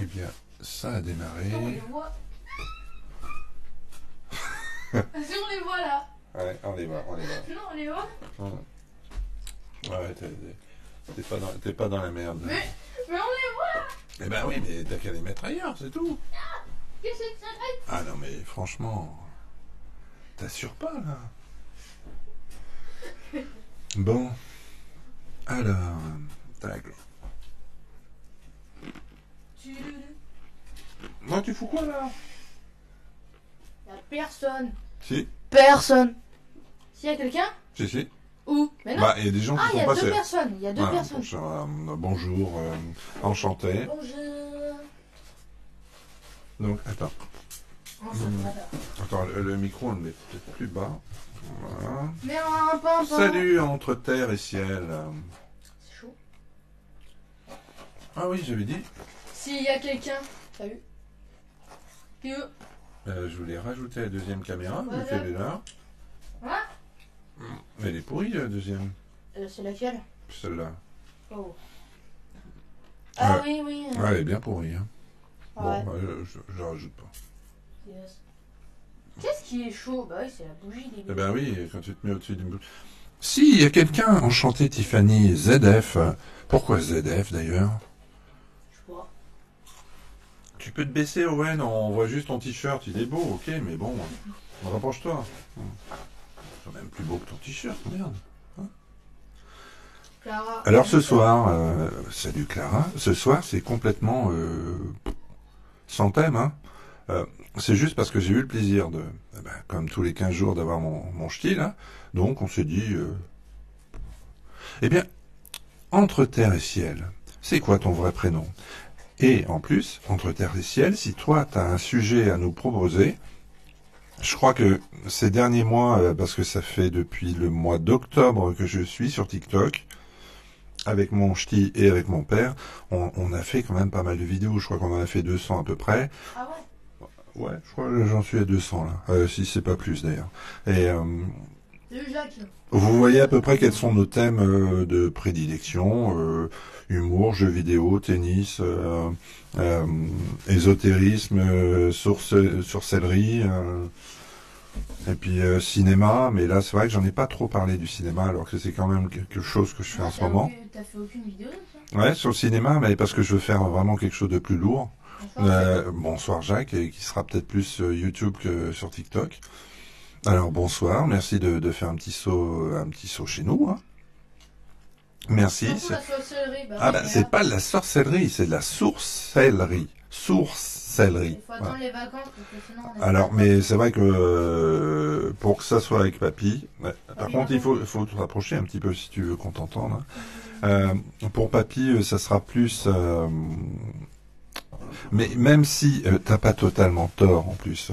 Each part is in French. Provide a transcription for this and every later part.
Eh bien, ça a démarré. On les voit. Si on les voit là. Ouais, on les voit, on les voit. Non, on les voit. Ouais, t'es pas dans la merde. Mais on les voit. Eh ben oui, mais t'as qu'à les mettre ailleurs, c'est tout. Qu'est-ce que c'est? Ah non, mais franchement, t'assures pas, là. Bon, alors, tac. Moi, tu fous quoi, là? Y'a personne. Si, Personne. S'il y a quelqu'un? si. Où? Mais non. Bah, il y a des gens qui Ah, il y sont a deux passés. personnes. Il y a deux Voilà, personnes. bonjour, enchanté. Bonjour. Donc, attends. Enchanté. Attends, le micro, on le met peut-être plus bas. Voilà. Mais un peu. Salut entre terre et ciel. C'est chaud. Ah oui, j'avais dit. S'il y a quelqu'un. T'as vu? Je voulais rajouter la deuxième caméra, vu Voilà. qu'elle est là. Hein? Mais elle est pourrie, la deuxième. C'est laquelle? Celle-là. Oh. Ah Ouais. oui, oui. Ouais, elle est bien pourrie. Hein. Ouais. Bon, je rajoute pas. Yes. Qu'est-ce qui est chaud? Bah oui, c'est la bougie des Eh ben oui, quand tu te mets au-dessus d'une bouche. Si, il y a quelqu'un, enchanté Tiffany, ZF. Pourquoi ZF d'ailleurs? Je sais pas. Tu peux te baisser, Owen, on voit juste ton t-shirt, il est beau, ok, mais bon, rapproche-toi. C'est quand même plus beau que ton t-shirt, merde. Clara. Alors ce soir, salut Clara, ce soir c'est complètement sans thème, hein. C'est juste parce que j'ai eu le plaisir de, comme tous les 15 jours, d'avoir mon ch'ti là, donc on s'est dit, eh bien, entre terre et ciel, c'est quoi ton vrai prénom? Et en plus, entre terre et ciel, si toi tu as un sujet à nous proposer, je crois que ces derniers mois, parce que ça fait depuis le mois d'octobre que je suis sur TikTok, avec mon ch'ti et avec mon père, on a fait quand même pas mal de vidéos. Je crois qu'on en a fait 200 à peu près. Ah ouais? Ouais, je crois que j'en suis à 200 là. Si c'est pas plus d'ailleurs. Et C'est Jacques. vous voyez à peu près quels sont nos thèmes de prédilection. Humour, jeux vidéo, tennis, ésotérisme, sorcellerie, et puis cinéma. Mais là, c'est vrai que j'en ai pas trop parlé du cinéma, alors que c'est quand même quelque chose que je fais en ce moment. T'as fait aucune vidéo de ça? Ouais, sur le cinéma, mais parce que je veux faire vraiment quelque chose de plus lourd. Bonsoir Jacques, et qui sera peut-être plus sur YouTube que sur TikTok. Alors bonsoir, merci de faire un petit saut chez nous. Hein. Merci. La sorcellerie, Ah ben c'est pas de la sorcellerie, c'est de la sourcellerie. Sourcellerie. Il faut attendre les vacances parce que sinon on est Alors, pas mais c'est vrai que pour que ça soit avec papy, par Oui, contre il faut te rapprocher un petit peu si tu veux qu'on t'entende. Hein. Pour papy, ça sera plus. Mais même si t'as pas totalement tort en plus.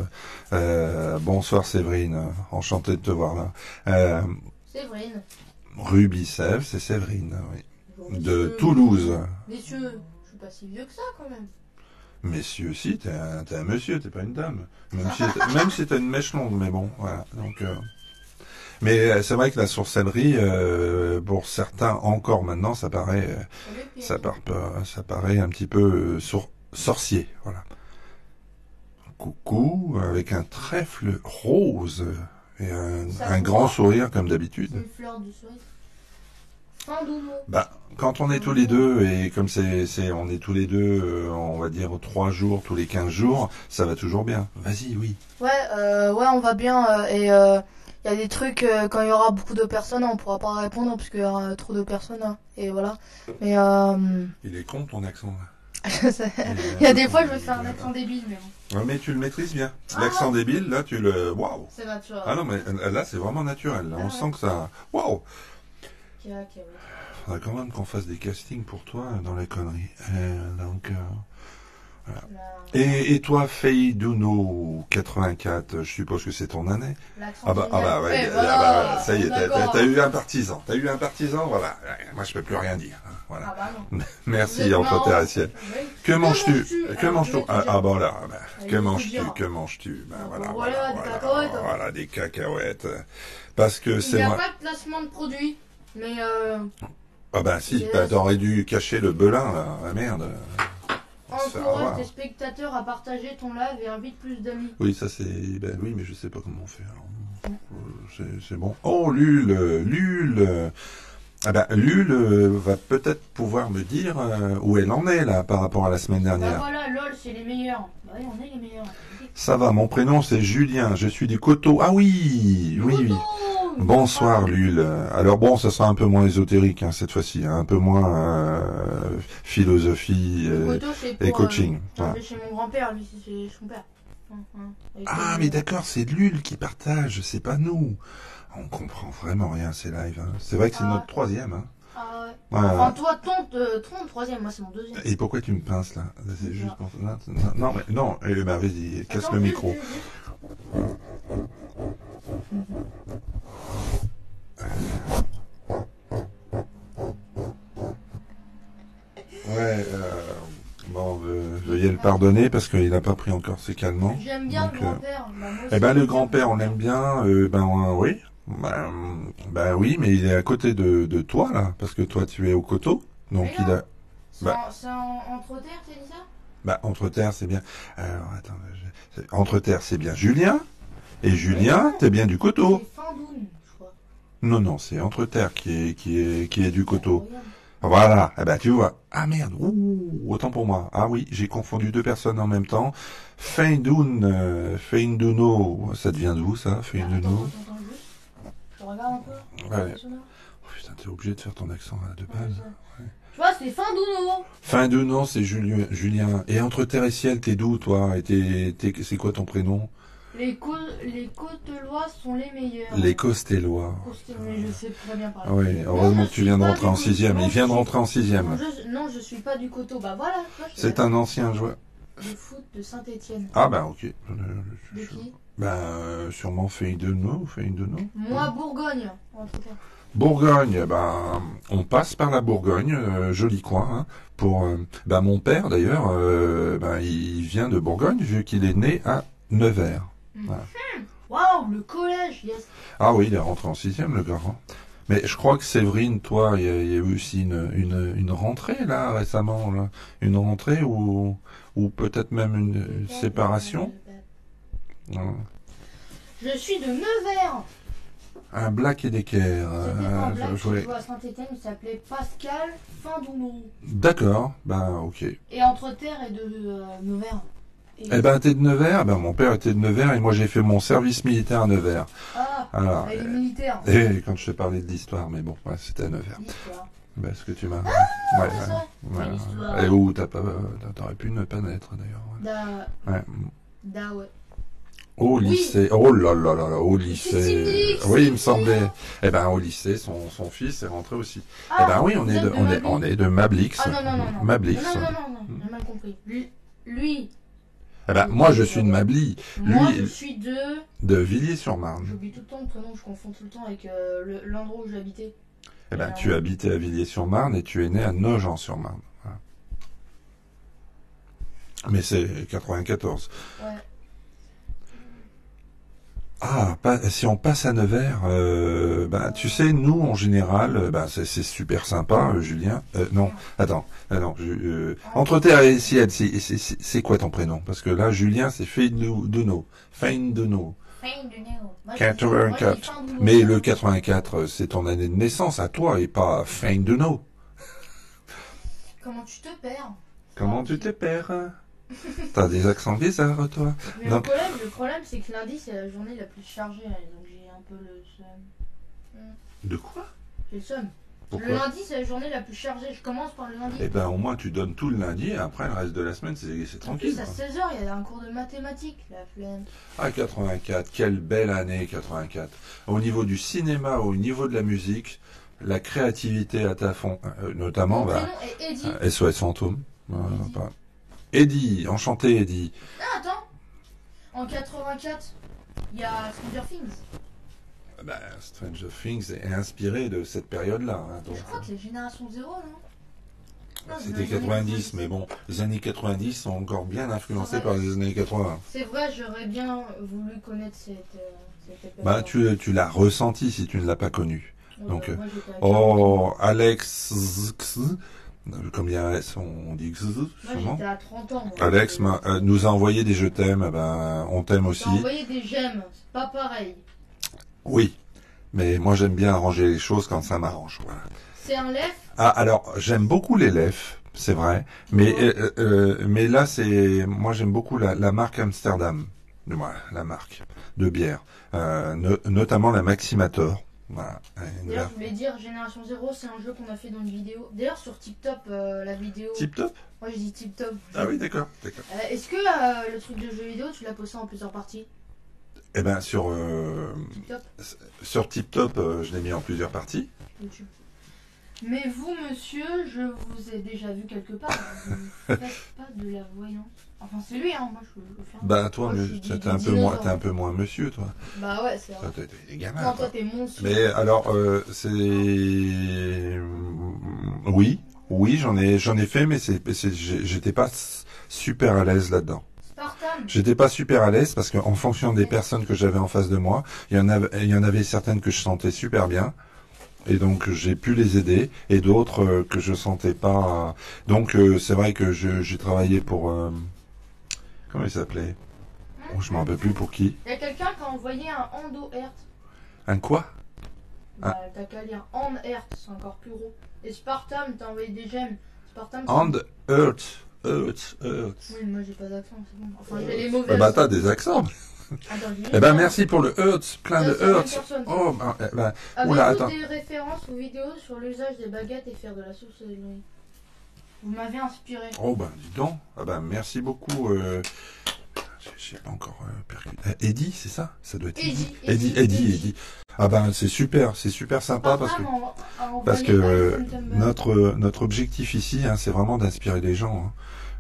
Bonsoir Séverine, enchanté de te voir là. Séverine. Ruby Sèvres, c'est Séverine, oui. Bon, De messieurs, Toulouse. Messieurs, je suis pas si vieux que ça quand même. Messieurs, si, t'es un monsieur, t'es pas une dame. Même si t'as une mèche longue, mais bon, voilà. Donc, mais c'est vrai que la sorcellerie, pour certains encore maintenant, ça paraît, ça paraît un petit peu sorcier, voilà. Coucou, avec un trèfle rose et un grand sourire comme d'habitude. C'est une fleur du cerise. Fin d'Oumo. Bah, quand on est tous les deux, et comme on est tous les deux, on va dire 3 jours, tous les 15 jours, ça va toujours bien. Vas-y, oui. Ouais, on va bien. Et il y a des trucs, quand il y aura beaucoup de personnes, on pourra pas répondre parce qu'il y aura trop de personnes. Hein, et voilà. Mais Il est con ton accent là. il y a des fois, je vais faire un accent débile, mais bon. Ouais, mais tu le maîtrises bien. Ah. L'accent débile, là, tu le... Waouh. C'est naturel. Ah non, mais là, c'est vraiment naturel. Là, on sent que ça... Waouh. Faudrait quand même qu'on fasse des castings pour toi dans les conneries. Donc, voilà. Et toi, Feiduno 84, je suppose que c'est ton année. Ah bah ouais, voilà, ça y est, t'as eu un partisan. T'as eu un partisan, voilà. Moi, je peux plus rien dire. Hein, voilà. Ah bah non. Merci, entre terre et ciel. Que manges-tu? Que manges-tu? Ah bon là, que il faut manges-tu? dire. Que manges-tu? Voilà, des cacahuètes. Voilà, des cacahuètes. Parce que Il c'est n'y a moi. pas de placement de produit, mais Ah bah si, Yes. t'aurais dû cacher le belin, là. La merde. faire encourage avoir. tes spectateurs à partager ton live et invite plus d'amis. Oui, ça c'est... Ben oui, mais je sais pas comment on fait. Alors, c'est bon. Oh, Lul. Ah ben, Lul va peut-être pouvoir me dire où elle en est, là, par rapport à la semaine Bah dernière. voilà, lol, c'est les meilleurs. Bah oui, on est les meilleurs. Ça va, mon prénom c'est Julien, je suis du Coteau. Ah oui, oui. Bonsoir Lul. Alors bon, ça sera un peu moins ésotérique hein, cette fois-ci, hein, un peu moins philosophie et coaching. Je vais chez mon grand-père, lui c'est son père. Ah mais d'accord, c'est Lul qui partage, c'est pas nous. On comprend vraiment rien ces lives. Hein. C'est vrai que c'est notre troisième. Hein. Ah ouais. Voilà. Enfin toi, ton troisième, moi c'est mon deuxième. Et pourquoi tu me pinces là? C'est juste pour... Non, mais non, bah, vas-y, casse le micro. Ouais, bon, veuillez le pardonner parce qu'il n'a pas pris encore ses calmants. J'aime bien donc, le grand-père. Eh ben le grand-père, on l'aime bien. Oui. Ben oui, mais il est à côté de toi là, parce que toi tu es au coteau, donc il a. C'est entre terre, t'as dit ça? Bah entre terre, c'est bien. Alors attends, entre terre, c'est bien Julien. Et Julien, t'es bien du coteau. C'est Fandoun, je crois. Non, c'est entre terre qui est du coteau. Voilà, eh ben tu vois. Ah merde, autant pour moi. Ah oui, j'ai confondu deux personnes en même temps. Feinduno, ça devient d'où ça, Feinduno? Je regarde un peu. Ouais. Oh, putain, t'es obligé de faire ton accent là, de base. Ouais. Tu vois, c'est Feinduno. Feinduno, c'est Julien. Et entre terre et ciel, t'es d'où toi? Et c'est quoi ton prénom? Les Côtelois sont les meilleurs. Les Costellois. Mais je sais très bien parler. Oui, heureusement que tu viens de rentrer en sixième. Il vient de rentrer en sixième. Non, je suis pas du coteau. Bah voilà. C'est un ancien joueur. De foot de Saint-Étienne. Ah bah ok. De qui? Sûrement Feinduno. Moi, Bourgogne, en tout cas. Bourgogne, on passe par la Bourgogne, joli coin. Hein, pour mon père d'ailleurs, il vient de Bourgogne vu qu'il est né à Nevers. Voilà. Waouh, le collège, yes. Ah oui, il est rentré en sixième, le gars. Hein. Mais je crois que Séverine, toi, il y a eu aussi une rentrée là récemment, là. Une rentrée ou peut-être même une séparation. Je suis de Nevers. Un Black et Decker. C'était un Black qui jouait à Saint-Étienne, il s'appelait Pascal Findouno. D'accord, ok. Et entre terre et de Nevers. T'es de Nevers. Mon père était de Nevers et moi j'ai fait mon service militaire à Nevers. Ah, alors, il est militaire. Et quand je te parlais de l'histoire, mais bon, c'était à Nevers. Ce que tu m'as... Et où t'aurais pu ne pas naître d'ailleurs. Ouais. Au lycée, oh là là là là, au lycée. Oui, il me semblait. Au lycée, son fils est rentré aussi. Oui, on est de Mablix. Ah non. Mablix. Non, j'ai mal compris. Lui. Moi, je suis de Mably. Moi, je suis de Villiers-sur-Marne. J'oublie tout le temps le prénom, je confonds tout le temps avec l'endroit où j'habitais. Tu habitais à Villiers-sur-Marne et tu es né à Nogent-sur-Marne. Voilà. Mais c'est 94. Ouais. Ah, si on passe à Nevers, tu sais, nous, en général, c'est super sympa, Julien. Non, attends, entre terre et ciel, c'est quoi ton prénom? Parce que là, Julien, c'est Feinduno. 84. Mais le 84, c'est ton année de naissance à toi et pas Feinduno. Comment tu te perds? Comment tu te perds? T'as des accents bizarres, toi. Mais le problème, c'est que lundi, c'est la journée la plus chargée, donc j'ai un peu le seum. De quoi? J'ai le seum. Pourquoi? Le lundi, c'est la journée la plus chargée. Je commence par le lundi. Au moins, tu donnes tout le lundi, et après, le reste de la semaine, c'est tranquille. En plus, à 16h, il y a un cours de mathématiques, la flemme. Ah, 84, quelle belle année, 84. Au niveau du cinéma, au niveau de la musique, la créativité à ta fond, notamment, Mon prénom est Eddie. SOS Fantôme. Eddie, enchanté Eddie. Ah, attends. En 84, il y a Stranger Things. Stranger Things est inspiré de cette période-là. Hein, je crois que les générations 0, non? C'était 90, mais bon, les années 90 sont encore bien influencées par les années 80. C'est vrai, j'aurais bien voulu connaître cette époque. Tu l'as ressenti si tu ne l'as pas connu. Donc, moi, Alex, Comme il y a un S, on dit XZ, Moi, sûrement. j'étais à 30 ans. Moi. Alex nous a envoyé des je t'aime, eh ben, on t'aime aussi. J'ai envoyé des j'aime, c'est pas pareil. Oui, mais moi j'aime bien arranger les choses quand ça m'arrange. Voilà. C'est un lef. Ah, alors, j'aime beaucoup les lèvres, c'est vrai, mais là, moi j'aime beaucoup la marque Amsterdam, voilà, la marque de bière, notamment la Maximator. Voilà. D'ailleurs, je voulais dire, Génération Zéro, c'est un jeu qu'on a fait dans une vidéo. D'ailleurs, sur TikTok, la vidéo. Tip top. Moi, j'ai dit TikTok. Ah oui, d'accord. Est-ce que le truc de jeu vidéo, tu l'as posté en plusieurs parties? Eh ben, TikTok, sur Tip Top, je l'ai mis en plusieurs parties. YouTube. Mais vous, monsieur, je vous ai déjà vu quelque part. Vous faites pas de la voyance. Enfin, c'est lui, hein. Moi, je le fais. Bah, toi, Moi, je suis t'es un dinosaure. peu moins monsieur, toi. Bah ouais, c'est vrai. Toi, t'es des gamins. Non, quoi. toi, t'es monsieur. Mais alors, oui, j'en ai fait, mais j'étais pas super à l'aise là-dedans. Spartan. J'étais pas super à l'aise parce qu'en fonction des personnes que j'avais en face de moi, il y en avait certaines que je sentais super bien. Et donc j'ai pu les aider, et d'autres que je sentais pas. Donc c'est vrai que j'ai travaillé pour comment il s'appelait? Oh, je m'en rappelle plus pour qui. Il y a quelqu'un qui a envoyé un Ando Hertz. Un quoi? Bah, t'as qu'à lire And Hertz, c'est encore plus gros. Et Spartan, t'as envoyé des gemmes. Spartan. And Earth. Oui, moi j'ai pas d'accent, c'est bon. Enfin, j'ai les mauvais. Bah t'as des accents. Attends, Eh ben merci pour le Hertz, plein de Ça, c'est la même Hertz. personne. Oh bah, Avez-vous oula, attends. des références ou vidéos sur l'usage des baguettes et faire de la sauce de riz? Vous m'avez inspiré. Oh ben dis donc. Ah ben merci beaucoup. J'ai pas encore percuté. Eddie, c'est ça? Ça doit être Eddie. Ah ben c'est super sympa parce que notre objectif ici, hein, c'est vraiment d'inspirer les gens.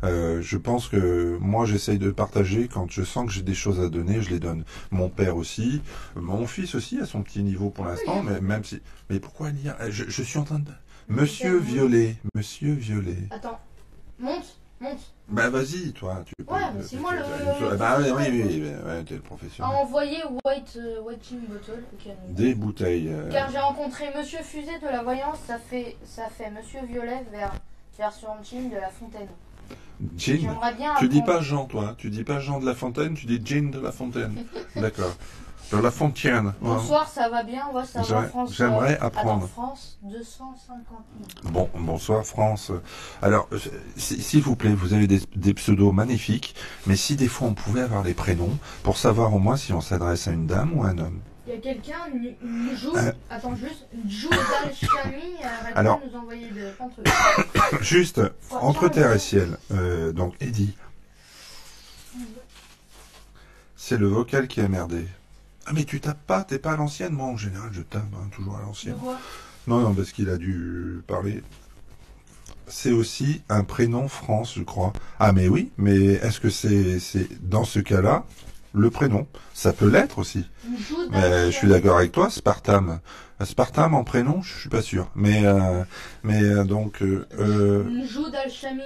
Hein. Je pense que moi j'essaye de partager quand je sens que j'ai des choses à donner, je les donne. Mon père aussi, mon fils aussi à son petit niveau pour l'instant, mais même si. Mais pourquoi lire? Je suis en train de. Monsieur Violet. Attends, monte. Bah vas-y, toi. Ouais, mais c'est moi le. Bah oui, t'es le A professionnel. envoyé White Bottle. Ok, Des bouteilles. car j'ai rencontré Monsieur Fusée de la Voyance, ça fait Monsieur Violet version Jean de la Fontaine. Jean. J'aimerais bien Tu dis apprendre. pas Jean, toi. Tu dis pas Jean de la Fontaine, tu dis Jean de la Fontaine. D'accord. De la Fontaine. Bonsoir, ça va bien? Ouais, ça va, France. J'aimerais apprendre. Attends, France, 250 000. Bon, bonsoir France. Alors, s'il vous plaît, vous avez des pseudos magnifiques, mais si des fois on pouvait avoir les prénoms pour savoir au moins si on s'adresse à une dame ou à un homme. Il y a quelqu'un, attends juste, Jou d'Alchami, arrête Alors, de nous envoyer plein de trucs. Juste, entre terre et ciel, donc Eddie, c'est le vocal qui a merdé. Ah mais tu tapes pas, t'es pas à l'ancienne, moi en général je tape hein, toujours à De l'ancienne. quoi? Non, parce qu'il a dû parler. C'est aussi un prénom France, je crois. Ah mais oui, mais est-ce que c'est dans ce cas-là le prénom? Ça peut l'être aussi. Jou Mais je suis d'accord avec toi, Spartam. Spartam en prénom, je suis pas sûr. Mais donc Jou d'Alchami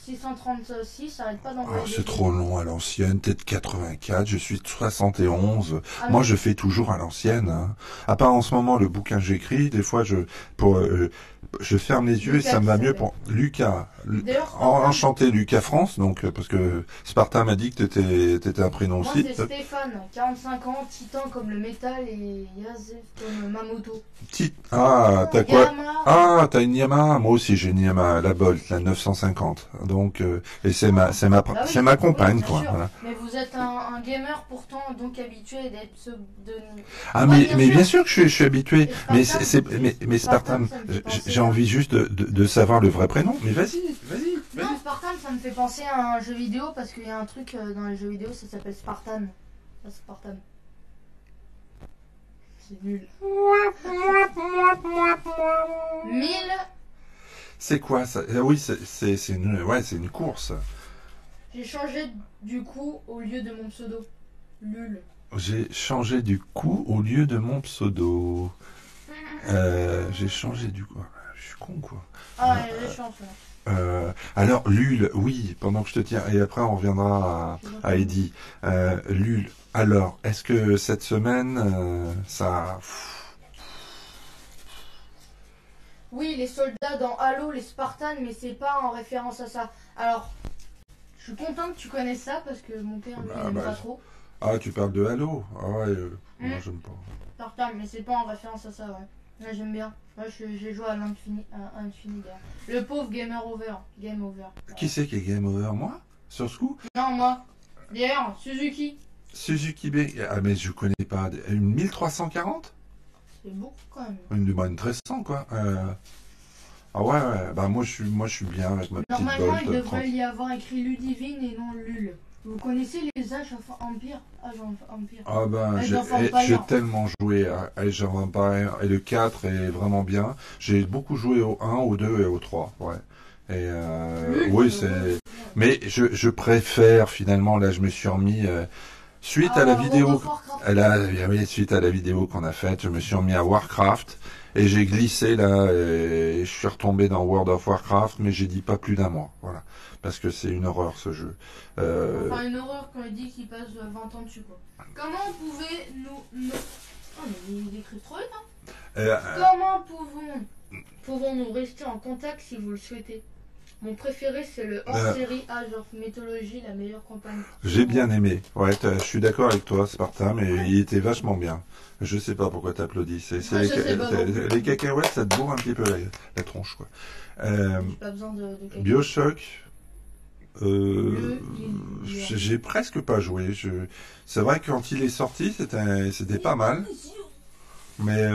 636, arrête pas d'envoyer. c'est trop long à l'ancienne, t'es de 84, je suis de 71. Ah Moi, non. je fais toujours à l'ancienne. Hein. À part en ce moment, le bouquin que j'écris, des fois, je ferme les yeux et Lucas, ça me va qui mieux s'appelle. pour Lucas. D'ailleurs, Spartan. Enchanté, Lucas France, donc, parce que Sparta m'a dit que t'étais un prénom Moi aussi. c'est Stéphane, 45 ans, titan comme le métal et Yazef comme ma moto. Ah, t'as quoi? Yamaha. Ah, t'as une Yamaha. Moi aussi, j'ai une Yamaha, la Bolt, la 950. Donc, et c'est ma Bah oui, ma compagne, oui, bien quoi. sûr. Voilà. Mais vous êtes un gamer pourtant, donc habitué d'être pseudonyme. Ah, Ouais, mais bien sûr que je suis habitué. Et Mais Spartan, mais Spartan, Spartan, ça me fait penser j'ai à- envie juste de savoir le vrai prénom. Mais vas-y. Non, Spartan, ça me fait penser à un jeu vidéo parce qu'il y a un truc dans les jeux vidéo, ça s'appelle Spartan. Ça, Spartan. C'est nul. 1000. C'est quoi ça? Ah oui, c'est une course. J'ai changé du coup au lieu de mon pseudo. Lul. J'ai changé du coup au lieu de mon pseudo. J'ai changé du coup. Je suis con, quoi. Ah, il y a des chances. Là. Alors, Lul, oui, pendant que je te tiens, et après on reviendra à Eddie. Lul, alors, est-ce que cette semaine, ça... Oui, les soldats dans Halo, les Spartans, mais c'est pas en référence à ça. Alors, je suis content que tu connaisses ça parce que mon père, lui, il aime pas trop. Ah, tu parles de Halo? Ah ouais, Hmm. moi j'aime pas. Spartan, mais c'est pas en référence à ça, ouais. Ouais, j'aime bien. Moi, j'ai joué à l'Infini d'ailleurs. Le pauvre Gamer Over. Game Over. Qui c'est qui est Game Over? Moi? Sur ce coup? Non, moi. D'ailleurs, Suzuki. Suzuki B. Ah, mais je connais pas. Une 1340? C'est beaucoup quand même. Une 1300, quoi. Ah ouais, ouais. Bah moi je suis bien avec ma petite Normalement, Bolt il devrait 30. y avoir écrit Ludivine et non Lul. Vous connaissez les Age of Empire? Age of Empire. Ah ben, Age of Empire. j'ai tellement joué à Age of Empire et le 4 est vraiment bien. J'ai beaucoup joué au 1, au 2 et au 3, ouais. Et oui, c'est... Mais je préfère finalement, là je me suis remis... suite à la vidéo... oui, suite à la vidéo qu'on a faite, je me suis remis à Warcraft et j'ai glissé là et je suis retombé dans World of Warcraft, mais j'ai dit pas plus d'un mois, voilà. Parce que c'est une horreur ce jeu. Enfin, une horreur quand il dit qu'il passe 20 ans dessus, quoi. Comment pouvez nous... Oh, mais il écrit trop vite, hein. Comment pouvons-nous rester en contact si vous le souhaitez? Mon préféré, c'est le hors-série Age of Mythology, la meilleure campagne. J'ai bien aimé. Ouais, je suis d'accord avec toi, Sparta, mais il était vachement bien. Je sais pas pourquoi t'applaudis. Les cacahuètes, ça te bourre un petit peu la tronche, quoi. J'ai pas besoin de cacahuètes. Bioshock. J'ai presque pas joué. C'est vrai que quand il est sorti, c'était pas mal. Mais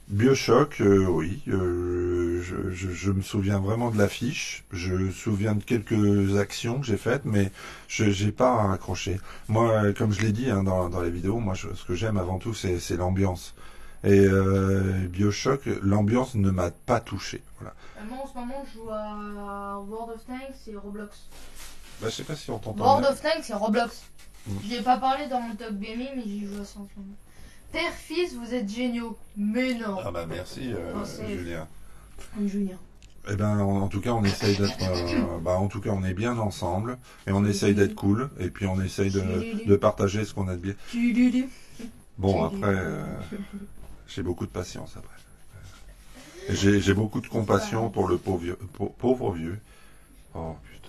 Bioshock, oui. Je me souviens vraiment de l'affiche. Je me souviens de quelques actions que j'ai faites, mais j'ai pas accroché. Moi, comme je l'ai dit hein, dans la vidéo, moi, ce que j'aime avant tout, c'est l'ambiance. Et Bioshock, l'ambiance ne m'a pas touché. Voilà. Moi, en ce moment, je joue à World of Tanks et Roblox. Bah, je sais pas si on t'entend. World of Tanks et Roblox. J'ai pas parlé dans mon top gaming, mais j'y joue à ça en ce moment. Père, fils, vous êtes géniaux. Mais non. Ah bah merci, Julien. Julien. Eh ben, en tout cas, on essaye d'être, en tout cas, on est bien ensemble et on essaye d'être cool et puis on essaye de partager ce qu'on a de bien. Bon, après, j'ai beaucoup de patience après. J'ai beaucoup de compassion pour le pauvre vieux. Oh putain.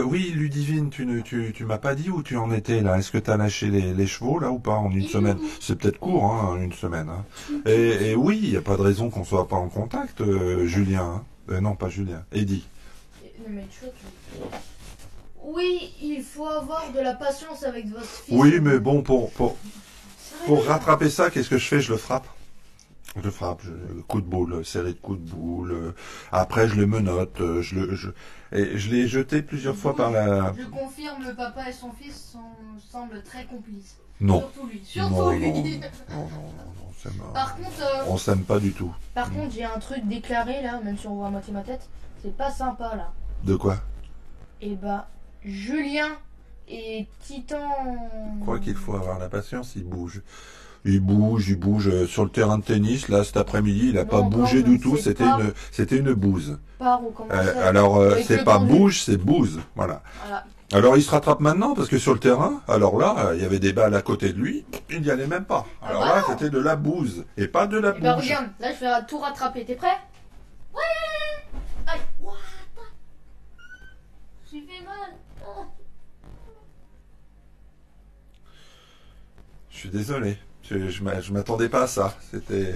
Oui, Ludivine, tu m'as pas dit où tu en étais là. Est-ce que tu as lâché les chevaux là ou pas en une semaine? C'est peut-être court, hein, une semaine. Hein. Et oui, il n'y a pas de raison qu'on soit pas en contact, Julien. Hein. Non, pas Julien. Eddie. Oui, il faut avoir de la patience avec votre fils. Oui, mais bon, pour rattraper ça, qu'est-ce que je fais? Je le frappe. Je frappe, coup de boule, série de coups de boule. Après, je le menotte. Je l'ai jeté plusieurs fois par la... Je confirme, le papa et son fils semblent très complices. Non. Surtout lui. Surtout lui. Non, Par contre... on s'aime pas du tout. Par contre, j'ai un truc déclaré là, même si on voit à moitié ma tête. C'est pas sympa là. De quoi? Eh bah, Julien et Titan... Je crois qu'il faut avoir la patience, il bouge. Il bouge sur le terrain de tennis. Là, cet après-midi, il a pas bougé du tout. C'était une bouse. Alors, c'est pas bouge, c'est bouse. Voilà. Alors, il se rattrape maintenant parce que sur le terrain, alors là, il y avait des balles à côté de lui. Il n'y allait même pas. Alors là, c'était de la bouse et pas de la bouge. Bah regarde, là, je vais tout rattraper. T'es prêt? Ouais. Aïe. J'ai fait mal. Je suis désolé. Je m'attendais pas à ça. C'était.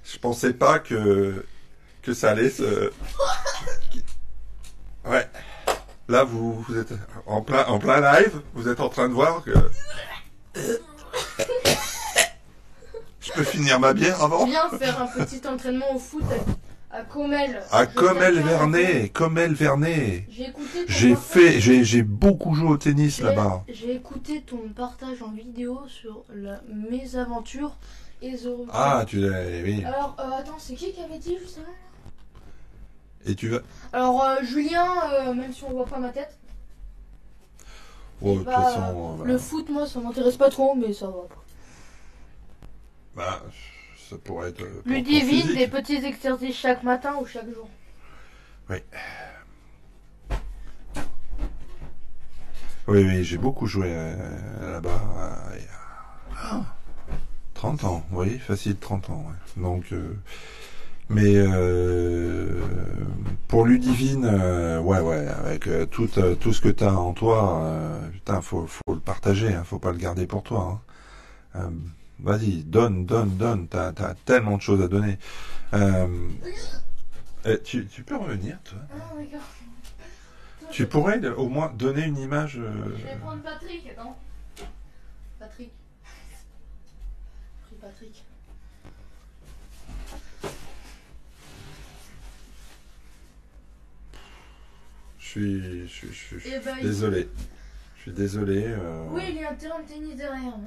Je pensais pas que ça allait se. Ouais. Là, vous êtes en plein live. Vous êtes en train de voir que. Je peux finir ma bière avant. Viens faire un petit entraînement au foot à Comel. À Comel-Vernet. J'ai beaucoup joué au tennis là-bas. J'ai écouté ton partage en vidéo sur mes aventures et The Recruit. Ah, oui. Alors, attends, c'est qui avait dit juste avant? Et tu vas... Alors, Julien, même si on voit pas ma tête. Oh, de toute façon... Le foot, moi, ça m'intéresse pas trop, mais ça va pas. Bah, ça pourrait être... Ludivine, des petits exercices chaque matin ou chaque jour? Oui. Oui, oui, j'ai beaucoup joué là-bas. Il y a 30 ans, oui, facile 30 ans. Ouais. Donc, mais pour Ludivine, ouais, avec tout ce que t'as en toi, putain, faut le partager, hein, faut pas le garder pour toi. Hein. Vas-y, donne, t'as tellement de choses à donner. Tu peux revenir, toi. Ah, d'accord. Tu pourrais au moins donner une image. Je vais prendre Patrick, attends. Patrick. Pris Patrick. Je suis désolé. Je suis désolé. Oui, il y a un terrain de tennis derrière.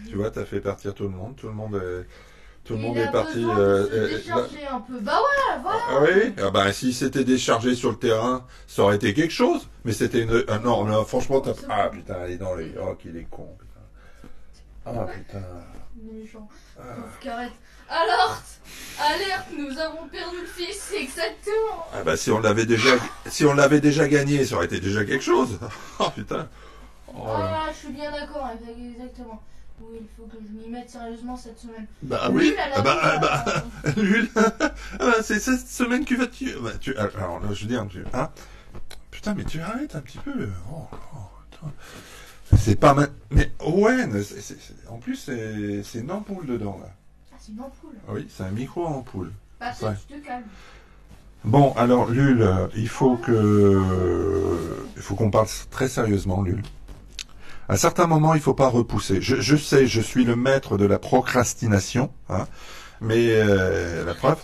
Tu vois, t'as fait partir tout le monde. Tout le monde est parti. Décharger un peu. Bah ouais, voilà. Ah oui. Ah bah si c'était déchargé sur le terrain, ça aurait été quelque chose. Mais c'était une. Ah non, franchement, t'as. Ah putain, elle est dans les. Oh qu'il est con, putain. Ah putain. Méchant. Carrette. Alerte, nous avons perdu le fils, exactement. Ah bah si on l'avait déjà gagné, ça aurait été déjà quelque chose. Oh putain. Oh. Je suis bien d'accord, exactement. Oui, il faut que je m'y mette sérieusement cette semaine. Bah oui. Lul. C'est cette semaine que tu vas alors là, je veux dire, hein. Putain, mais tu arrêtes un petit peu. C'est pas mal. Mais Owen, en plus c'est une ampoule dedans là. Ah, c'est une ampoule. Oui, c'est un micro ampoule. Patrick, tu te calmes. Bon, alors Lul, il faut qu'on parle très sérieusement, Lul. À certains moments, il faut pas repousser. Je sais, je suis le maître de la procrastination, hein, mais la preuve.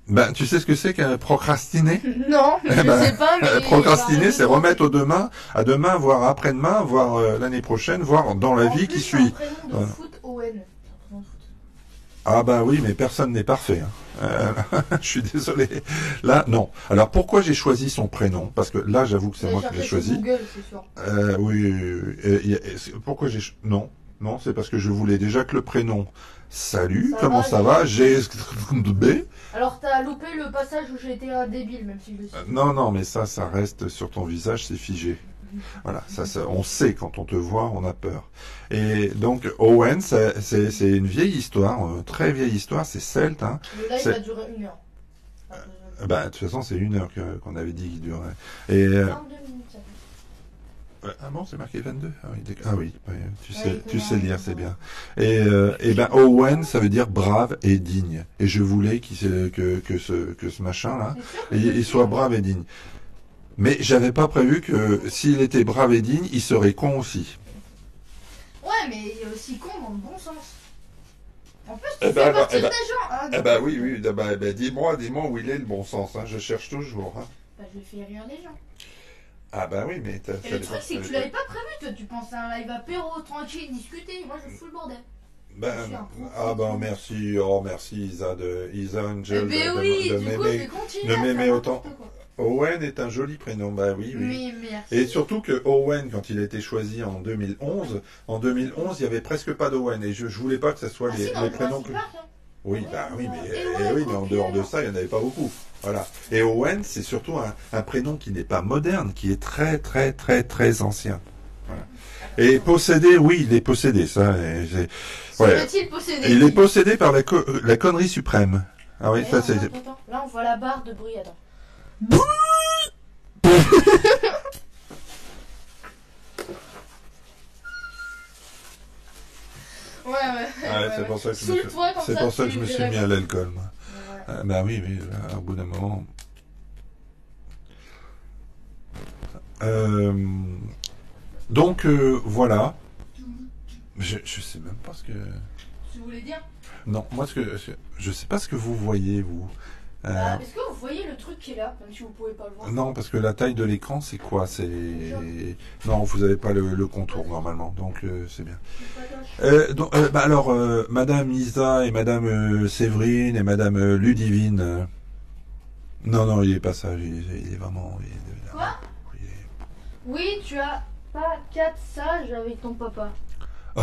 Ben, tu sais ce que c'est qu'un procrastiner? Non, je sais pas. Mais procrastiner, c'est remettre à demain, voire après-demain, voire l'année prochaine, voire dans la vie qui suit. C'est un prénom de foot, Owen. Ah bah oui, mais personne n'est parfait. Hein. Je suis désolé. Là, non. Alors pourquoi j'ai choisi son prénom? Parce que là, j'avoue que c'est moi qui l'ai choisi. Google, c'est sûr. Oui. Pourquoi j'ai non, c'est parce que je voulais déjà que le prénom. Salut, comment ça va? J'ai B. Alors t'as loupé le passage où j'ai été un débile, même si je le suis. Non, mais ça reste sur ton visage, c'est figé. Voilà, ça, on sait quand on te voit, on a peur. Et donc Owen, c'est une vieille histoire, très vieille histoire, c'est celte. Hein. Le live va durer 1 heure. Bah, de toute façon, c'est 1 heure qu'on avait dit qu'il durait. Et 22 minutes, ça fait. Ah bon, c'est marqué 22. Ah oui, tu sais lire, c'est bien. Et ben Owen, ça veut dire brave et digne. Et je voulais que ce machin là, il soit brave et digne. Mais j'avais pas prévu que s'il était brave et digne, il serait con aussi. Ouais, mais il est aussi con dans le bon sens. En plus, tu fais partir des gens. Hein, Oui. Dis-moi où il est le bon sens. Hein, je cherche toujours. Hein. Bah, je fais rire les gens. Ah bah oui, mais t'as. Et le truc, c'est que tu l'avais pas prévu, toi. Tu pensais à un live apéro, tranquille, discuter. Moi, je fous le bordel. Merci. Merci Isa Angel. De m'aimer autant. Owen est un joli prénom, bah oui. Mais merci. Et surtout que Owen, quand il a été choisi en 2011, il y avait presque pas d'Owen. Et je voulais pas que ce soit les prénoms que... Oui, mais en dehors de ça, il n'y en avait pas beaucoup. Voilà. Et Owen, c'est surtout un prénom qui n'est pas moderne, qui est très, très, très, très ancien. Voilà. Et possédé, oui, il est possédé, ça. Serait-il possédé? Il est possédé par la connerie suprême. Ah oui, ça c'est... Attends. Là, on voit la barre de bruit, attends. C'est pour ça que je me suis mis à l'alcool, moi. Ouais. Bah oui, là, au bout d'un moment. Donc voilà. Je sais même pas ce que. Tu voulais dire? Non, moi je sais pas ce que vous voyez, vous. Est-ce que vous voyez le truc qui est là, même si vous pouvez pas le voir? Non, parce que la taille de l'écran, c'est quoi? Non, vous n'avez pas le contour normalement, donc c'est bien. Alors, Madame Isa et Madame Séverine et Madame Ludivine. Non, il est pas ça. Il est vraiment. Quoi? Oui, tu as pas 4 sages avec ton papa.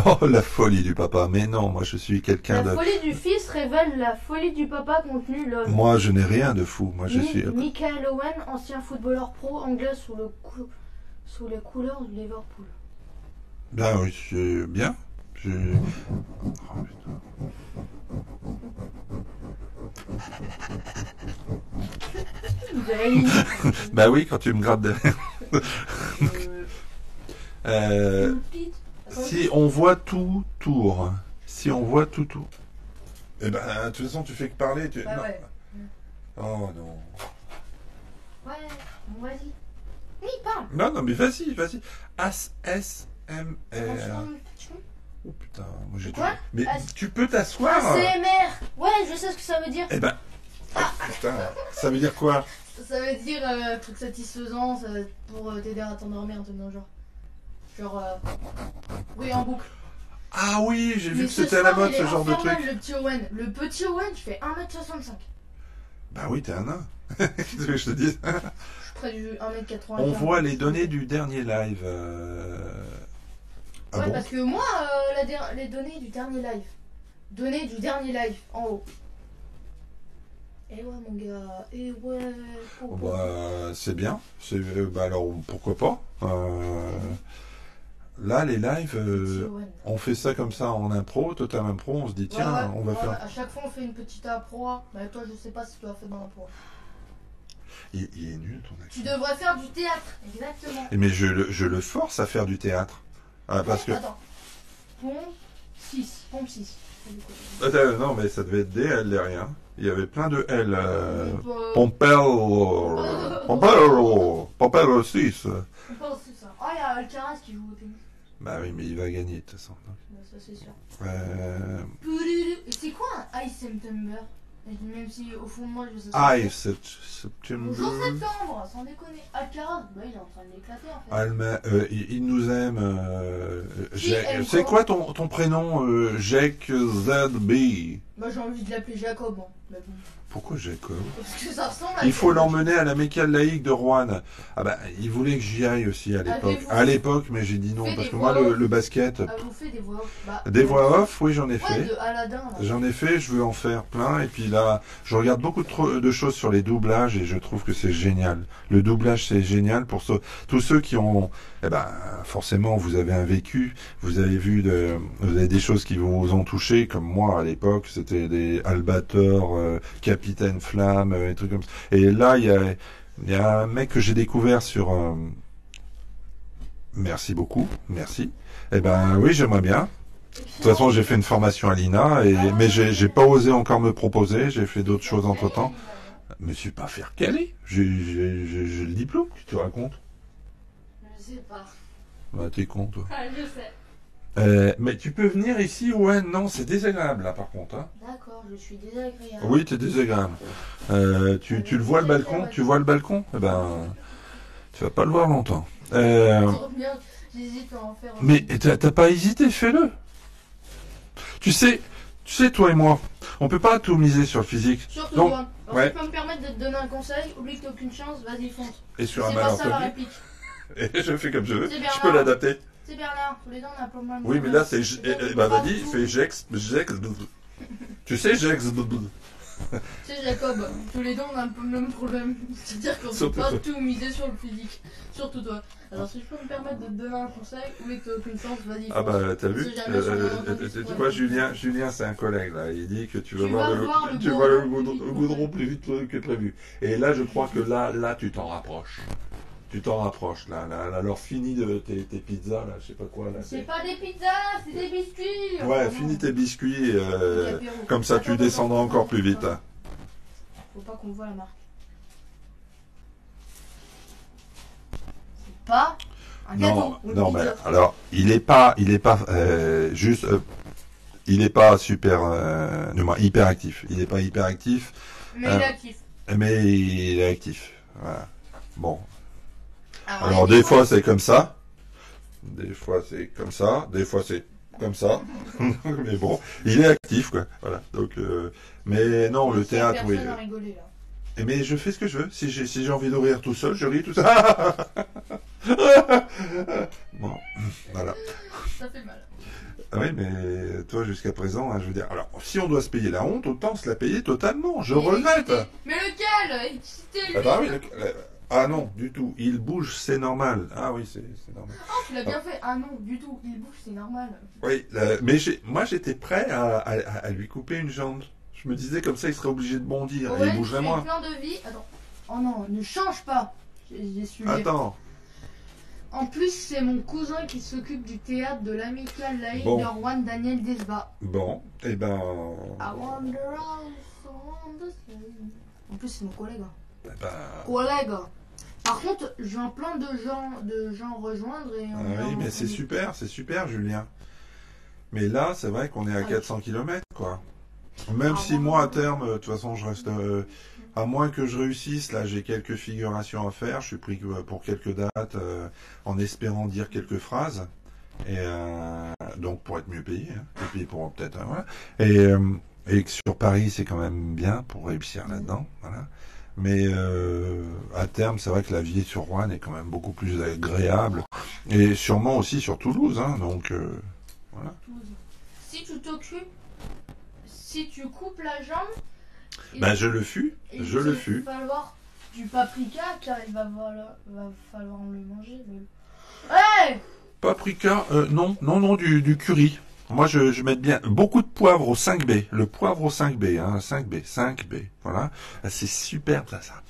Oh, la folie du papa. Mais non, moi je suis quelqu'un de... La folie du fils révèle la folie du papa contenu l'homme. Moi je n'ai rien de fou. Moi je suis... Michael Owen, ancien footballeur pro anglais sous le sous les couleurs de Liverpool. Ben oui, c'est bien. Oh, bah oui, quand tu me grattes derrière. Si on voit tout tour. Si on voit tout tour. Eh ben, de toute façon, tu fais que parler. Bah non. Ouais. Oh non. Ouais, bon, vas-y. Oui, parle. Non, mais vas-y. ASMR. Oh putain, moi j'ai Quoi? Mais tu peux t'asseoir. ASMR. Ouais, je sais ce que ça veut dire. Eh ben. Putain, ça veut dire quoi? Ça veut dire truc satisfaisant pour t'aider à t'endormir, genre oui, en boucle. Ah oui, j'ai vu Mais que c'était à la mode ce genre de truc. Le petit Owen. Le petit Owen, je fais 1m65. Bah oui, t'es un nain. Qu'est-ce que je te dis? Je suis près du 1m80. On voit les données du dernier live. Ah ouais, bon? parce que moi, les données du dernier live. Données du dernier live, en haut. Eh ouais, mon gars. Eh ouais. Bah, c'est bien. Bah alors, pourquoi pas? Là, les lives, on fait ça comme ça en impro, total impro, on se dit tiens, ouais, on va faire... À chaque fois, on fait une petite impro. Bah toi, je sais pas si tu as fait dans l'impro. Il est nul ton accent. Tu devrais faire du théâtre, exactement. Mais je le force à faire du théâtre. Ah, parce que... Attends. Pompe 6. Non, mais ça devait être des L derrière. Il y avait plein de L. Pompel 6. Ah, il y a Alcaraz qui joue au tennis. Bah oui, mais il va gagner de toute façon. Ça, c'est sûr. Euh... C'est quoi un Ice September? Même si au fond de moi, je sais pas. Ice September. Bonjour septembre, sans déconner. Alcaraz, bah il est en train de l'éclater en fait. Il nous aime. C'est quoi ton prénom? Jack ZB. Bah j'ai envie de l'appeler Jacob. Hein. Pourquoi Jacob? Parce que ça ressemble à... Il faut l'emmener à la Mécale laïque de Roanne. Ah bah, il voulait que j'y aille aussi à l'époque. À l'époque, mais j'ai dit non, parce que moi, le basket... vous faites des voix off? Des voix off, oui, j'en ai fait. De Aladdin. J'en ai fait, je veux en faire plein. Et puis là, je regarde beaucoup de choses sur les doublages et je trouve que c'est génial. Le doublage, c'est génial pour tous ceux qui ont... Eh ben, forcément, vous avez un vécu, vous avez vous avez des choses qui vous ont touché, comme moi à l'époque, c'était des Albator, Capitaine Flamme, et trucs comme ça. Et là, il y a un mec que j'ai découvert sur... Merci beaucoup, merci. Eh ben oui, j'aimerais bien. De toute façon, j'ai fait une formation à l'INA, mais j'ai pas osé encore me proposer, j'ai fait d'autres choses entre-temps. Je me suis pas fait recaler. J'ai le diplôme, tu te racontes? Je sais pas. Bah, t'es con, toi. Ah, je sais. Mais tu peux venir ici, ouais, non, c'est désagréable, là, par contre. Hein. D'accord, je suis désagréable. Oui, t'es désagréable. Tu le vois, le balcon? Tu vois le balcon? Eh ben, tu vas pas le voir longtemps. J'hésite à en faire... Mais t'as pas hésité, fais-le. Tu sais, toi et moi, on peut pas tout miser sur le physique. Surtout donc, toi. Alors, si je peux me permettre de te donner un conseil, oublie que t'as aucune chance, vas-y fonce. Et sur un malentendu. C'est pas ça la malentendu. réplique. Et je fais comme je veux. Je peux l'adapter. C'est Bernard, tous les deux on a pas mal. Oui, mais là c'est... Bah vas-y, fais Jex... Tu sais Jex... Tu sais Jacob, tous les deux on a un peu le même problème. C'est-à-dire qu'on peut pas tout miser sur le physique. Surtout toi. Alors si je peux me permettre de te donner un conseil, oublie que t'as aucune chance, vas-y fonce. Ah bah t'as vu, tu vois Julien c'est un collègue là, il dit que tu vas voir le goudron plus vite que prévu. Et là je crois que là tu t'en rapproches. Tu t'en rapproches là. Alors finis tes pizzas là, je sais pas quoi là. C'est pas des pizzas, c'est des biscuits. Ouais, finis tes biscuits, comme ça tu descendras encore plus vite. Faut pas qu'on voit la marque. C'est pas un gâteau. Non, mais alors il est pas juste. Il est pas super, hyper actif. Il est pas hyper actif. Mais il est actif. Mais il est actif. Voilà. Bon. Alors des fois c'est comme ça. Des fois c'est comme ça. Des fois c'est comme ça. Mais bon, il est actif quoi. Voilà. Donc, mais non, le théâtre, oui. Mais je fais ce que je veux. Si j'ai envie de rire tout seul, je ris tout seul. Bon, voilà. Ça fait mal. Ah oui, mais toi, jusqu'à présent, hein, je veux dire... Alors, si on doit se payer la honte, autant se la payer totalement. Je regrette. Mais lequel? Ah bah oui, Ah non, du tout. Il bouge, c'est normal. Ah oui, c'est normal. Ah, tu l'as bien fait. Ah non, du tout. Il bouge, c'est normal. Oui, mais moi j'étais prêt à lui couper une jambe. Je me disais comme ça, il serait obligé de bondir. Ouais, et il bougerait moins. plein de vie. Attends. Oh non, ne change pas. J'ai suivi. Attends. En plus, c'est mon cousin qui s'occupe du théâtre de l'amicale laïque de Rouen, Daniel Desbas. Bon, et ben... I wonder on the sea. En plus, c'est mon collègue. Ben... Collègue. Par contre, je viens plein de gens rejoindre. Et oui, mais c'est super, Julien. Mais là, c'est vrai qu'on est à 400 km, quoi. Même si moi, à terme, de toute façon, je reste... à moins que je réussisse, là, j'ai quelques figurations à faire. Je suis pris pour quelques dates, en espérant dire quelques phrases. Et donc, pour être mieux payé. Hein. Et puis, pour peut-être... voilà. Et que sur Paris, c'est quand même bien pour réussir là-dedans. Voilà. Mais à terme, c'est vrai que la vie sur Rouen est quand même beaucoup plus agréable. Et sûrement aussi sur Toulouse. Hein, donc, voilà. Si tu t'occupes, si tu coupes la jambe... Ben, je le fus. Il va falloir du paprika, car il va falloir le manger. Hey! Paprika, non, du curry. Moi, je mets bien beaucoup de poivre au 5B. Le poivre au 5B, hein, 5B. Voilà. C'est superbe, ça.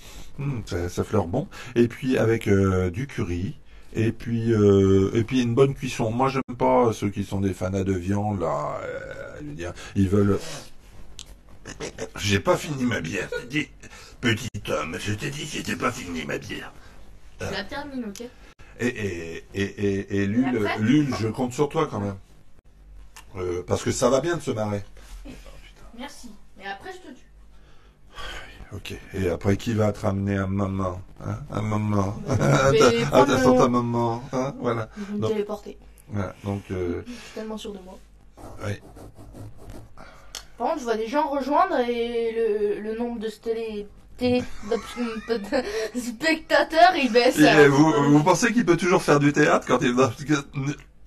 Ça fleure bon. Et puis, avec du curry. Et puis une bonne cuisson. Moi, j'aime pas ceux qui sont des fanats de viande, là. Je veux dire, ils veulent... J'ai pas fini ma bière. Petit homme, je t'ai dit que j'étais pas fini ma bière. Tu la termines, ok. Et Lul, je compte sur toi quand même. Parce que ça va bien de se marrer. Merci. Mais après, je te tue. Ok. Et après, qui va te ramener un maman, hein? Un maman. Attends, ta maman. Hein? Voilà. Je vais me téléporter. Voilà. Donc. Je suis tellement sûr de moi. Oui. Par contre, je vois des gens rejoindre et le nombre de spectateurs, il baisse. Et vous pensez qu'il peut toujours faire du théâtre quand il va...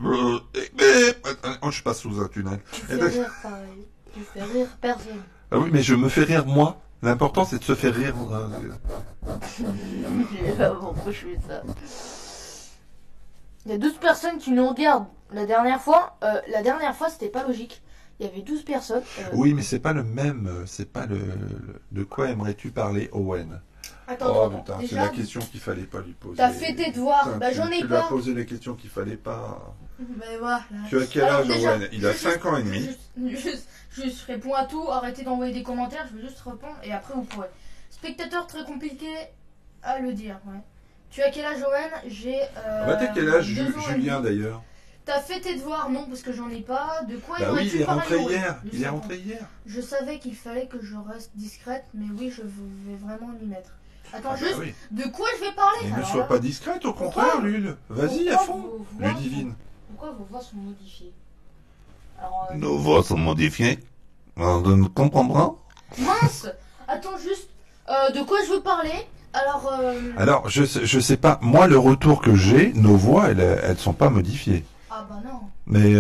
Je suis pas sous un tunnel. Tu fais rire, pareil. Tu fais rire personne. Ah oui, mais je me fais rire moi. L'important, c'est de se faire rire. Pourquoi je fais ça? Il y a 12 personnes qui nous regardent. La dernière fois, c'était pas logique. Il y avait 12 personnes. Oui, mais c'est pas le même. C'est pas le... De quoi aimerais-tu parler, Owen? Attends, putain, c'est la question qu'il fallait pas lui poser. T'as fait tes devoirs. Putain, bah, j'en ai pas. Tu as posé les questions qu'il fallait pas. Mais voilà. Tu as quel âge, Owen? Il a 5 ans et demi. Juste réponds à tout, arrêtez d'envoyer des commentaires, je vais juste répondre et après vous pourrez. Spectateur très compliqué à le dire, ouais. Tu as quel âge, Owen? J'ai. T'as quel âge, Julien, d'ailleurs? T'as fait tes devoirs? Non, parce que j'en ai pas. De quoi oui, il est rentré hier. Il est rentré hier. Je savais qu'il fallait que je reste discrète, mais oui, je vais vraiment m'y mettre. Attends, juste, oui. De quoi je vais parler? Mais ne sois pas discrète, au contraire, Lul. Vas-y, à fond. Ludivine. Pourquoi vos voix sont modifiées? Nos voix sont modifiées. On ne comprendra. Mince. Attends, juste, de quoi je veux parler? Alors, je sais pas. Moi, le retour que j'ai, nos voix, elles sont pas modifiées. Ah bah non. Mais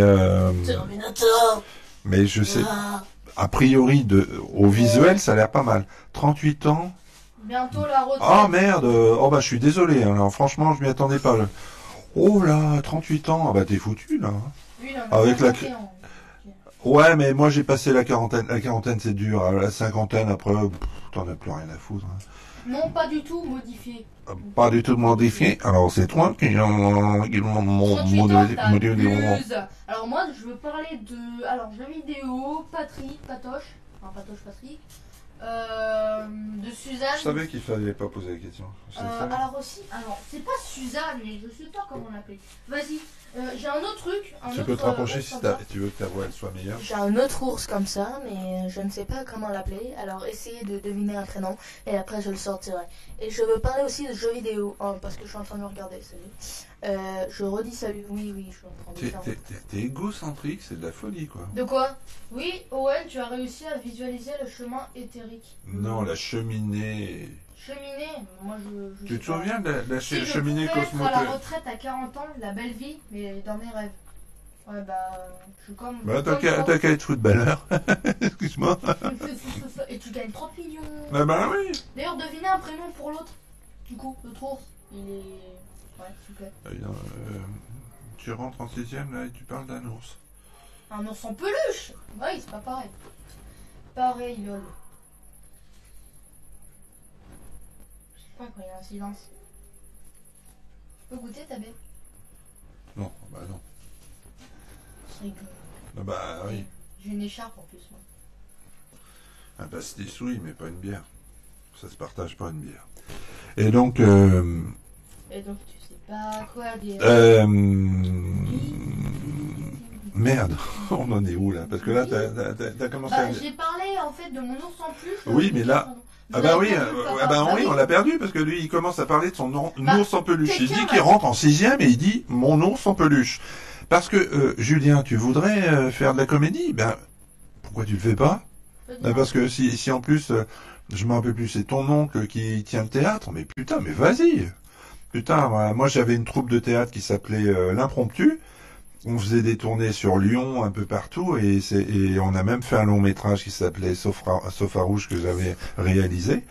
Terminator. Mais je sais. A priori, au visuel, ça a l'air pas mal. 38 ans. Bientôt la retraite. Ah merde. Oh bah je suis désolé. Alors franchement, je m'y attendais pas. Oh là, 38 ans. Ah bah t'es foutu là. Oui, avec la. Ouais, mais moi j'ai passé la quarantaine. La quarantaine c'est dur. La cinquantaine après, t'en as plus rien à foutre. Hein. Non, pas du tout modifié. Pas du tout modifié. Alors c'est toi qui m'ont modélisé. Alors moi je veux parler de jeux vidéo, Patrick. De Suzanne. Je savais qu'il fallait pas poser la question. Alors c'est pas Suzanne, mais je sais pas comment l'appeler. Vas-y, j'ai un autre truc. Tu peux te rapprocher si tu veux que ta voix elle soit meilleure. J'ai un autre ours comme ça, mais je ne sais pas comment l'appeler. Alors essayez de deviner un prénom et après je le sortirai. Et je veux parler aussi de jeux vidéo, parce que je suis en train de le regarder. Salut. Je redis salut. Oui, je suis en train de faire. T'es égocentrique, c'est de la folie quoi. De quoi? Oui, Owen, tu as réussi à visualiser le chemin éthérique. Non, la cheminée. Cheminée, moi je tu te souviens de la cheminée cosmopolite? Je à la retraite à 40 ans, la belle vie, mais dans mes rêves. Ouais, je suis comme. T'as qu'à être footballeur. Excuse-moi. Et tu gagnes 30 millions. Bah oui. D'ailleurs, devinez un prénom pour l'autre. Du coup, l'autre ours, il est... Ouais, s'il vous plaît. Tu rentres en 6ème là et tu parles d'un ours. Un ours en peluche. Oui, c'est pas pareil. Pareil, lol. Je sais pas quand il y a un silence. Tu peux goûter ta baie? Non, bah non. Je rigole. Ah bah oui. J'ai une écharpe en plus, moi. Un pastis, oui, mais pas une bière. Ça se partage pas une bière. Et donc... Et donc tu sais pas quoi dire. Merde, on en est où là? Parce que là, t'as commencé à... J'ai parlé en fait de mon ours en peluche. Oui, mais là... Ah bah oui, oui, on l'a perdu parce que lui, il commence à parler de son ours en peluche. Il dit qu'il rentre en 6ème et il dit mon ours en peluche. Parce que, Julien, tu voudrais faire de la comédie? Ben, pourquoi tu le fais pas? Parce que si en plus, je me rappelle plus, c'est ton oncle qui tient le théâtre, mais putain, mais vas-y! Putain, moi j'avais une troupe de théâtre qui s'appelait l'Impromptu. On faisait des tournées sur Lyon, un peu partout, et on a même fait un long métrage qui s'appelait Sofa Rouge que j'avais réalisé.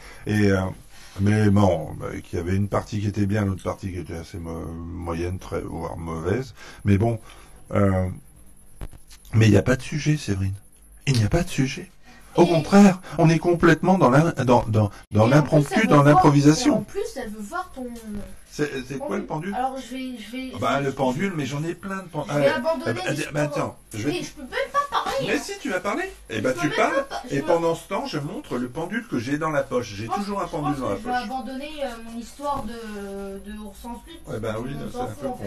Mais bon, qui avait une partie qui était bien, l'autre partie qui était assez moyenne, très voire mauvaise. Mais bon, mais il n'y a pas de sujet, Séverine. Il n'y a pas de sujet. Au contraire, on est complètement dans l'impromptu, dans l'improvisation. En plus, elle veut voir ton... C'est quoi le pendule? Alors je vais... le pendule, mais j'en ai plein de pendules. Je vais abandonner. Attends, Mais je peux même pas parler. Mais si tu vas parler, tu parles. Et pendant ce temps, je montre le pendule que j'ai dans la poche. J'ai toujours un pendule dans la poche. Je vais abandonner mon histoire de ours en flûte. Ouais, ben oui, c'est un peu con.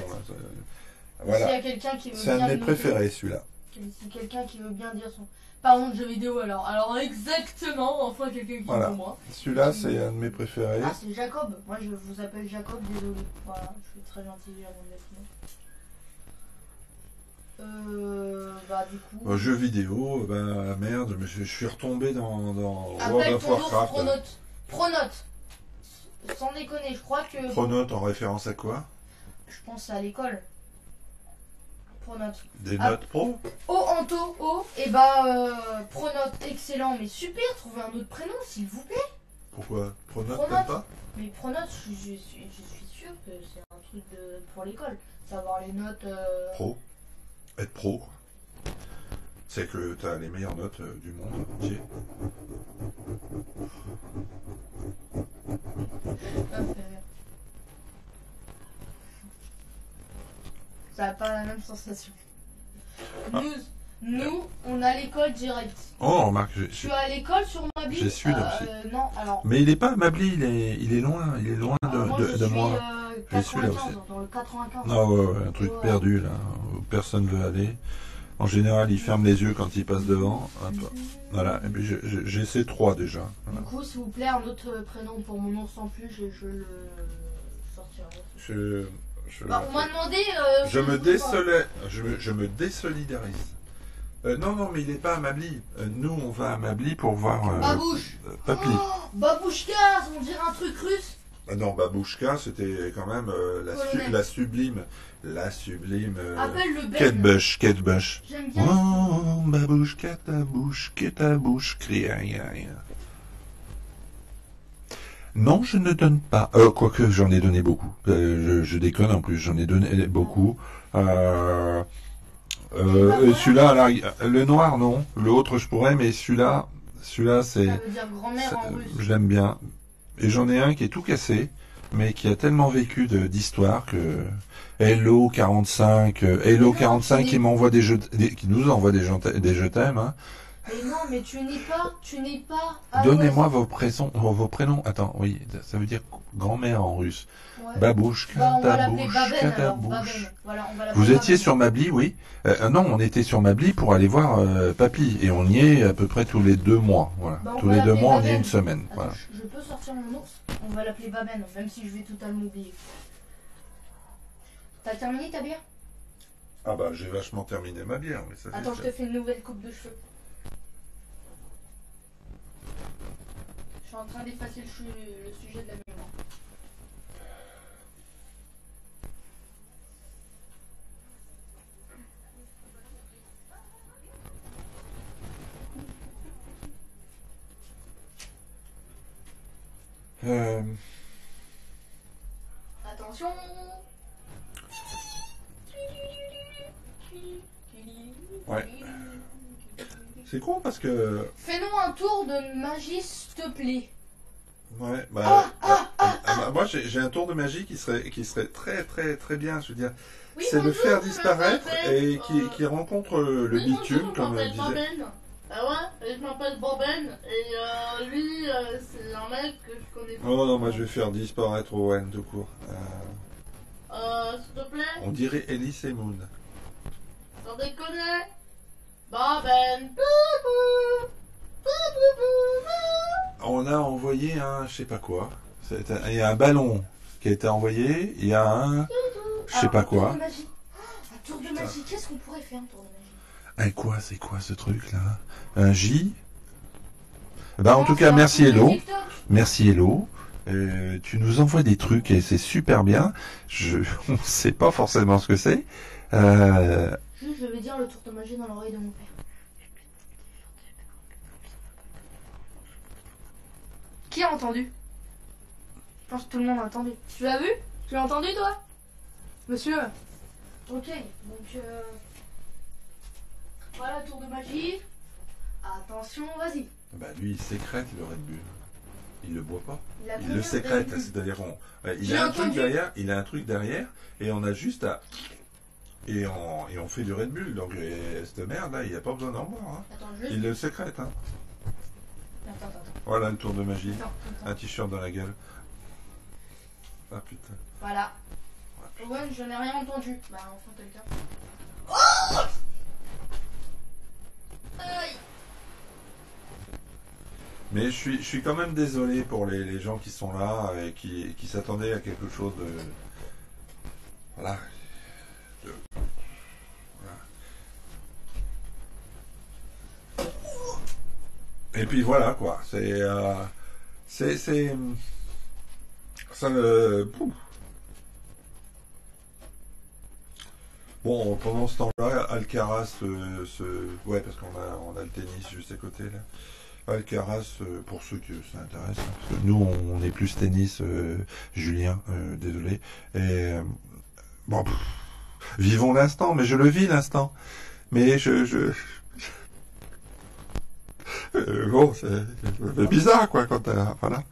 Voilà. S'il y a quelqu'un qui veut c'est un de mes préférés, celui-là. Si quelqu'un qui veut bien dire son... Parlons de jeux vidéo alors exactement, enfin quelqu'un qui veut moi. Celui-là c'est un de mes préférés. Ah c'est Jacob, moi je vous appelle Jacob, désolé. Voilà, je suis très gentil à mon du coup... jeux vidéo, merde, mais je suis retombé dans World of Warcraft. Pronote. Sans déconner, je crois que... Pronote en référence à quoi? Je pense à l'école. Pronote. Des notes pro? Anto, et Pronote, excellent, mais super, trouvez un autre prénom s'il vous plaît. Pourquoi? Pronote, t'aimes pas? Mais Pronote, je suis sûr que c'est un truc pour l'école. Savoir les notes... Pro. Être pro, quoi. C'est que t'as les meilleures notes du monde entier. Ça n'a pas la même sensation. Nous, on a l'école direct. Oh, remarque, je suis à l'école sur Mably. J'ai su là aussi. Non, alors. Mais il est pas à Mably, il est loin de moi. Je suis là aussi. Dans le 95. Ah ouais, un truc perdu là, où personne veut aller. En général, il ferme les yeux quand il passe devant. Voilà, et puis j'ai ces 3 déjà. Voilà. Du coup, s'il vous plaît, un autre prénom pour mon ours en plus, je le sortirai. On m'a demandé... je me désolidarise. Non, mais il n'est pas à Mably. Nous, on va à Mably pour voir... Babouche. Papy. Babouchka, on dirait un truc russe. Non, Babouchka, c'était quand même la sublime... Appelle le Kate Bush. J'aime bien. Oh, Babouchka, ta bouche, crie rien. Non, je ne donne pas. Quoique j'en ai donné beaucoup. Je déconne en plus, j'en ai donné beaucoup. Celui-là, le noir, non. L'autre, je pourrais, mais celui-là, c'est... Ça veut dire grand-mère en russe. Je l'aime bien. Et j'en ai un qui est tout cassé, mais qui a tellement vécu d'histoire que... Hello 45, qui m'envoie qui nous envoie des je t'aime, hein. Mais non, mais tu n'es pas... Donnez-moi vos prénoms. Attends, oui, ça veut dire grand-mère en russe. Ouais. Babouchka, ta bouche. Voilà, vous étiez sur Mably, oui. Non, on était sur Mably pour aller voir Papy. Et on y est à peu près tous les 2 mois. Voilà. Tous les 2 mois, on y est une semaine. Attends, voilà. Je peux sortir mon ours? On va l'appeler Baben, même si je vais totalement oublier. T'as terminé ta bière? Ah bah, j'ai vachement terminé ma bière. Mais ça attends, je te fais une nouvelle coupe de cheveux. Je suis en train d'effacer le sujet de la mémoire. Attention. Ouais. C'est con parce que... Fais-nous un tour de magie, s'il te plaît. Ouais, bah... moi, j'ai un tour de magie qui serait très bien, je veux dire. Oui, c'est le bonjour, faire disparaître m'appelle, et qui rencontre le oui, bitume, bonjour, comme je disait... m'appelle Ah ouais, et je m'appelle Boben, et lui, c'est un mec que je connais pas. Oh non, moi je vais faire disparaître Owen tout court. S'il te plaît, On dirait Elise et Moon. sans déconner. Boben. On a envoyé un, je sais pas quoi. Il y a un ballon qui a été envoyé, il y a un, je sais pas quoi. Un tour de magie, qu'est-ce qu'on pourrait faire un tour de magie? Quoi, c'est quoi ce truc là? Un J? Bah en tout cas, merci Hello. Merci Hello. Tu nous envoies des trucs et c'est super bien. On ne sait pas forcément ce que c'est. Juste, je vais dire le tour de magie dans l'oreille de mon père. Qui a entendu? Je pense que tout le monde a entendu. Tu l'as vu? Tu l'as entendu toi? Monsieur? Ok, donc voilà le tour de magie. Attention, vas-y. Bah lui il sécrète le Red Bull. Il le boit pas. Il le le sécrète, c'est-à-dire il a un truc derrière, et on a juste à et on fait du Red Bull. Donc cette merde là, il n'y a pas besoin d'en boire. Hein. Attends, juste... Il le sécrète. Hein. Attends. Voilà le tour de magie. Attends. Un t-shirt dans la gueule. Ah putain. Voilà. Owen, je n'ai rien entendu. Bah enfin t'as le cas. Aïe. Mais je suis quand même désolé pour les gens qui sont là et qui s'attendaient à quelque chose de... Voilà. Et puis voilà quoi. C'est ça me... Bon, pendant ce temps-là, Alcaraz ouais, parce qu'on a le tennis juste à côté là. Alcaraz, pour ceux que ça intéresse, hein, parce que nous on est plus tennis, Julien, désolé. Et bon, vivons l'instant, mais je le vis l'instant. Mais bon, c'est bizarre quoi quand voilà.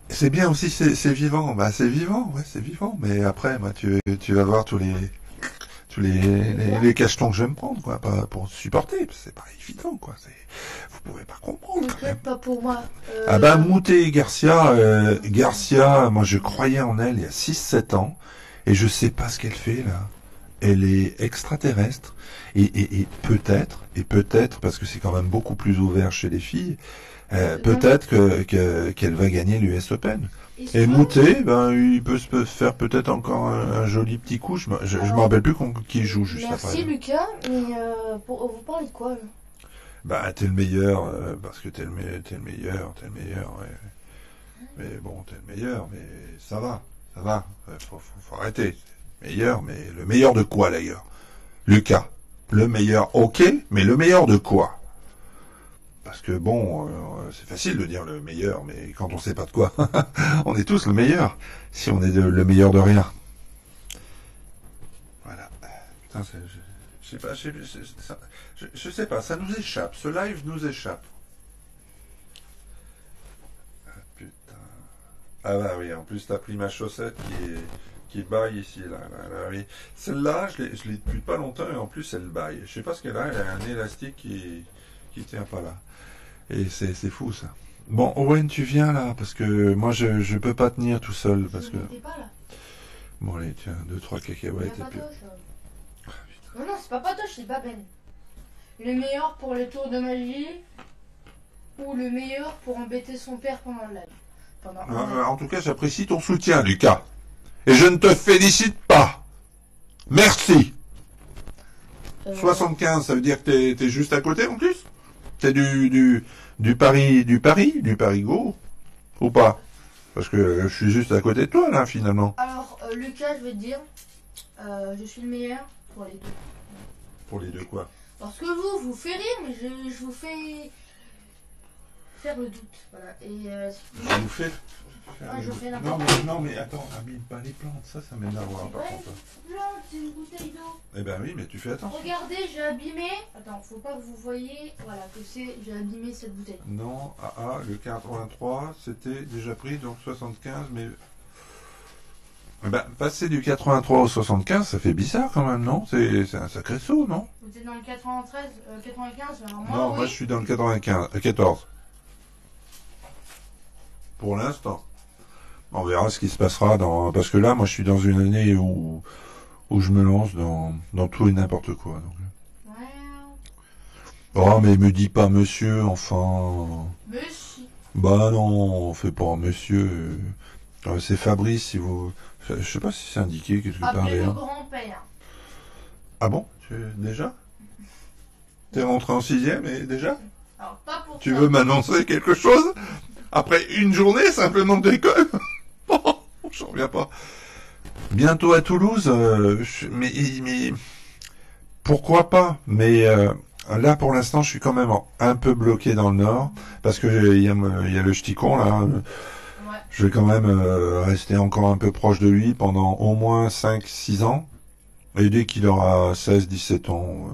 C'est bien aussi, c'est vivant. Bah c'est vivant, ouais, c'est vivant. Mais après, moi, tu vas voir tous les cachetons que je vais me prendre, quoi, pas pour supporter. C'est pas évident, quoi. Vous pouvez pas comprendre. Ne faites pas pour moi. Ah bah Moutet Garcia, moi je croyais en elle il y a 6-7 ans, et je sais pas ce qu'elle fait là. Elle est extraterrestre, et peut-être, parce que c'est quand même beaucoup plus ouvert chez les filles, peut-être qu'elle va gagner l'US Open. Et Moutet, ben, il peut se faire peut-être encore un joli petit coup. Je me rappelle plus qui joue juste après. Merci Lucas, mais vous parlez de quoi là? Bah t'es le meilleur, parce que t'es le meilleur, ouais. Mais bon, t'es le meilleur, mais ça va. Faut arrêter. Meilleur, mais le meilleur de quoi d'ailleurs? Lucas, le meilleur, ok, mais le meilleur de quoi? Parce que bon, c'est facile de dire le meilleur, mais quand on sait pas de quoi, on est tous le meilleur, si on est le meilleur de rien. Voilà. Putain, je sais pas, ça nous échappe, ce live nous échappe. Ah putain. Ah bah oui, en plus t'as pris ma chaussette qui baille ici, là, oui. Celle-là, je l'ai depuis pas longtemps, et en plus elle baille. Je sais pas ce qu'elle a un élastique qui tient pas là. Et c'est fou ça. Bon, Owen, tu viens là, parce que moi je peux pas tenir tout seul, parce que... Pas, là. Bon allez, tiens, 2-3 cacahuètes et puis... Non, c'est pas Patoche, c'est Baben. Le meilleur pour les tours de magie, ou le meilleur pour embêter son père pendant le live. En tout cas, j'apprécie ton soutien, Lucas. Et je ne te félicite pas. Merci. 75, ça veut dire que t'es juste à côté en plus? C'est du Paris Go ou pas? Parce que je suis juste à côté de toi là finalement. Alors Lucas, je vais te dire, je suis le meilleur pour les deux. Pour les deux quoi? Parce que vous faites rire, mais je vous fais faire le doute. Voilà. Et je vous fais je fais non, mais attends, abîme pas les plantes, ça m'énerve. C'est une bouteille d'eau. Eh ben oui, mais tu fais attention. Regardez, j'ai abîmé. Attends, faut pas que vous voyez. Voilà, que j'ai abîmé cette bouteille. Non, le 83, c'était déjà pris, donc 75, mais. Eh ben, passer du 83 au 75, ça fait bizarre quand même, non? C'est un sacré saut, non? Vous êtes dans le 93, 95, alors non, oui. moi je suis dans le 95, 14. Pour l'instant. On verra ce qui se passera parce que là, moi je suis dans une année où je me lance dans tout et n'importe quoi. Donc. Ouais. Oh, mais me dis pas monsieur, enfin. Monsieur. Bah non, on fait pas monsieur. C'est Fabrice, si vous. Je sais pas si c'est indiqué quelque part. Appelez le grand-père. Ah bon? Déjà? T'es rentré en 6e et déjà? Alors, pas pour tu veux m'annoncer quelque chose? Après une journée simplement d'école? J'en reviens pas. Bientôt à Toulouse, mais pourquoi pas? Mais là, pour l'instant, je suis quand même un peu bloqué dans le Nord, parce que il y a le Ch'ticon, là. Ouais. Je vais quand même rester encore un peu proche de lui pendant au moins 5-6 ans. Et dès qu'il aura 16-17 ans,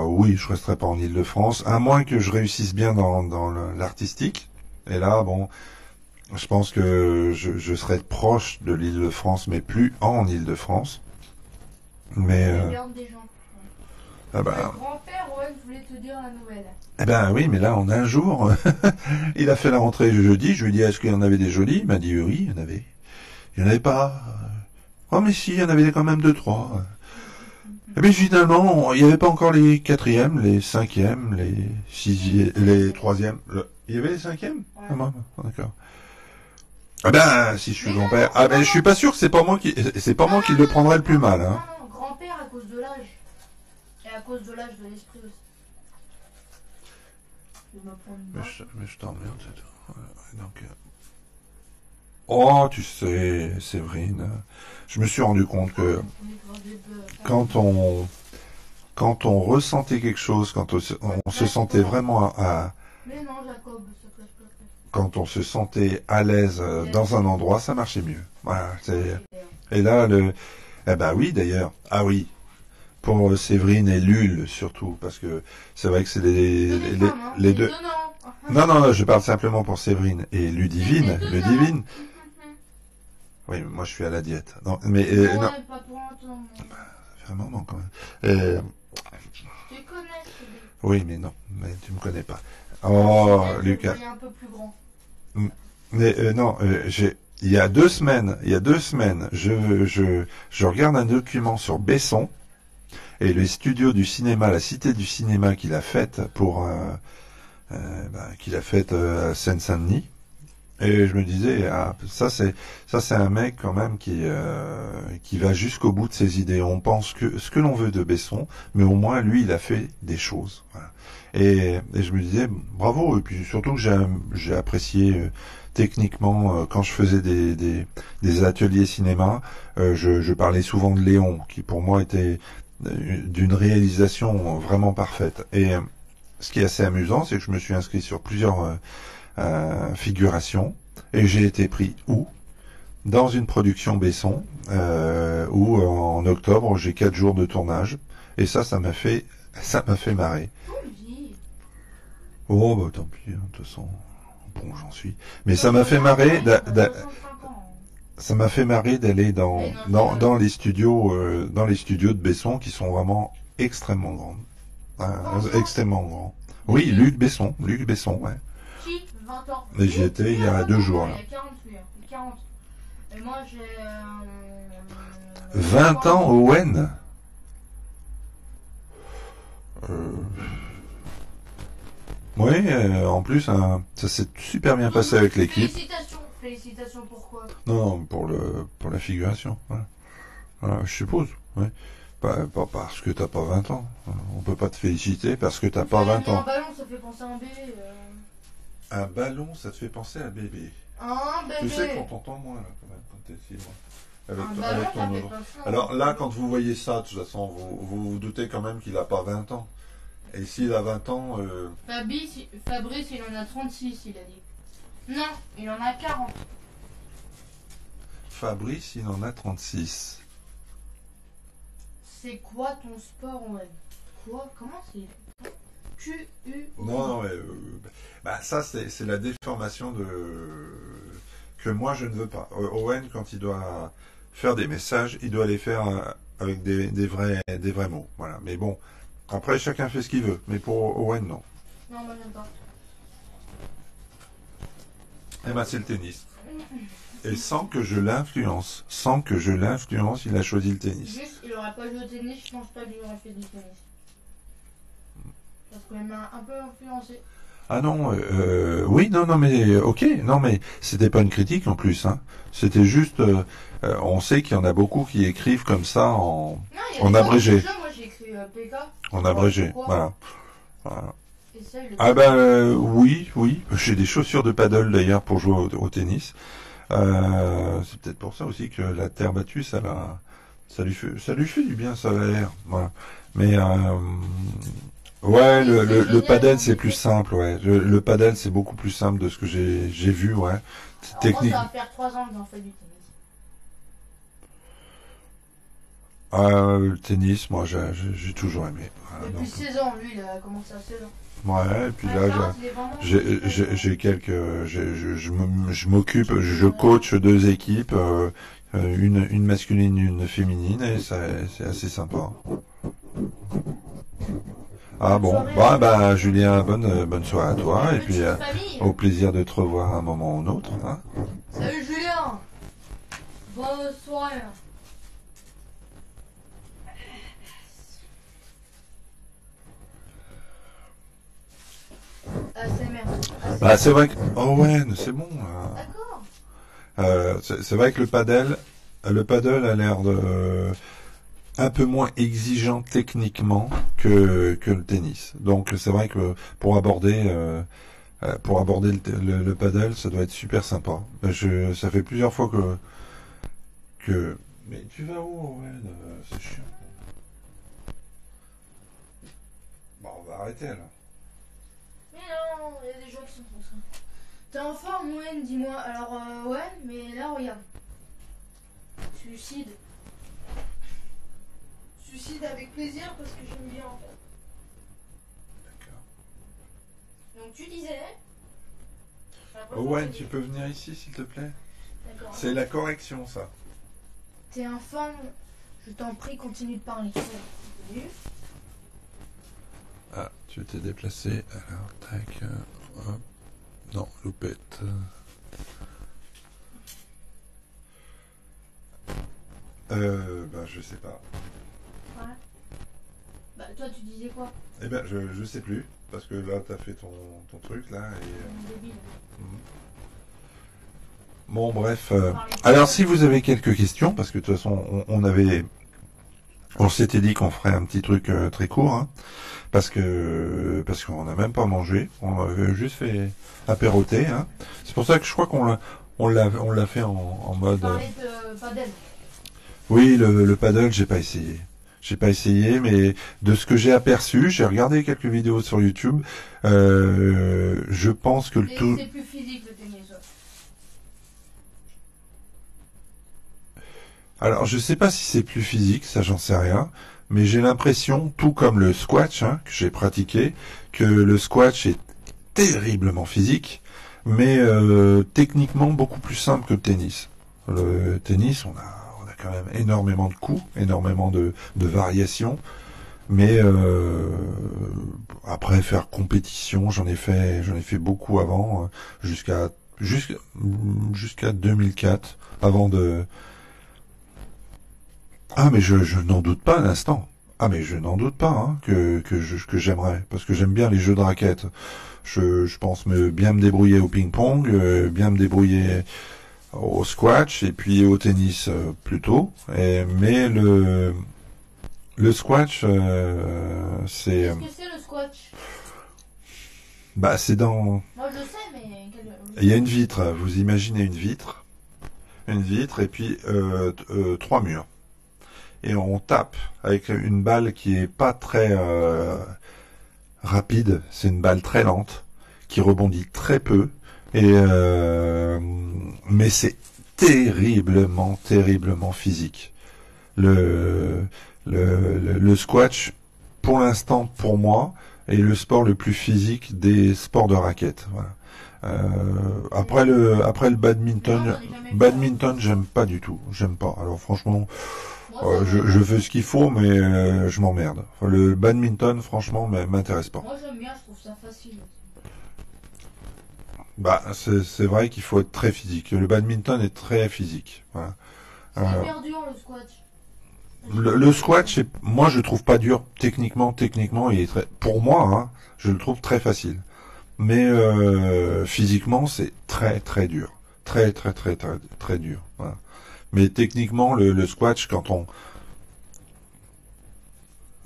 oui, je resterai pas en Île-de-France, à moins que je réussisse bien dans l'artistique. Et là, bon, je pense que je serai proche de l'Île-de-France, mais plus en Île-de-France. Mais des gens. Le grand-père, Owen voulait te dire la nouvelle. Eh ben oui, mais là, en un jour, il a fait la rentrée jeudi. Je lui ai dit, est-ce qu'il y en avait des jolis? Il m'a dit, oui, il y en avait. Il n'y en avait pas. Oh, mais si, il y en avait quand même 2-3. Et puis finalement, il n'y avait pas encore les 4e, les 5e, les 6e, les 3e. Il y avait les 5e? Ouais. Ah bon, d'accord. Ah ben, si je suis grand-père. Ah ben, je suis pas sûr que c'est pas moi qui le prendrait le plus mal, hein. Non, grand-père à cause de l'âge. Et à cause de l'âge de l'esprit aussi. Mais je t'emmerde, c'est tout. Donc, oh, tu sais, Séverine, je me suis rendu compte que quand on ressentait quelque chose, quand on se sentait vraiment Mais non, Jacob, quand on se sentait à l'aise dans un endroit, ça marchait mieux. Voilà, et là, eh ben oui, d'ailleurs, ah oui, pour Séverine et Lul surtout, parce que c'est vrai que c'est les deux. Non, je parle simplement pour Séverine et Ludivine. Oui, moi je suis à la diète. Non, mais non. Pas pour longtemps. Ça fait un moment quand même. Tu connais. Oui, mais non, mais tu me connais pas. Oh, Lucas. Il est un peu plus grand. Mais non, il y a 2 semaines, je regarde un document sur Besson et les studios du cinéma, la cité du cinéma qu'il a faite à Seine-Saint-Denis. Et je me disais, ça c'est un mec quand même qui va jusqu'au bout de ses idées. On pense que ce que l'on veut de Besson, mais au moins lui il a fait des choses. Voilà. Et je me disais bravo. Et puis surtout j'ai apprécié techniquement quand je faisais des ateliers cinéma, je parlais souvent de Léon, qui pour moi était d'une réalisation vraiment parfaite. Et ce qui est assez amusant, c'est que je me suis inscrit sur plusieurs figuration, et j'ai été pris dans une production Besson, où en octobre j'ai 4 jours de tournage, et ça m'a fait marrer. Oh bah tant pis, de toute façon, bon j'en suis. Mais ça m'a fait marrer d'aller dans les studios de Besson qui sont vraiment extrêmement grands, extrêmement grands. Oui, Luc Besson, ouais. 20 ans. Mais j'y étais il y a 2 jours. Là. Il y a 40. Et moi j'ai... 20 ans, Owen Oui, en plus, ça s'est super bien passé avec l'équipe. Félicitations, pourquoi? Non, pour la figuration. Voilà, je suppose. Ouais. Pas parce que t'as pas 20 ans. On peut pas te féliciter parce que t'as pas 20 ans. Un ballon, ça fait penser à un bébé. Un ballon, ça te fait penser à un bébé. Un bébé. Tu sais qu'on t'entend moins là quand même quand t'es si loin. Avec ton odeur. Alors là, quand vous voyez ça, de toute façon, vous vous doutez quand même qu'il a pas 20 ans. Et s'il a 20 ans... Fabrice, il en a 36, il a dit. Non, il en a 40. Fabrice, il en a 36. C'est quoi ton sport, Owen? Quoi? Comment c'est? Q-U. Non, mais ça c'est la déformation que moi je ne veux pas. Owen, quand il doit faire des messages, il doit les faire avec des vrais mots. Voilà. Mais bon, après chacun fait ce qu'il veut. Mais pour Owen, non. Non, moi j'aime pas. Eh ben c'est le tennis. Et sans que je l'influence, il a choisi le tennis. Juste, il aurait pas joué au tennis, je pense pas qu'il aurait fait du tennis. Parce qu'il m'a un peu influencé. Ah non, oui, non, mais ok, non, mais c'était pas une critique en plus, hein. C'était juste, on sait qu'il y en a beaucoup qui écrivent comme ça en abrégé. Moi j'ai écrit PK. En abrégé, voilà. Ah oui, j'ai des chaussures de paddle d'ailleurs pour jouer au tennis. C'est peut-être pour ça aussi que la terre battue, ça lui fait du bien, ça a l'air. Voilà. Mais ouais, le paddle c'est plus simple, ouais. Le paddle c'est beaucoup plus simple de ce que j'ai vu, ouais. C'est technique. Moi, ça va faire 3 ans que j'en fais du tennis. Le tennis, moi j'ai toujours aimé. Voilà, depuis 16 ans, lui, il a commencé à 16 ans. Ouais, et puis là, j'ai quelques, je m'occupe, je coach 2 équipes, une masculine, une féminine, et c'est assez sympa. Ah bon, Julien, bonne soirée à toi, et puis au plaisir de te revoir à un moment ou un autre. Hein. Salut Julien, bonne soirée. C'est vrai que Owen, c'est bon. D'accord. C'est vrai que le paddle a l'air un peu moins exigeant techniquement que le tennis. Donc c'est vrai que pour aborder le paddle, ça doit être super sympa. Ça fait plusieurs fois que. Mais tu vas où, Owen? C'est chiant. Bon, on va arrêter là. Mais non, il y a des gens qui sont pour ça. T'es en forme, Owen, dis-moi. Alors, ouais, mais là, regarde. Suicide. Suicide avec plaisir parce que j'aime bien, en fait. D'accord. Donc, tu disais... Owen, tu peux venir ici, s'il te plaît? D'accord. C'est la correction, ça. T'es en forme, je t'en prie, continue de parler. Ah, tu t'es déplacé. Alors, tac. Hop. Non, loupette. Je sais pas. Ouais. Bah, toi, tu disais quoi? Eh ben, je sais plus. Parce que là, t'as fait ton truc, là. Et, débile. Bon, bref. Alors, si vous avez quelques questions, parce que de toute façon, on s'était dit qu'on ferait un petit truc très court, hein, parce qu'on n'a même pas mangé, on avait juste fait apéroter. Hein. C'est pour ça que je crois qu'on l'a fait en mode. De paddle. Oui, le paddle, j'ai pas essayé. J'ai pas essayé, mais de ce que j'ai aperçu, j'ai regardé quelques vidéos sur YouTube. Je pense que C'est plus physique le tennis. Alors, je sais pas si c'est plus physique, ça j'en sais rien, mais j'ai l'impression, tout comme le squash, hein, que j'ai pratiqué, que le squash est terriblement physique, mais techniquement beaucoup plus simple que le tennis. Le tennis, on a quand même énormément de coups, énormément de variations, mais après faire compétition, j'en ai fait beaucoup avant, jusqu'à 2004, avant de... Ah, mais je n'en doute pas un instant. Ah, mais je n'en doute pas hein, que j'aimerais, parce que j'aime bien les jeux de raquettes. Je pense bien me débrouiller au ping-pong, bien me débrouiller au squash et puis au tennis plutôt. Mais le squash, c'est... Qu'est-ce que c'est le squash? Bah, c'est dans... Moi je sais, mais... Il y a une vitre, vous imaginez une vitre et puis 3 murs. Et on tape avec une balle qui est pas très rapide, c'est une balle très lente, qui rebondit très peu, Et mais c'est terriblement physique. Le squash, pour l'instant, pour moi, est le sport le plus physique des sports de raquette. Voilà. Après le badminton, j'aime pas du tout. J'aime pas. Alors franchement, je fais ce qu'il faut, mais je m'emmerde. Enfin, le badminton, franchement, m'intéresse pas. Moi j'aime bien, je trouve ça facile. Bah, c'est vrai qu'il faut être très physique. Le badminton est très physique. Voilà. C'est hyper dur le squash. Le squash, moi je le trouve pas dur techniquement, il est pour moi, hein, je le trouve très facile. Mais physiquement, c'est très dur, très dur. Voilà. Mais techniquement, le squash, quand on,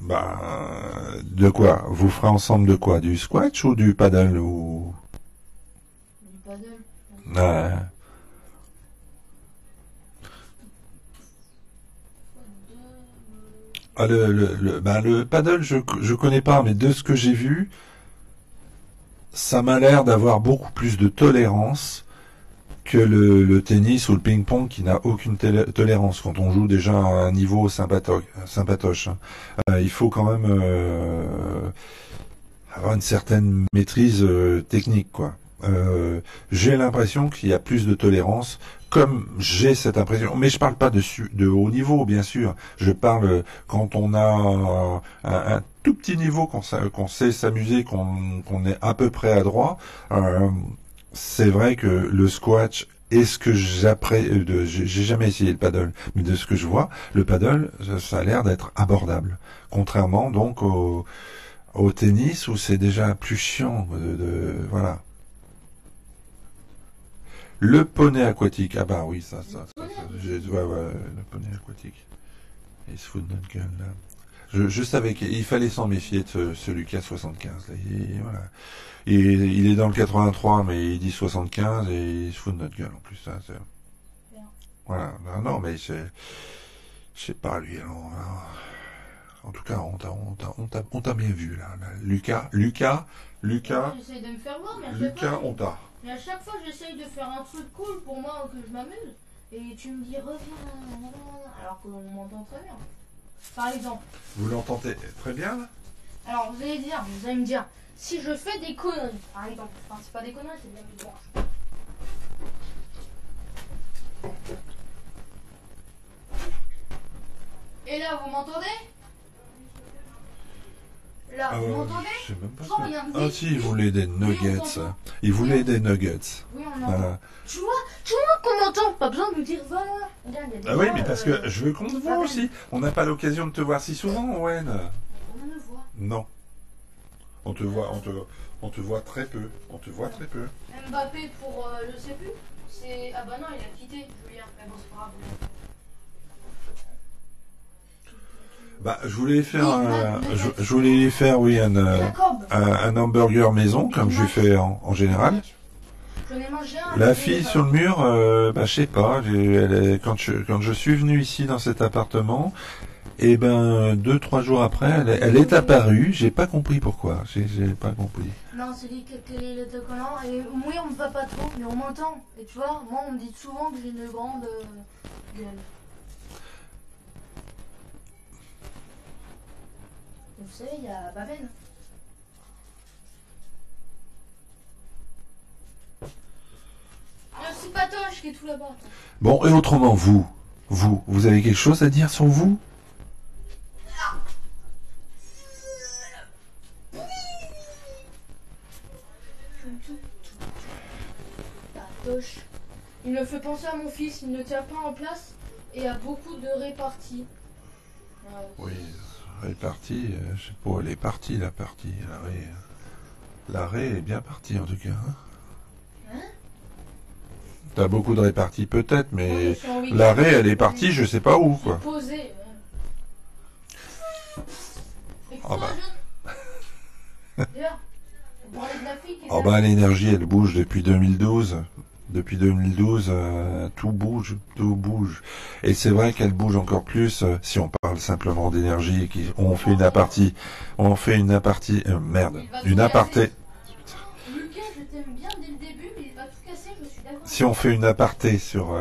de quoi? Vous ferez ensemble de quoi? Du squash ou du paddle ou? Du paddle. Ouais. Ah, le paddle, je connais pas, mais de ce que j'ai vu, ça m'a l'air d'avoir beaucoup plus de tolérance que le tennis ou le ping-pong qui n'a aucune tolérance quand on joue déjà à un niveau sympatoche. Il faut quand même avoir une certaine maîtrise technique, quoi. J'ai l'impression qu'il y a plus de tolérance, comme j'ai cette impression, mais je parle pas de haut niveau, bien sûr. Je parle quand on a un tout petit niveau, qu'on sait s'amuser, qu'on est à peu près adroit. C'est vrai que le squash est ce que j'ai jamais essayé le paddle, mais de ce que je vois, le paddle, ça a l'air d'être abordable. Contrairement donc au tennis où c'est déjà plus chiant voilà. Le poney aquatique. Ah bah oui, ça. Ouais, le poney aquatique. Il se fout de notre gueule, là. Je savais qu'il fallait s'en méfier de ce Lucas 75. Là. Voilà. Il est dans le 83, mais il dit 75 et il se fout de notre gueule en plus. Ça, voilà. Non, mais je sais pas lui. Alors, en tout cas, on t'a bien vu là. Lucas. J'essaye de me faire voir, mais Lucas, on t'a. Mais à chaque fois, j'essaye de faire un truc cool pour moi, que je m'amuse. Et tu me dis reviens, alors qu'on m'entend très bien. Par exemple. Vous l'entendez très bien là? Alors vous allez me dire, si je fais des conneries, par exemple, enfin c'est pas des conneries, c'est bien plus branche. Et là, vous m'entendez? Là, vous m'entendez? Je sais même pas. Ah si, il voulait des nuggets. Il voulait des nuggets. Oui, on entend. Tu vois qu'on m'entend. Pas besoin de nous dire voilà. Ah oui, mais parce que je veux qu'on te voit aussi. On n'a pas l'occasion de te voir si souvent, Owen. On me voit. Non. On te voit très peu. On te voit très peu. Mbappé pour je sais plus. C'est ah bah non, il a quitté Julien. Mais bon, c'est pas grave. Bah, je voulais faire oui, un hamburger maison, comme je fais en général. La fille sur le mur, je sais pas, quand je suis venu ici dans cet appartement, et 2-3 jours après, elle est apparue, j'ai pas compris pourquoi, j'ai pas compris. Non, c'est dit quel est l'autocollant, et oui, on me voit pas trop, mais on m'entend. Et tu vois, moi on me dit souvent que j'ai une grande gueule. Vous savez, il y a Babel. C'est Patoche qui est tout là-bas. Bon, et autrement, vous avez quelque chose à dire sur vous? Patoche. Il me fait penser à mon fils, il ne tient pas en place et a beaucoup de réparties. Oui. Répartie, je sais pas, elle est partie, la partie. L'arrêt est bien parti en tout cas. Hein? T'as beaucoup de réparties peut-être, mais l'arrêt elle est partie, je sais pas où quoi. Posé. Ah bah l'énergie elle bouge depuis 2012. Depuis 2012, tout bouge. Et c'est vrai qu'elle bouge encore plus si on parle simplement d'énergie et qu'on fait une aparté. Une aparté. Lucas, je t'aime bien dès le début, mais il va tout si on fait une aparté sur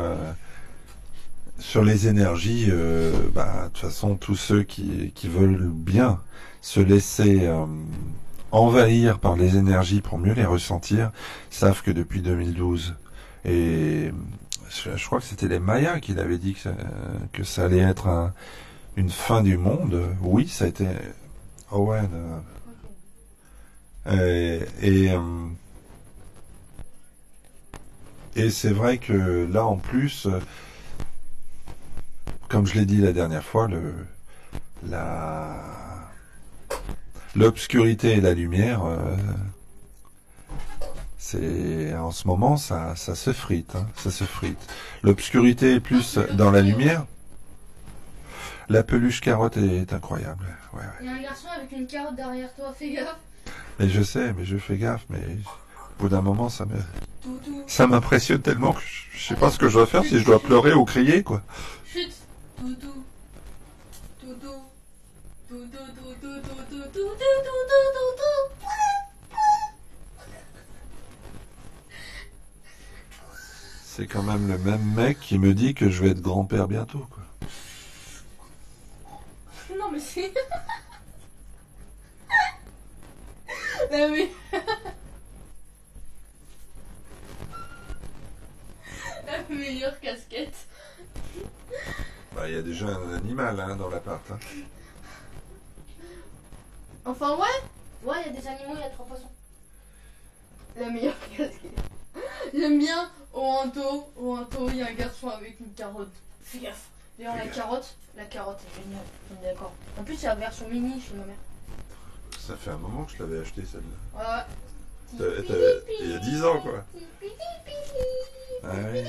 les énergies, de toute façon, tous ceux qui veulent bien se laisser envahir par les énergies pour mieux les ressentir, savent que depuis 2012, et je crois que c'était les Mayas qui l'avaient dit que ça allait être une fin du monde. Oui, ça a été Owen. Et c'est vrai que là, en plus, comme je l'ai dit la dernière fois, l'obscurité et la lumière, c'est en ce moment ça se frite, hein, ça se frite. L'obscurité est plus dans la lumière. La peluche carotte est incroyable. Ouais. Il y a un garçon avec une carotte derrière toi, fais gaffe. Mais je sais, mais je fais gaffe, mais au bout d'un moment ça m'impressionne tellement que je sais pas ce que je dois faire, si je dois pleurer ou crier, quoi. Chut. Toutou. Toutou. C'est quand même le même mec qui me dit que je vais être grand-père bientôt, quoi. Non mais c'est... Non mais... La meilleure casquette. Il y a déjà un animal hein, dans l'appart. Hein. Enfin ouais, il y a des animaux, il y a 3 poissons. La meilleure casquette. J'aime bien au hanto, il y a un garçon avec une carotte. Fais gaffe. D'ailleurs la carotte est géniale, on est d'accord. En plus c'est la version mini chez ma mère. Ça fait un moment que je l'avais acheté celle-là. Ouais. Il y a 10 ans quoi. Ah oui.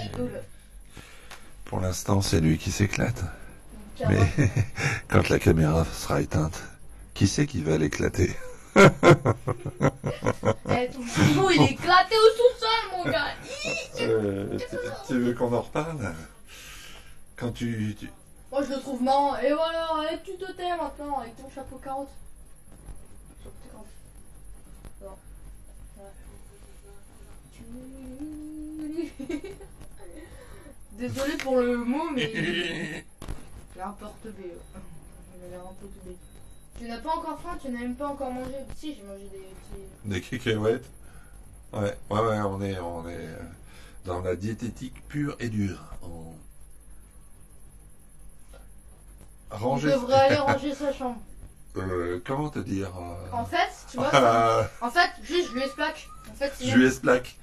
Pour l'instant c'est lui qui s'éclate. Mais quand la caméra sera éteinte, qui c'est qui va l'éclater? Ton frigo il est éclaté au sous-sol mon gars. Tu veux qu'on en reparle? Quand tu... Moi je le trouve marrant. Et voilà, tu te tais maintenant avec ton chapeau carotte. Non. Ouais. Désolé pour le mot, mais... J'ai un porte-B. J'ai l'air un peu tout bé. Tu n'as pas encore faim, tu n'as même pas encore mangé. Si, j'ai mangé des petits... Des cacahuètes. Ouais, on est dans la diététique pure et dure. On devrait aller ranger sa chambre. Comment te dire En fait, tu vois, en fait, juste je lui explique. En fait, je lui explique.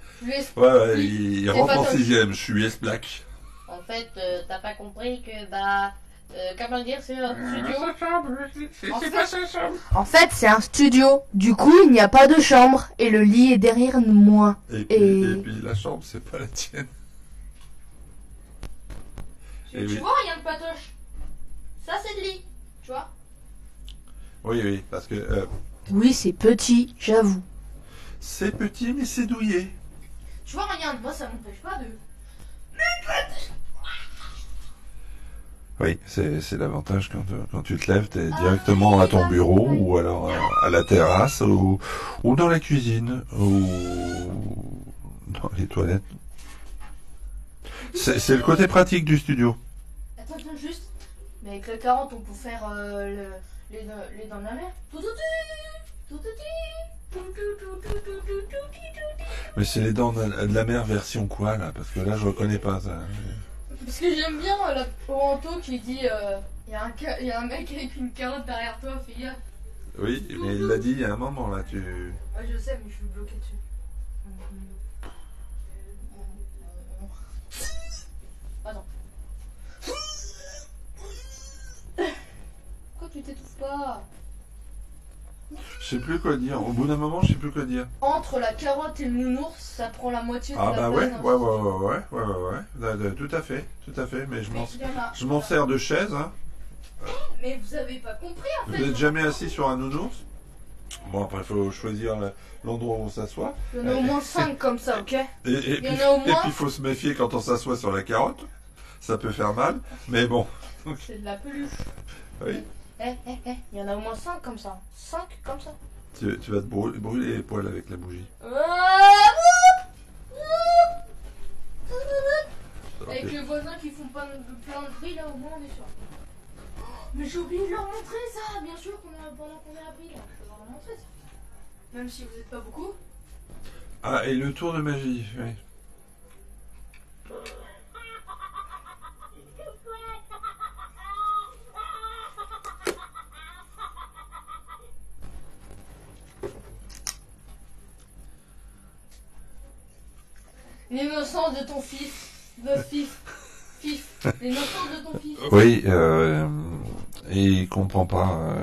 Ouais, il rentre en 6ème, je lui explique. En fait, t'as pas compris que, comment dire, c'est un studio. C'est pas sa chambre. En fait, c'est un studio. Du coup, il n'y a pas de chambre. Et le lit est derrière moi. Et puis la chambre, c'est pas la tienne. Tu vois, rien de patoche. Ça, c'est le lit. Tu vois? Oui, parce que... Oui, c'est petit, j'avoue. C'est petit, mais c'est douillet. Tu vois, regarde, moi, ça m'empêche pas de... Oui, c'est l'avantage quand tu te lèves, tu es directement à ton bureau ou alors à la terrasse ou dans la cuisine ou dans les toilettes. C'est le côté pratique du studio. Attends, juste. Mais avec le 40, on peut faire les dents de la mer. Mais c'est les dents de la mer version quoi là? Parce que là, je reconnais pas ça. Parce que j'aime bien la Poranto qui dit il y a un mec avec une carotte derrière toi, fais gaffe. Oui, mais il l'a dit il y a un moment là, tu... Ouais, je sais, mais je suis bloqué dessus. Attends. Pourquoi tu t'étouffes pas? Je sais plus quoi dire. Au bout d'un moment, je sais plus quoi dire. Entre la carotte et le nounours, ça prend la moitié de la peine. Ouais. Tout à fait. Mais je m'en sers de chaise. Hein. Mais vous avez pas compris en fait. Vous n'êtes jamais assis sur un nounours? Bon, après, il faut choisir l'endroit où on s'assoit. Il y en a au moins 5 comme ça, ok? Et puis, il faut se méfier quand on s'assoit sur la carotte. Ça peut faire mal, mais bon. C'est de la peluche. Oui. Il y en a au moins 5 comme ça. 5 comme ça. Tu vas te brûler les poils avec la bougie. Avec les voisins qui font plein de bruit, là, au moins, on est sûr. Oh, mais j'ai oublié de leur montrer ça. Bien sûr, pendant qu'on est abri, là. Je peux leur montrer ça. Même si vous n'êtes pas beaucoup. Ah, et le tour de magie, oui. L'innocence de ton fils. Fif. L'innocence de ton fils. Oui, et il comprend pas.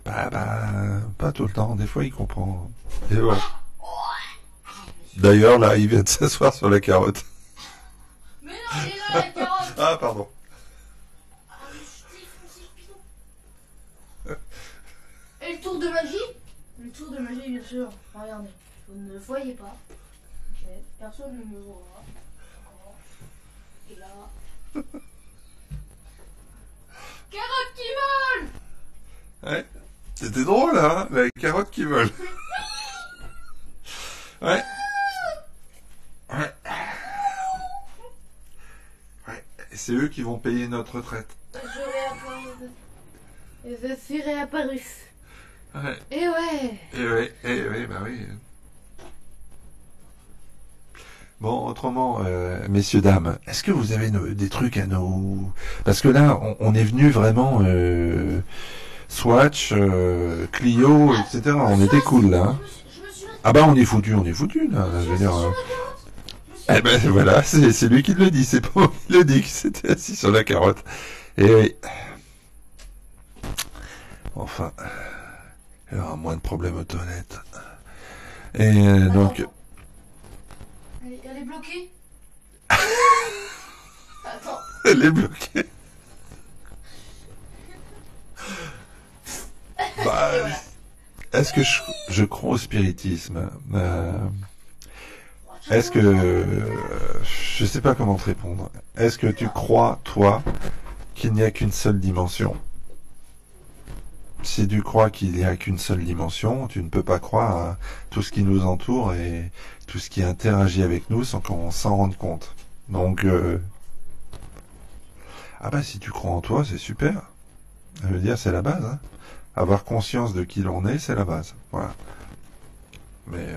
Pas tout le temps. Des fois, il comprend. Et voilà. D'ailleurs, là, il vient de s'asseoir sur la carotte. Mais non, il est là, la carotte. Ah, pardon. Ah, mais et le tour de magie? Le tour de magie, bien sûr. Regardez, vous ne le voyez pas. Ok, personne ne me voit. Et là... Carotte qui vole. Ouais. C'était drôle, hein, la carotte qui vole. Ouais. Ouais. Ouais. Et c'est eux qui vont payer notre retraite. Je suis réapparu. Ouais. Et ouais. Bah oui. Bon, autrement, messieurs, dames, est-ce que vous avez des trucs à nous... Parce que là, on est venu vraiment... Swatch, Clio, etc. On était cool, là. Hein. Ah bah, on est foutu, là. Je veux dire... Eh ben, voilà, c'est lui qui le dit. C'est pas moi qui le dit, qu'il s'était assis sur la carotte. Et oui. Enfin... Il y aura moins de problèmes aux toilettes. Et donc... Elle est bloquée. Attends. Elle est bloquée. Bah, est-ce que je crois au spiritisme? Est-ce que... je sais pas comment te répondre. Est-ce que tu crois, toi, qu'il n'y a qu'une seule dimension? Si tu crois qu'il n'y a qu'une seule dimension, tu ne peux pas croire à tout ce qui nous entoure et tout ce qui interagit avec nous sans qu'on s'en rende compte. Donc, ah bah si tu crois en toi, c'est super. Je veux dire, c'est la base. Hein. Avoir conscience de qui l'on est, c'est la base. Voilà. Mais,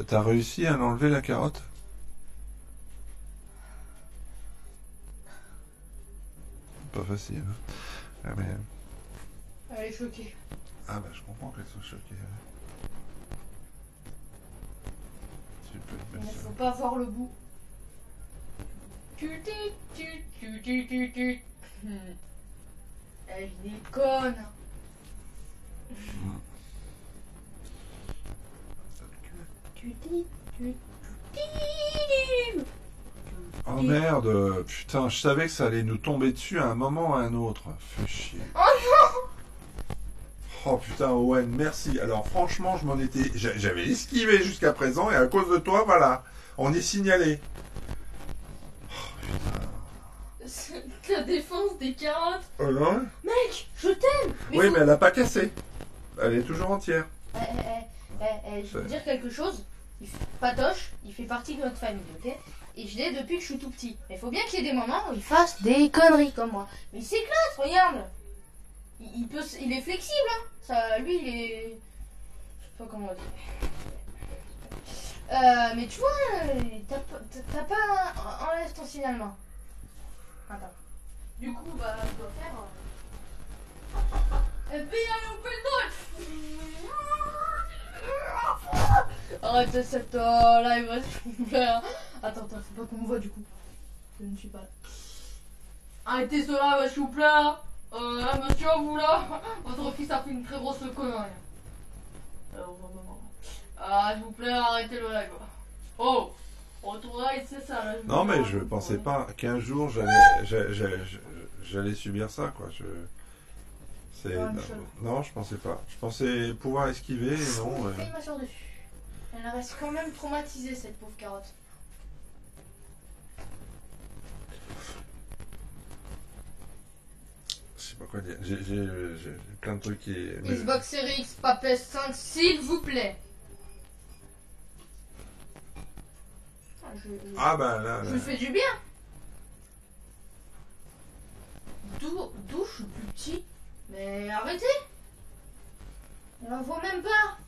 t'as réussi à enlever la carotte? Pas facile. Hein. Ah, mais... Elle est choquée. Ah bah je comprends qu'elle soit choquée. Il ne faut pas voir le bout. Elle déconne. Oh merde, putain, je savais que ça allait nous tomber dessus à un moment ou à un autre. Fais chier. Oh non! Oh putain, Owen, merci. Alors franchement, j'avais esquivé jusqu'à présent et à cause de toi, voilà, on est signalé. Oh putain. La défense des carottes. Oh non? Mec, je t'aime. Oui, mais elle a pas cassé. Elle est toujours entière. Je veux dire quelque chose. Patoche, il fait partie de notre famille, ok? Et je l'ai depuis que je suis tout petit. Mais il faut bien qu'il y ait des moments où il fasse des conneries comme moi. Mais il s'éclate, regarde. Il est flexible, hein. Ça, lui, il est... Je sais pas comment on dit. Mais tu vois, t'as pas... Enlève ton signalement. Attends. Du coup, bah, je dois faire... Et puis, allez, on fait le arrêtez cette live, s'il vous plaît. Attends, faut pas qu'on me voit du coup. Je ne suis pas là. Arrêtez cela, s'il vous plaît. Monsieur, vous là, votre fils a fait une très grosse connerie. S'il vous plaît, arrêtez le live. Oh, retournera et c'est ça là. Non, mais je pensais pas qu'un jour j'allais subir ça, quoi. Non, je pensais pas. Je pensais pouvoir esquiver et non. Fais ma soeur dessus. Elle reste quand même traumatisée, cette pauvre carotte. Je sais pas quoi dire. J'ai plein de trucs qui... Xbox Series X, pas PS5, s'il vous plaît. Ah bah là... Je lui fais du bien. D'où je suis plus petit. Mais arrêtez. On en voit même pas.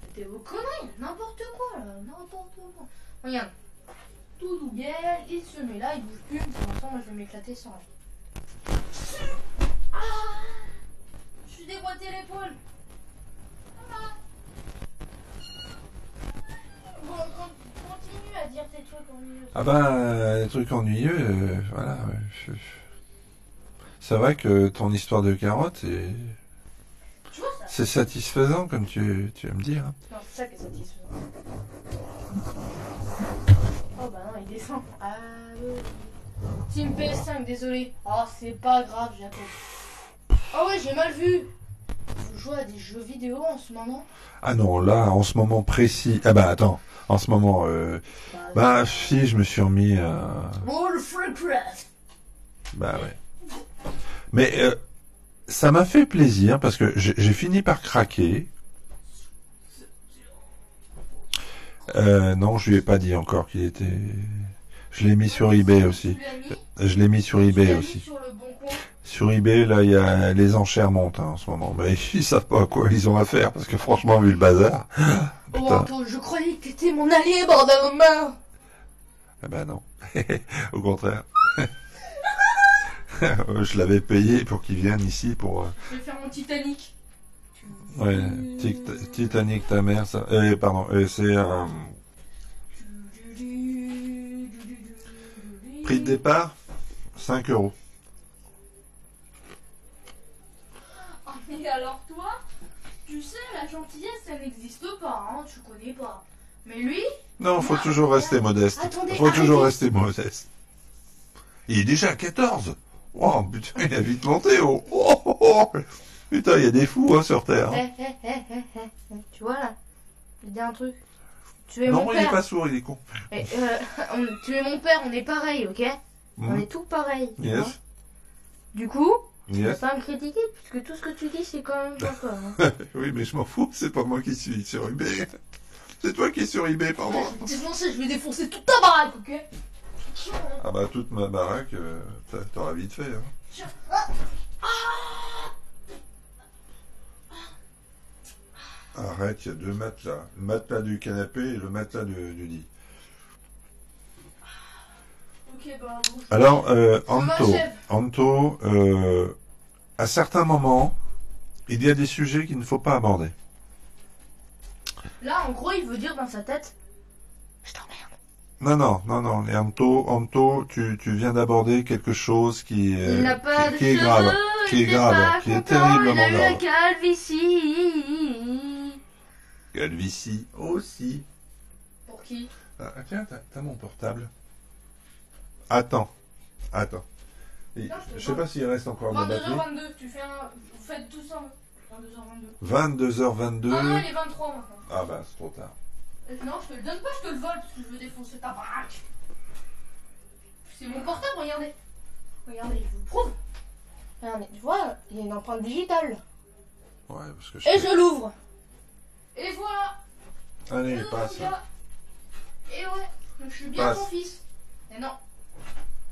C'était vos conneries, n'importe quoi là, n'importe quoi. Regarde. Tout douguet, il se met là, il bouge plus. Pour l'instant, moi je vais m'éclater sans lui. Ah, je suis déboîté l'épaule. Bon, continue à dire tes trucs ennuyeux. Ah ben, les trucs ennuyeux, voilà. C'est vrai que ton histoire de carotte, c'est satisfaisant, comme tu vas me dire. Non, c'est ça qui est satisfaisant. Oh bah non, il descend. Ah oui. Team PS5, désolé. Oh, c'est pas grave, Jacob. Oh ouais, j'ai mal vu. Je joue à des jeux vidéo en ce moment. Ah non, là, en ce moment précis... Ah bah attends, en ce moment... Bah si, je me suis remis à... World of Warcraft. Bah ouais. Mais ça m'a fait plaisir parce que j'ai fini par craquer. Non, je lui ai pas dit encore qu'il était... Je l'ai mis sur eBay aussi. Je l'ai mis sur eBay aussi. Sur eBay, là, il y a les enchères montent en ce moment. Mais ils savent pas à quoi ils ont à faire parce que franchement, vu le bazar... Oh, Anto, je croyais que t'étais mon allié, bordel de main. Ah ben non. Au contraire. Je l'avais payé pour qu'il vienne ici pour... Je vais faire mon Titanic. Ouais, Titanic, ta mère, ça... pardon, c'est... Prix de départ, 5 €. Oh, mais alors toi, tu sais, la gentillesse, ça n'existe pas, hein, tu connais pas. Mais lui... Non, faut toujours rester modeste. Attendez, faut toujours rester modeste. Il est déjà à 14. Oh, putain, il a vite monté. Oh, oh, oh, oh. Putain, il y a des fous hein, sur Terre. Hein. Tu vois là, je dis un truc. Tu es non, mon il père. est pas sourd, il est con. Tu es mon père, on est pareil, ok? On est tous pareils. Yes. Hein, du coup, tu yes. peux pas me critiquer, puisque tout ce que tu dis, c'est quand même pas toi. Hein. Oui, mais je m'en fous, c'est pas moi qui suis sur eBay. C'est toi qui es sur eBay, pardon. Je vais défoncer toute ta baraque, ok? Ah bah, toute ma baraque, t'auras vite fait. Hein. Arrête, il y a 2 matelas. Le matelas du canapé et le matelas du lit. Okay, bah, bon, alors, Anto, à certains moments, il y a des sujets qu'il ne faut pas aborder. Là, en gros, il veut dire dans sa tête, je t'emmerde. Non. Et Anto, tu viens d'aborder quelque chose qui est grave, qui est terriblement grave. Calvitie aussi. Pour qui? Tiens, t'as mon portable. Attends. Et, je sais pas s'il reste encore de la batterie. 22h22, vous faites tout ça. 22h22. 22h22. Ah non, il est 23 maintenant. Ah bah, c'est trop tard. Non, je te le donne pas, je te le vole parce que je veux défoncer ta baraque. C'est mon portable, regardez. Regardez, je vous prouve. Regardez, tu vois, il y a une empreinte digitale. Ouais, parce que je l'ouvre. Et voilà. Allez, passe. Et ouais, donc je suis bien ton fils. Et non.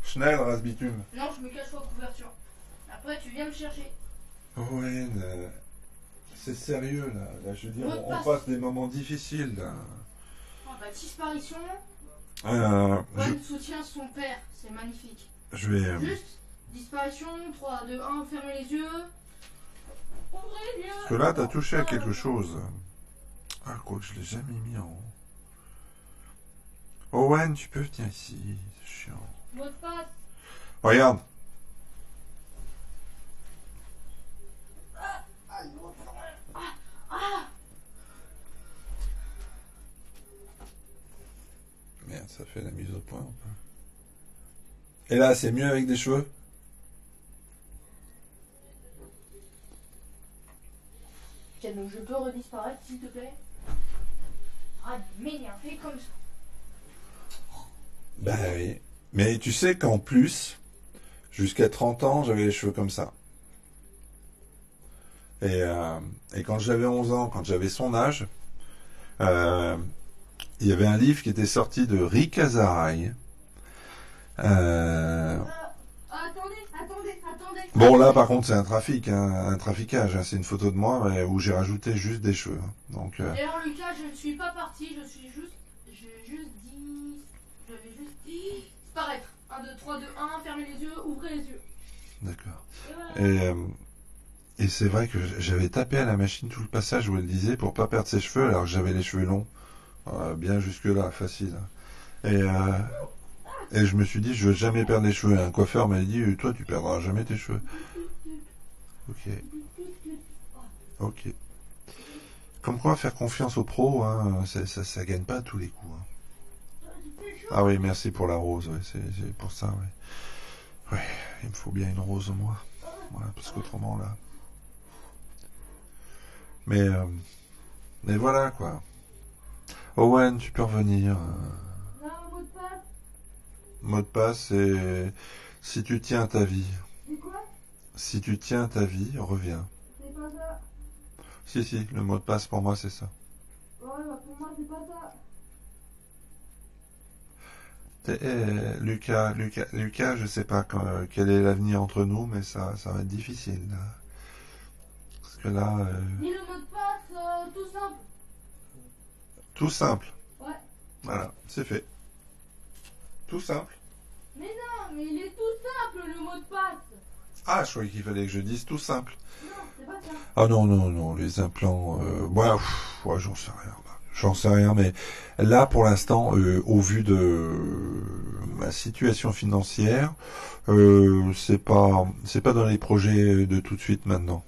Schnell, Rasbitume. Non, je me cache sous la couverture. Après, tu viens me chercher. Ouais, c'est sérieux là. Je veux dire, on passe des moments difficiles là. Oh, bah, disparition. Soutient son père, c'est magnifique. Je vais. Juste, disparition, 3, 2, 1, fermez les yeux. Ouvrez les yeux. Parce que là, t'as touché à quelque chose. Ah, quoi que je l'ai jamais mis en haut. Owen, tu peux venir ici, c'est chiant. Mot de passe. Regarde. Merde, ça fait la mise au point. Et là, c'est mieux avec des cheveux? Ok, donc je peux redisparaître, s'il te plaît. Ah, m'énerver comme ça. Ben oui. Mais tu sais qu'en plus, jusqu'à 30 ans, j'avais les cheveux comme ça. Et quand j'avais 11 ans, quand j'avais son âge, il y avait un livre qui était sorti de Rick Azaray. Attendez. Bon, là, par contre, c'est un traficage. Hein. C'est une photo de moi où j'ai rajouté juste des cheveux. Hein. Donc, D'ailleurs, Lucas, je ne suis pas parti. J'avais juste dit disparaître. 1, 2, 3, 2, 1, fermez les yeux, ouvrez les yeux. D'accord. Voilà. Et c'est vrai que j'avais tapé à la machine tout le passage où elle disait pour pas perdre ses cheveux alors que j'avais les cheveux longs. Bien jusque-là, facile. Hein. Et je me suis dit, je veux jamais perdre les cheveux. Un coiffeur m'a dit, toi, tu perdras jamais tes cheveux. Ok. Comme quoi, faire confiance aux pros, hein, ça gagne pas à tous les coups. Hein. Ah oui, merci pour la rose, ouais, c'est pour ça, ouais. Ouais, il me faut bien une rose, moi. Voilà, parce qu'autrement, là... Mais voilà, quoi. Owen, tu peux revenir. Non, mot de passe. Mot de passe, c'est... Si tu tiens ta vie. C'est quoi? Si tu tiens ta vie, reviens. C'est pas ça. Si, le mot de passe pour moi, c'est ça. Ouais, bah pour moi, c'est pas ça. Lucas, je sais pas quel est l'avenir entre nous, mais ça va être difficile. Là. Parce que là... Dis le mot de passe, tout simple. Tout simple. Ouais. Voilà, c'est fait. Tout simple. Mais non, mais il est tout simple, le mot de passe. Ah, je croyais qu'il fallait que je dise tout simple. Non, c'est pas ça. Ah non, les implants... ouais, j'en sais rien. J'en sais rien, mais là, pour l'instant, au vu de ma situation financière, c'est pas dans les projets de tout de suite maintenant.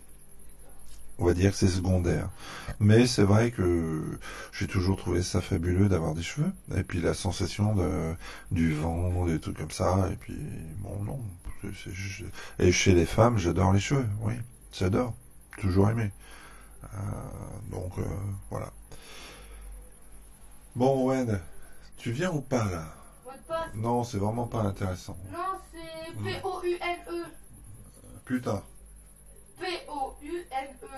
On va dire que c'est secondaire. Mais c'est vrai que j'ai toujours trouvé ça fabuleux d'avoir des cheveux. Et puis la sensation du vent, des trucs comme ça. Et puis, bon, non. Et chez les femmes, j'adore les cheveux, oui. J'adore. Toujours aimé. Donc, voilà. Bon, Owen, tu viens ou pas, là? Mot de passe. Non, c'est vraiment pas intéressant. Non, c'est P-O-U-N-E. Putain. P-O-U-N-E.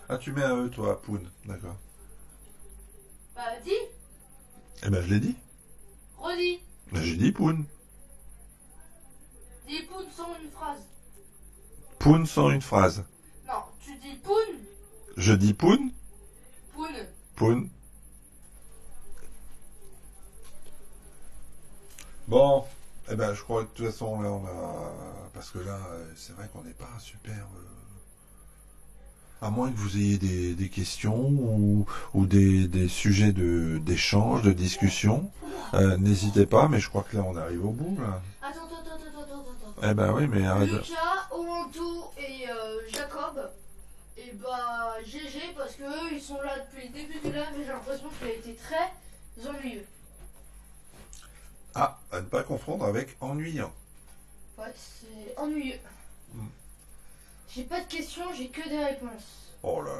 Ah, tu mets un E, toi, Poun. D'accord. Bah, dis. Eh ben, je l'ai dit. Redis. Ben, j'ai dit Poun. Dis Poun sans une phrase. Poun sans une phrase. Non, tu dis Poun. Je dis Poun. Poun. Poun. Bon, eh ben, je crois que de toute façon, là, on a... Parce que là, c'est vrai qu'on n'est pas super... À moins que vous ayez des questions ou des sujets d'échange, de discussion, n'hésitez pas, mais je crois que là, on arrive au bout, là. Attends. Eh ben oui, mais arrête. Lucas, Owanto et Jacob, et bah GG parce que eux, ils sont là depuis le début du live et j'ai l'impression qu'il a été très ennuyeux. Ah, à ne pas confondre avec ennuyant. Ouais, c'est ennuyeux. J'ai pas de questions, j'ai que des réponses. Oh là.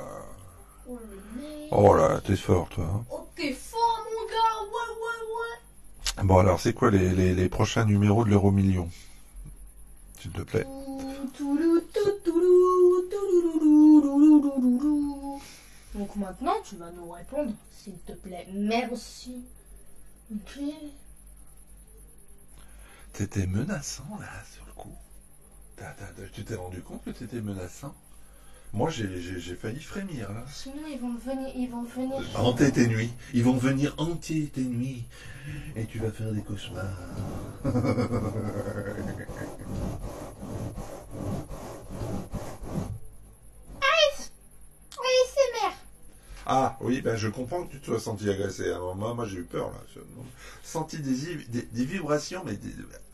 Oh le nez. Oh là, t'es fort, toi. Hein. Oh, t'es fort, mon gars. Ouais. Bon, alors, c'est quoi les prochains numéros de l'Euro Million? S'il te plaît. Donc maintenant, tu vas nous répondre, s'il te plaît. Merci. Ok. T'étais menaçant, là, sur le coup. Tu t'es rendu compte que t'étais menaçant? Moi, j'ai failli frémir, là. Sinon, ils vont venir. Hanter tes nuits. Ils vont venir hanter tes nuits. Et tu vas faire des cauchemars. ASMR. Ah, oui, ben je comprends que tu te sois senti agressé. Alors, moi j'ai eu peur, là. J'ai senti des vibrations, mais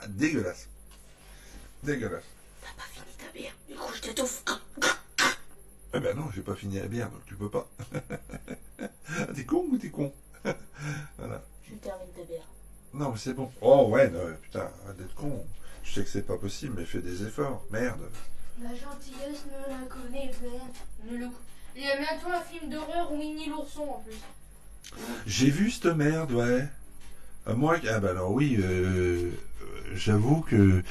dégueulasses. Dégueulasses. T'as pas fini ta bière, du coup je t'étouffe. Eh ben non, j'ai pas fini la bière, donc tu peux pas. T'es con ou t'es con? Voilà. Je termine ta bière. Non, mais c'est bon. Oh, ouais, non, putain, arrête d'être con. Je sais que c'est pas possible, mais fais des efforts. Merde. La gentillesse ne la connaît pas. Il y a bientôt un film d'horreur Winnie l'ourson en plus. J'ai vu cette merde, ouais. Moi, ah bah alors oui, j'avoue que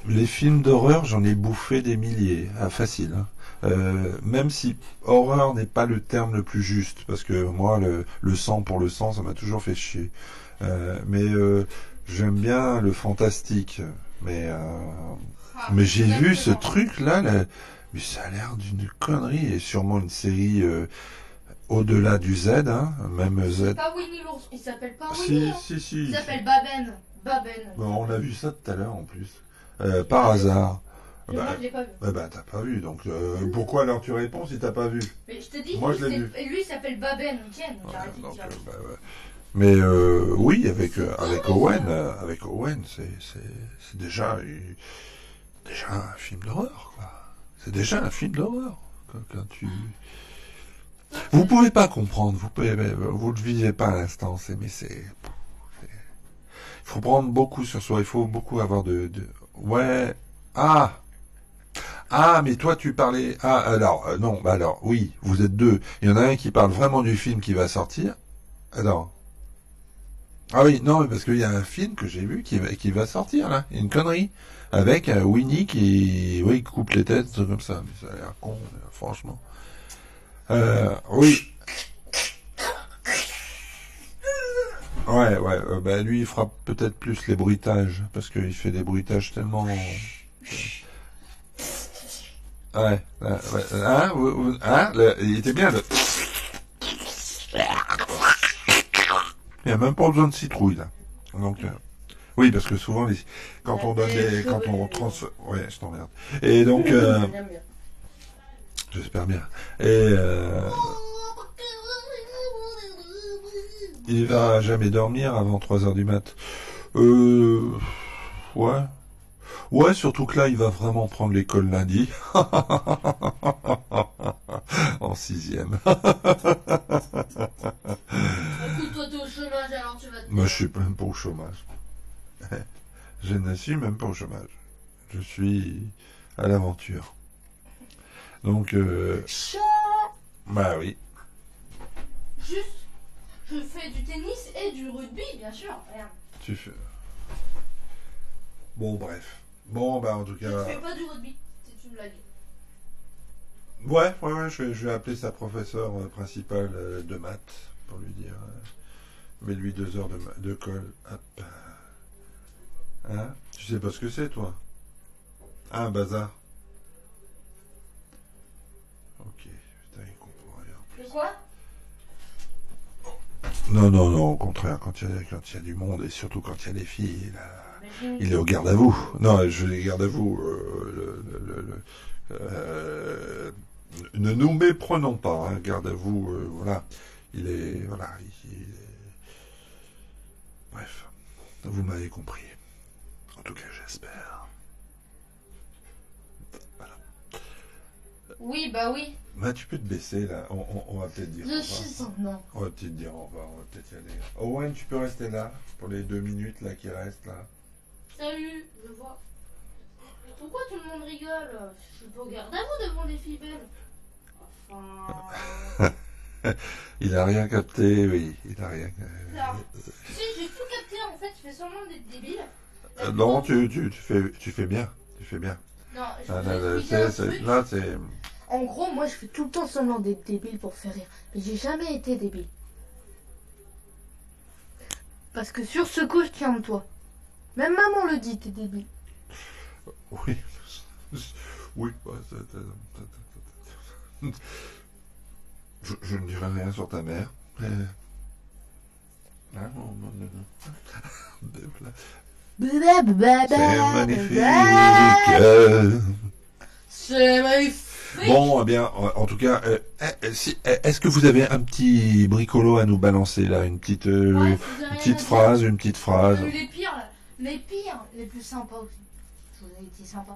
Les films d'horreur, j'en ai bouffé des milliers, facile. Hein. Même si horreur n'est pas le terme le plus juste, parce que moi, le sang pour le sang, ça m'a toujours fait chier. Mais j'aime bien le fantastique. Mais j'ai vu ce truc-là, mais ça a l'air d'une connerie, et sûrement une série au-delà du Z, hein, même Z. C'est pas Winnie l'ours, il s'appelle pas Winnie. Si. Il s'appelle Baben. Bon, on a vu ça tout à l'heure en plus. Par hasard. Moi, je l'ai pas vu. T'as pas vu, donc pourquoi alors tu réponds si t'as pas vu? Mais je te dis, moi je l'ai vu. Lui il s'appelle Baben, tiens, Mais oui, avec Owen, c'est déjà un film d'horreur, quoi. C'est déjà un film d'horreur. Quand tu... Vous pouvez pas comprendre, vous le vivez pas à l'instant, il faut prendre beaucoup sur soi, il faut beaucoup avoir ouais, mais toi tu parlais, non, oui, vous êtes deux, il y en a un qui parle vraiment du film qui va sortir, alors, oui, non, mais parce qu'il y a un film que j'ai vu qui va sortir, là, une connerie, avec Winnie qui coupe les têtes, comme ça, mais ça a l'air con, franchement. Oui. Ouais, lui il fera peut-être plus les bruitages, parce qu'il fait des bruitages tellement... Ouais, il était bien, il n'y a même pas besoin de citrouille, là. Donc, oui, parce que souvent, quand on donne ouais, je t'emmerde. Et donc, j'espère bien. Et, il va jamais dormir avant 3h du mat. Ouais. Ouais, surtout que là, il va vraiment prendre l'école lundi. En 6e. Écoute, toi, t'es au chômage, alors tu vas te... Moi, je suis même pas au chômage. Je ne suis même pas au chômage. Je suis à l'aventure. Donc, bah oui. Juste, je fais du tennis et du rugby, bien sûr. Regarde. Tu fais... Bon, bref. Bon, bah en tout cas... Je ne fais pas du rugby, c'est une blague. Ouais, je vais appeler sa professeure principale de maths pour lui dire... mets-lui 2 heures de colle. Hop. Hein? Tu sais pas ce que c'est, toi? Un bazar. Ok, putain, il comprend rien. De quoi? Non, au contraire, quand il y a du monde, et surtout quand il y a des filles, il est au garde à vous. Non, je les garde à vous. Ne nous méprenons pas, hein, garde à vous, voilà. Il est... Voilà, bref, vous m'avez compris. En tout cas, j'espère. Voilà. Oui, bah oui. Bah, tu peux te baisser, là. On va peut-être dire... Je suis non. On va peut-être dire au revoir, on va peut-être y aller. Owen, tu peux rester là, pour les 2 minutes, là, qui restent, là. Salut, je vois. Pourquoi tout le monde rigole? Je peux regarder à vous devant des filles belles. Enfin... Il a rien capté, oui. Il a rien... Si, j'ai tout capté, en fait, je fais seulement des débiles. Non, tu fais bien. Tu fais bien. Non, là, c'est... En gros, moi, je fais tout le temps seulement des débiles pour faire rire. Mais j'ai jamais été débile. Parce que sur ce coup, je tiens de toi. Même maman le dit, t'es débile. Oui. Oui. Je ne dirai rien sur ta mère. Mais... C'est magnifique. C'est magnifique. Bon, eh bien, en tout cas, est-ce que vous avez un petit bricolo à nous balancer là, une petite phrase. Les pires, là. Les pires, les plus sympas aussi. Je vous ai été sympa.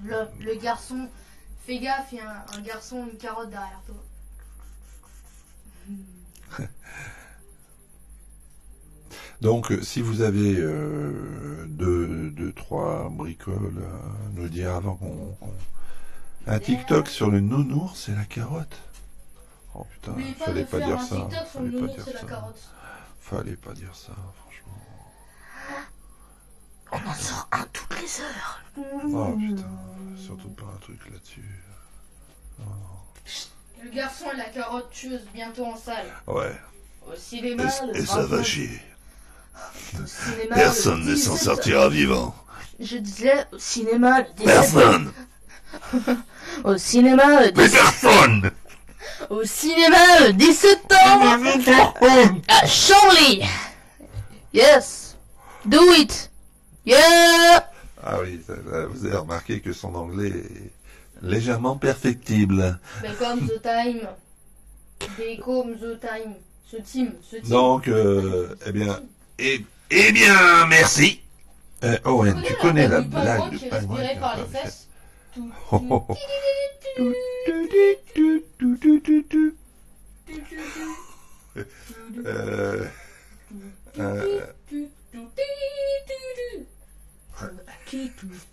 Le garçon, fais gaffe, il y a un garçon, une carotte derrière toi. Donc, si vous avez 2-3 bricoles à nous dire avant qu'on... Un TikTok sur le nounours et la carotte. Oh putain, fallait pas dire ça. Fallait pas dire ça, franchement. On en sort un tout trésor. Oh putain, surtout pas un truc là-dessus. Oh. Le garçon et la carotte tueuse bientôt en salle. Ouais. Au cinéma. Et ça va chier. Au cinéma, Personne ne s'en sortira vivant. Je disais au cinéma le 17 Personne. Au cinéma le 17 personne. Au cinéma le 10 septembre à Chambly. Yes. Do it. Yeah. Ah oui, vous avez remarqué que son anglais est légèrement perfectible. Welcome the time. Welcome the time. Ce team. Donc, eh bien, merci. Owen, tu connais la blague du pingouin respirait par les fesses.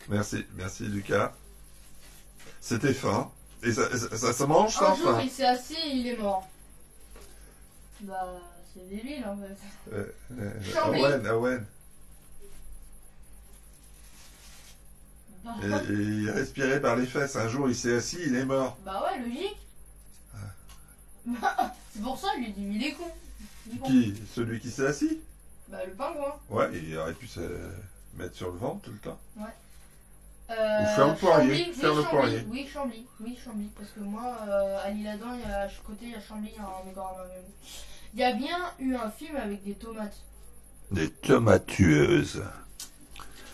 Merci Lucas. C'était fin. Et ça mange ça, un jour, enfin. il s'est assis et il est mort. Bah, c'est débile en fait. Owen. Et il respirait par les fesses. Un jour, il s'est assis, il est mort. Bah ouais, logique. C'est pour ça, je lui ai dit, mais il est con. Qui? Celui qui s'est assis? Bah, le pingouin. Ouais, il aurait pu se mettre sur le ventre tout le temps. Ouais. Ou faire le poirier. Oui, Chambly. Parce que moi, à l'Isle-Adam, à côté, il y a Chambly. Il y a bien eu un film avec des tomates. Des tomatueuses.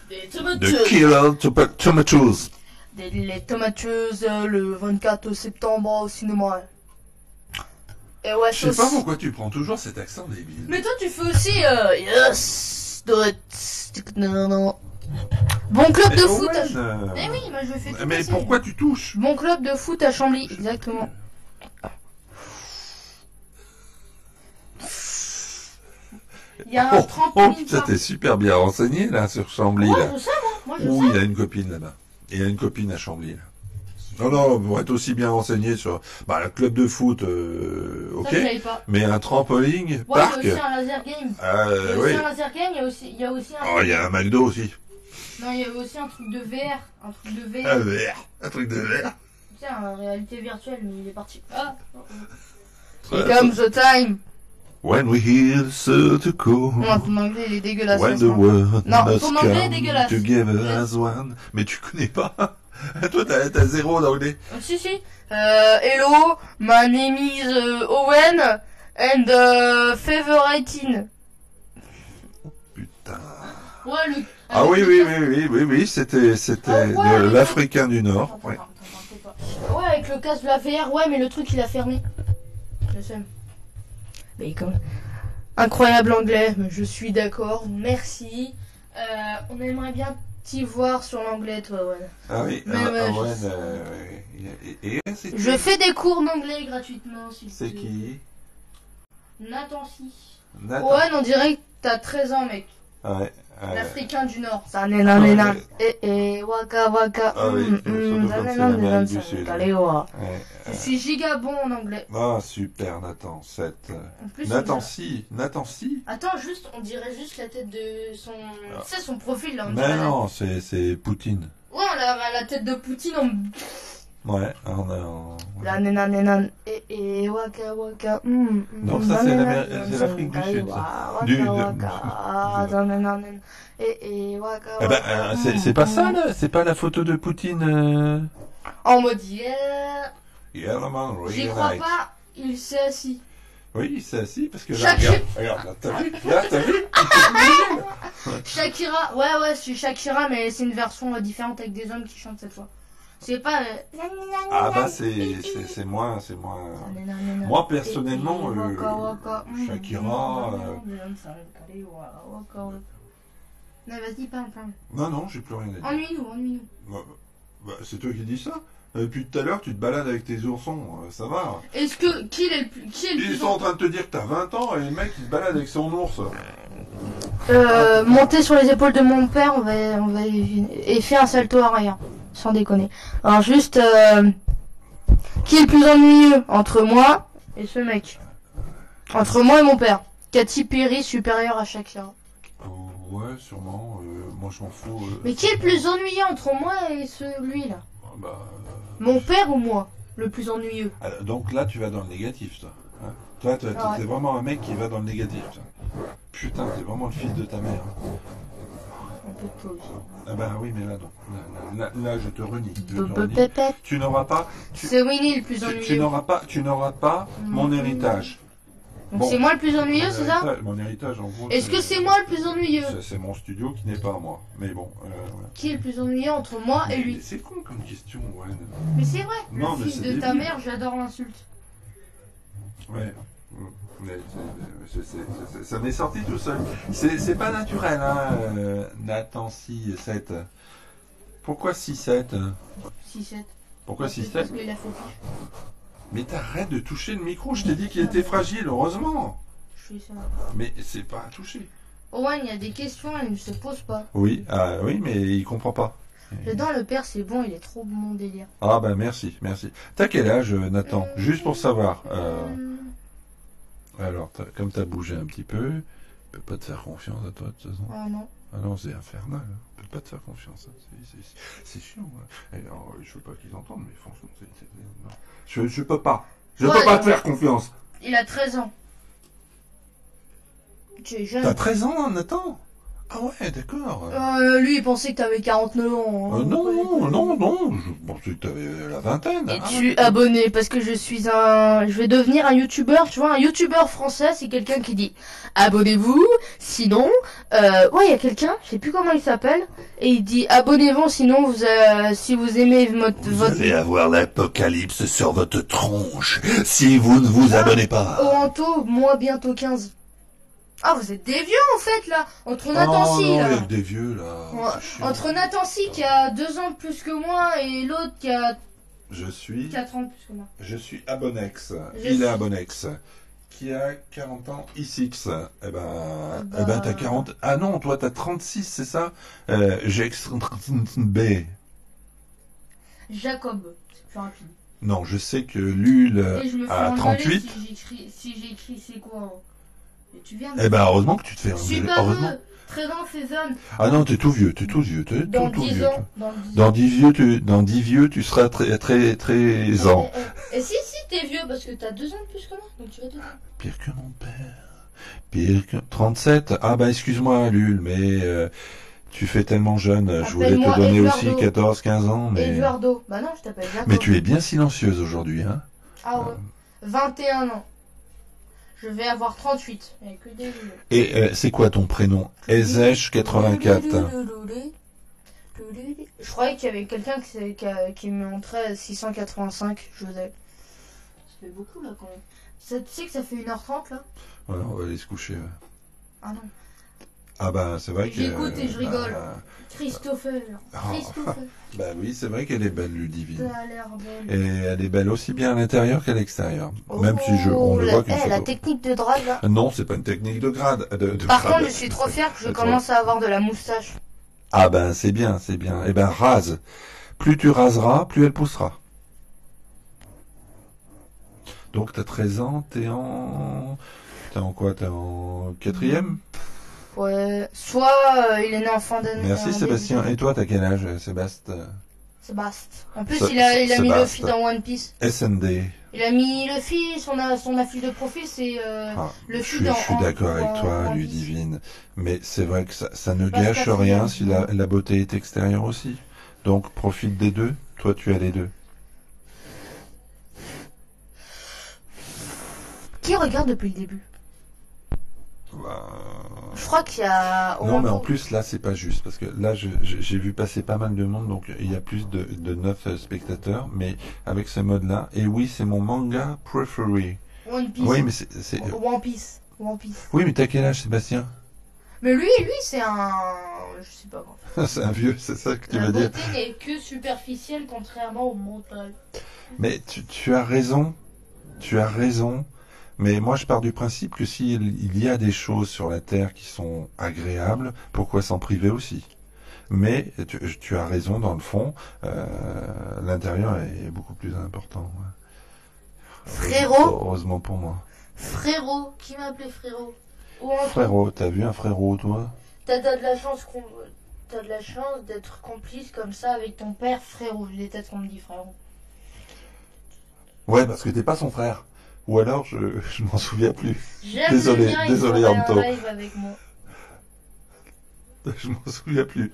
Des tomateuses. The Killer Tomatoes. Les tomateuses le 24 septembre au cinéma. Et ouais, je sais pas pourquoi tu prends toujours cet accent débile. Mais toi, tu fais aussi yes, do it. Non. Bon club de foot. Eh oui, moi je fais tout. Mais pourquoi tu touches? Bon club de foot à Chambly, exactement. Il y a un trampoline. Ça t'es super bien renseigné là sur Chambly. Moi, là. je sais, moi je sais. Oui, il a une copine là-bas. Et il a une copine à Chambly là. Non, pour être aussi bien renseigné sur le club de foot, ok. Ça, je savais pas. Mais un trampoline, ouais, parc. Il y a aussi un laser game. Oui. Un laser game, il y a aussi un. Oh, il y a un McDo aussi. Non, il y avait aussi un truc de VR. Un truc de VR. Un truc de VR. Tiens, en réalité virtuelle, mais il est parti. Ah. Here comes the time. When we hear the surge call. Non, ton anglais il est dégueulasse. When the world must ton anglais est come dégueulasse. together as one. Mais tu connais pas. Toi, t'as zéro d'anglais. Si. Hello, my name is Owen and favoriting. Putain. Ouais, ah oui, c'était de l'Africain du Nord. Ouais, avec le casque de la VR, ouais, mais le truc il a fermé. Je sais. Mais comme incroyable anglais, je suis d'accord, merci. On aimerait bien t'y voir sur l'anglais, toi, Owen. Ah oui, Owen, je fais des cours d'anglais gratuitement. C'est qui? Nathan Si. Owen, on dirait que t'as 13 ans, mec. Ouais. L'Africain du Nord. Ça nénan. Waka waka. Ah oui, surtout quand c'est l'Amérique du Sud. Je suis giga bon en anglais. Ah, super, Nathan, 7. Nathan Si. Attends, on dirait juste la tête de son... C'est son profil, là. Mais non, c'est Poutine. Ouais, on a la tête de Poutine Ouais, La nénan. Waka waka. Non, ça c'est l'Afrique du Sud, ça. C'est pas ça, là. C'est pas la photo de Poutine. En mode yeah. J'y crois Nice. pas, il s'est assis. Oui, il s'est assis parce que là, regarde, là, t'as vu Shakira, ouais, c'est Shakira, mais c'est une version différente avec des hommes qui chantent cette fois. C'est pas. Ah bah c'est moins. Moi personnellement, Shakira. Non, vas-y, parle. Non, j'ai plus rien à dire. Ennuie-nous. Bah, c'est toi qui dis ça. Depuis tout à l'heure, tu te balades avec tes oursons, ça va. Est-ce que qui est le plus Ils sont en train de te dire que t'as 20 ans et le mec il se balade avec son ours. Monter sur les épaules de mon père, on va et faire un salto arrière, sans déconner. Alors juste, qui est le plus ennuyeux entre moi et ce mec? Entre moi et mon père. Katy Perry supérieure à Shakira. Ouais, sûrement. Moi, je m'en fous. Mais qui est le plus ennuyeux entre moi et celui-là? Bah, Mon père ou moi? Le plus ennuyeux. alors, donc là, tu vas dans le négatif, toi. Hein, toi, t'es vraiment un mec qui va dans le négatif. Toi. Putain, t'es vraiment le fils de ta mère. Un peu de toi aussi. Ah bah oui, mais là, non. Là, je te renie. Tu n'auras pas... C'est Winnie le plus ennuyeux. Tu n'auras pas mon héritage. Donc bon, c'est moi le plus ennuyeux, c'est ça? Mon héritage, en gros... Est-ce que c'est moi le plus ennuyeux? C'est mon studio qui n'est pas à moi. Mais bon... Qui est le plus ennuyeux entre moi et lui? C'est con comme question, ouais. Mais c'est vrai, non, le fils de ta mère, j'adore l'insulte. Ouais. Mais ça m'est sorti tout seul. C'est pas naturel, hein, Nathan 6-7. Pourquoi 6-7? 6-7. Pourquoi 6-7? Parce qu'il a faux pif. Mais t'arrêtes de toucher le micro, je t'ai dit qu'il était fragile, heureusement. Je suis ça. Mais c'est pas à toucher. Owen, il y a des questions, elle ne se pose pas. Oui, oui, mais il comprend pas. Dedans, le père, c'est bon, il est trop bon délire. Ah bah merci. T'as quel âge, Nathan? Juste pour savoir. Alors, comme t'as bougé un petit peu, on peut pas te faire confiance à toi de toute façon. Ah non. Ah non, c'est infernal. On peut pas te faire confiance. C'est chiant. Alors, je veux pas qu'ils entendent, mais franchement, non. Je peux pas. Je peux pas te faire confiance. Il a 13 ans. Tu es jeune. T'as 13 ans, Nathan? Ah ouais, d'accord. Lui, il pensait que t'avais 49 ans. Hein. Non. Je pensais que t'avais la vingtaine. Et tu es abonné parce que je vais devenir un youtubeur. Tu vois, un youtubeur français, c'est quelqu'un qui dit abonnez-vous. Sinon, ouais, il y a quelqu'un, je sais plus comment il s'appelle, et il dit abonnez-vous. Sinon, si vous aimez vous allez avoir l'apocalypse sur votre tronche si vous ne vous abonnez pas. Anto, moi bientôt 15. Ah, vous êtes des vieux en fait là. Entre Nathan il y là. a que des vieux là. Ouais. Entre Nathan qui a 2 ans de plus que moi et l'autre qui a 4 ans de plus que moi. Je suis Abonex. Il est Abonex. Qui a 40 ans, Isix. Eh ben t'as 40. Ah non, toi t'as 36, c'est ça? J'ai B. Jacob, c'est plus rapide. Non, je sais que Lul a 38. Si j'écris, c'est quoi? Et tu viens de... heureusement que tu te fais heureusement. Très dans ces zones. Ah non, t'es tout vieux. Dans 10 ans. Dans 10 vieux, tu seras très ans. Et si t'es vieux, parce que t'as 2 ans de plus que moi, donc tu vas te dire. Pire que mon père. Pire que... 37. Ah bah excuse-moi, Lul, mais... tu fais tellement jeune, je voulais te donner aussi 14-15 ans, mais... Eduardo. Bah non, je t'appelle Jacob. Mais tu es bien silencieuse aujourd'hui, hein. Ah ouais. 21 ans. Je vais avoir 38. Que des et c'est quoi ton prénom? Ezesh84. Je croyais qu'il y avait quelqu'un qui me montrait 685, Joseph. Ça fait beaucoup là quand même. Tu sais que ça fait 1h30 là? Voilà, on va aller se coucher. Ah non. Ah bah c'est vrai que... J'écoute et je rigole. Christopher. Bah oui, c'est vrai qu'elle est belle, Ludivine. Ça a l'air belle. Et elle est belle aussi bien à l'intérieur qu'à l'extérieur. Même si on le voit qu'une photo. La technique de drague là. Non, c'est pas une technique de grade. Par contre, je suis trop fier que je commence à avoir de la moustache. Ah ben c'est bien. Eh ben rase. Plus tu raseras, plus elle poussera. Donc t'as 13 ans, t'es en quoi? T'es en 4e? Ouais, soit il est né en fin d'année. Merci Sébastien. Et toi, t'as quel âge, Sébastien? En plus, il a mis Luffy dans One Piece. SND. Il a mis Luffy, son affiche de profil, c'est Luffy dans... Je suis d'accord avec toi, Ludivine. Mais c'est vrai que ça ne gâche rien si la beauté est extérieure aussi. Donc, profite des deux. Toi, tu as les deux. Qui regarde depuis le début? Je crois qu'il y a... Non, mais en plus, là, c'est pas juste. Parce que là, j'ai vu passer pas mal de monde. Donc, il y a plus de 9 spectateurs. Mais avec ce mode-là... Et oui, c'est mon manga préféré. One Piece. Oui, mais c'est... One Piece. Oui, mais t'as quel âge, Sébastien? Mais lui, c'est un... Je sais pas quoi. C'est un vieux, c'est ça que tu veux dire? La beauté n'est que superficielle, contrairement au mental. Mais tu as raison. Mais moi, je pars du principe que s'il y a des choses sur la Terre qui sont agréables, pourquoi s'en priver aussi? Mais tu as raison, dans le fond, l'intérieur est beaucoup plus important. Frérot? Heureusement pour moi. Frérot? Qui m'a appelé frérot? Frérot, t'as vu un frérot, toi? T'as de la chance t'as de la chance d'être complice comme ça avec ton père, frérot. Je déteste qu'on me dit frérot. Ouais, parce que t'es pas son frère. Ou alors, je m'en souviens plus. Désolé Anto. Avec moi. Je m'en souviens plus.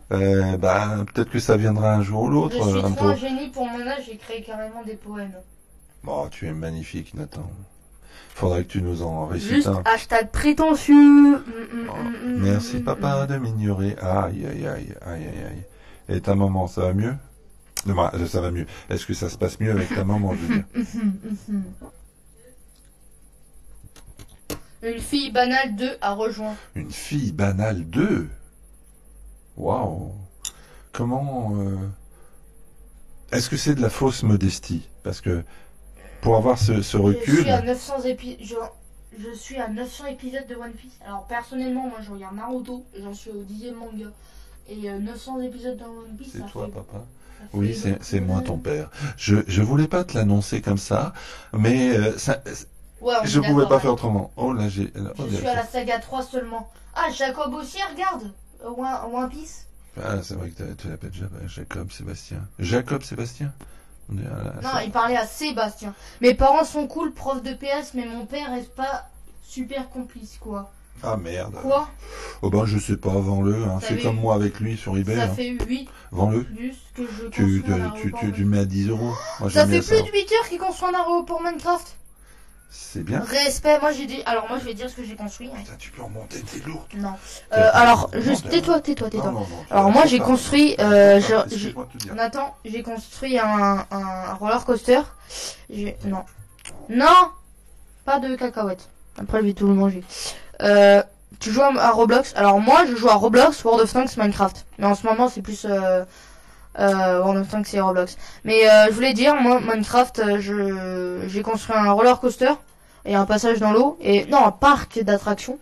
Peut-être que ça viendra un jour ou l'autre. Je suis trop un génie pour mon âge, j'ai créé carrément des poèmes. Oh, tu es magnifique, Nathan. Faudrait que tu nous en récites juste un. Hashtag prétentieux. Merci papa de m'ignorer. Aïe. Et ta maman, ça va mieux? Non, ça va mieux. Est-ce que ça se passe mieux avec ta maman, je veux dire? Une fille banale 2 a rejoint. Une fille banale 2? Waouh. Comment... Est-ce que c'est de la fausse modestie? Parce que pour avoir ce recul... Je suis à 900 épisodes de One Piece. Alors personnellement, moi je regarde Naruto. J'en suis au 10e manga. Et 900 épisodes dans One Piece, c'est toi, papa? Oui, c'est moi ton père. Je voulais pas te l'annoncer comme ça, mais je pouvais pas faire autrement. Oh là, je suis à la saga 3 seulement. Ah, Jacob aussi, regarde One Piece. Ah, c'est vrai que tu l'appelles Jacob Sébastien. Jacob Sébastien? Non, il parlait à Sébastien. Mes parents sont cool, prof de PS, mais mon père est pas super complice, quoi. Ah merde. Quoi? Oh ben je sais pas, vends-le. Hein. Fais comme moi avec lui sur eBay. Ça fait 8. Vends-le. Plus que je tu mets à 10 €. Moi, ça fait plus de 8 heures qu'il construit un aéroport Minecraft. C'est bien. Respect, moi j'ai dit. Alors moi je vais dire ce que j'ai construit. Putain, tu peux remonter, t'es lourd. Non. Alors juste tais-toi. Non, alors moi j'ai construit. Nathan, j'ai construit un roller coaster. Non, pas de cacahuètes. Après je vais tout le manger. Tu joues à Roblox. Alors moi je joue à Roblox, World of Tanks, Minecraft. Mais en ce moment c'est plus World of Tanks et Roblox. Mais je voulais dire, moi Minecraft, j'ai construit un roller coaster et un passage dans l'eau et non un parc d'attractions,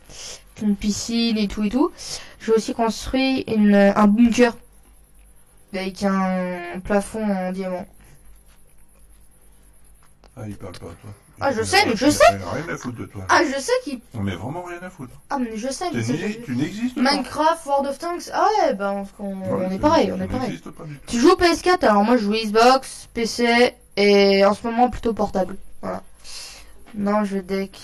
une piscine et tout. J'ai aussi construit un bunker avec un plafond en diamant. Ah, il parle pas, toi. Ah, je sais. Rien à foutre de toi. Ah, je sais qu'il... Mais vraiment rien à foutre. Ah, mais je sais. Tu n'existes pas. Minecraft, World of Tanks. Ah ouais, bah on est pareil, Pas du tout. Tu joues PS4, alors moi je joue Xbox, PC et en ce moment plutôt portable. Voilà. Non, je deck.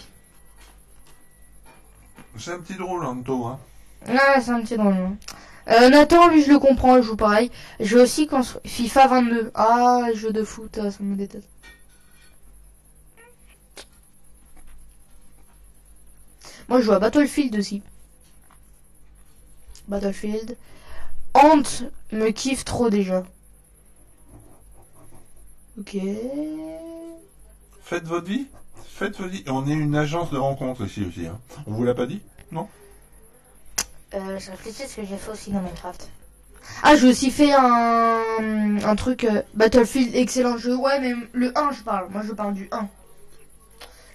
C'est un petit drôle, Anto, hein. Ah, c'est un petit drôle. Nathan, lui je le comprends, il joue pareil. J'ai aussi construit FIFA 22. Ah, jeu de foot, ça me déteste. Moi, je joue à Battlefield aussi. Battlefield. Ant me kiffe trop déjà. Ok. Faites votre vie. On est une agence de rencontres ici aussi. Hein. On vous l'a pas dit? Non? Je réfléchis à ce que j'ai fait aussi dans Minecraft. Ah, j'ai aussi fait un truc Battlefield, excellent jeu. Ouais, mais le 1, je parle. Moi, je parle du 1.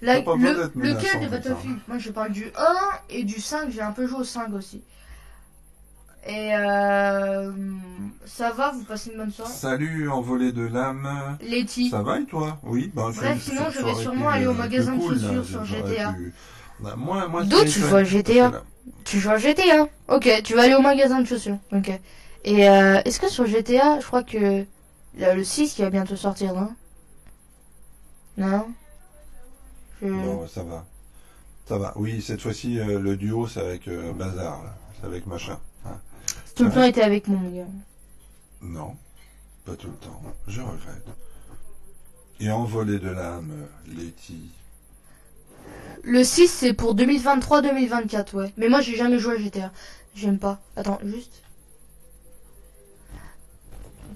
Lequel de Battlefield? Moi je parle du 1 et du 5, j'ai un peu joué au 5 aussi. Et ça va, vous passez une bonne soirée? Salut envolé de l'âme. Letty. Ça va et toi? Oui. Bref, sinon je vais sûrement aller au magasin de chaussures sur GTA. Moi, D'où tu joues à GTA? Tu joues à GTA? Ok, tu vas aller au magasin de chaussures. Ok. Et est-ce que sur GTA, je crois que le 6 qui va bientôt sortir, non? Non? Non, ça va. Oui, cette fois-ci, le duo, c'est avec Bazar, là. C'est avec machin. Hein. Tout le temps été avec mon gars. Non, pas tout le temps. Je regrette. Et envolé de l'âme, Letty. Le 6, c'est pour 2023-2024, ouais. Mais moi, j'ai jamais joué à GTA. J'aime pas. Attends, juste.